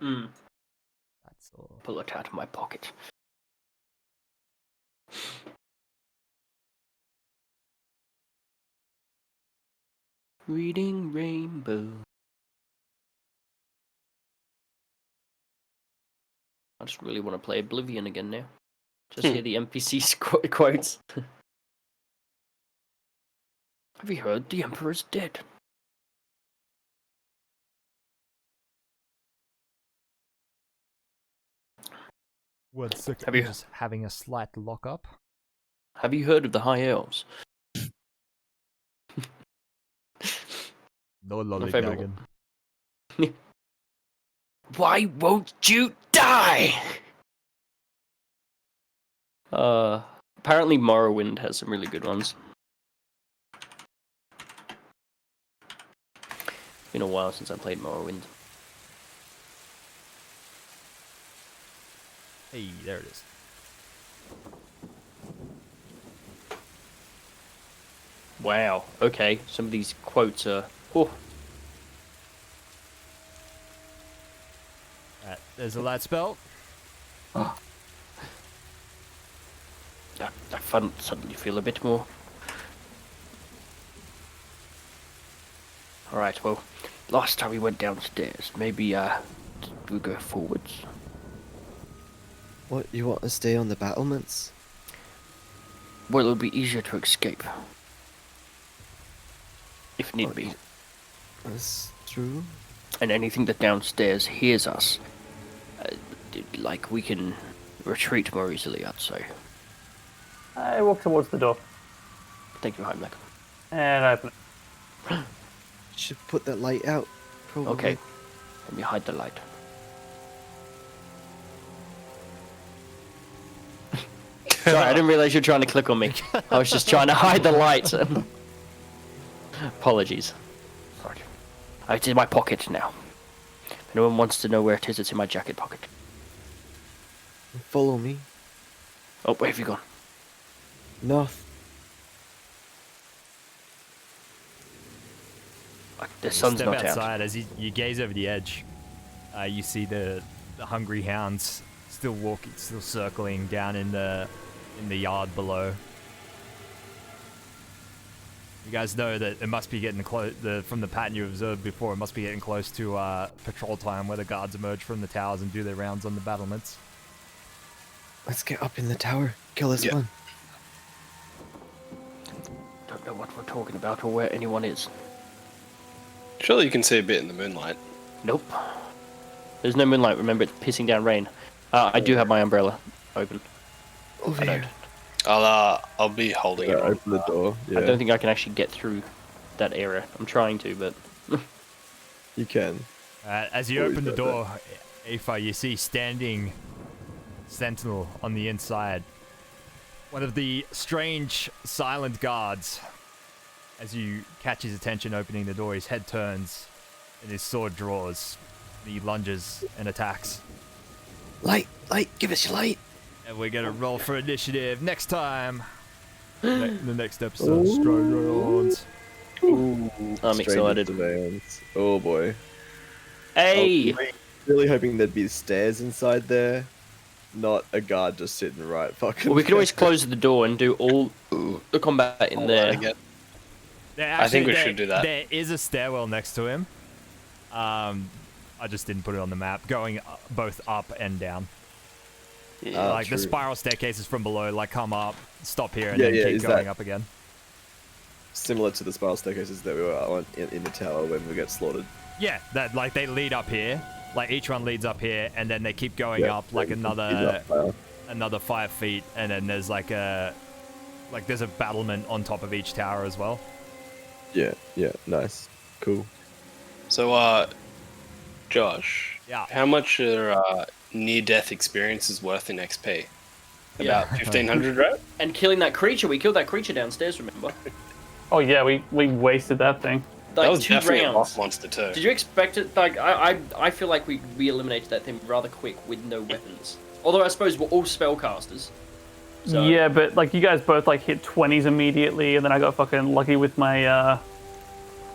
That's all. Pull it out of my pocket. Reading Rainbow. I just really want to play Oblivion again now. Just hear the NPC quotes. Have you heard? The Emperor's dead. What's the Have you- just having a slight lock up? Have you heard of the High Elves? No My favorite lollygagging. Why won't you die? Apparently Morrowind has some really good ones. Been a while since I played Morrowind. Hey, there it is. Wow. Okay, some of these quotes are. Oh, There's a light spell. I suddenly feel a bit more. Alright, well, last time we went downstairs, maybe we go forwards. What, you want to stay on the battlements? Well, it'll be easier to escape. If need be. That's true. And anything that downstairs hears us, like, we can retreat more easily, I'd say. I walk towards the door Thank you, Heimlich. and I open it. Should put that light out. Probably. Okay, let me hide the light. Sorry, I didn't realize you were trying to click on me. I was just trying to hide the light. Apologies. Sorry. It's in my pocket now. If anyone wants to know where it is, it's in my jacket pocket. Follow me. Oh, where have you gone? North. The sun's Step not out. outside as you gaze over the edge. You see the hungry hounds still walking, still circling down in the yard below. You guys know that it must be getting close. From the pattern you observed before, it must be getting close to patrol time, where the guards emerge from the towers and do their rounds on the battlements. Let's get up in the tower. Kill this one. Don't know what we're talking about or where anyone is. Surely you can see a bit in the moonlight. Nope. There's no moonlight. Remember, it's pissing down rain. I do have my umbrella open. Over I here. I'll be holding it. on. Open the door. Yeah. I don't think I can actually get through that area. I'm trying to, but You can. As you Oh, open the is that door, Aoife, you see standing sentinel on the inside. One of the strange, silent guards. As you catch his attention opening the door, his head turns and his sword draws. He lunges and attacks. Light, give us your light. And we're gonna roll for initiative next time. The next episode, Strongholds. I'm excited. Aeons. Oh boy. Hey! Really hoping there'd be stairs inside there, not a guard just sitting right fucking. Well, we could always close the door and do all the combat in there. Again. I think we should do that. There is a stairwell next to him. I just didn't put it on the map. Going both up and down. Like the spiral staircases from below, like come up, stop here, and then keep is going that- up again. Similar to the spiral staircases that we were on in the tower when we get slaughtered. Yeah, that like they lead up here. Like each one leads up here, and then they keep going Yeah, up like like, another 5 feet, and then there's there's a battlement on top of each tower as well. Yeah, nice, cool. So, Josh. Yeah. How much are near-death experiences worth in XP? About 1,500, right? And killing that creature, we killed that creature downstairs, remember? Oh yeah, we wasted that thing. Like That was 2 definitely a rounds. boss monster too. Did you expect it? Like, I feel like we eliminated that thing rather quick with no weapons. Although I suppose we're all spellcasters. So, Yeah, but like you guys both like hit 20s immediately, and then I got fucking lucky with my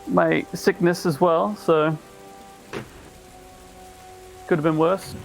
my sickness as well. So could have been worse.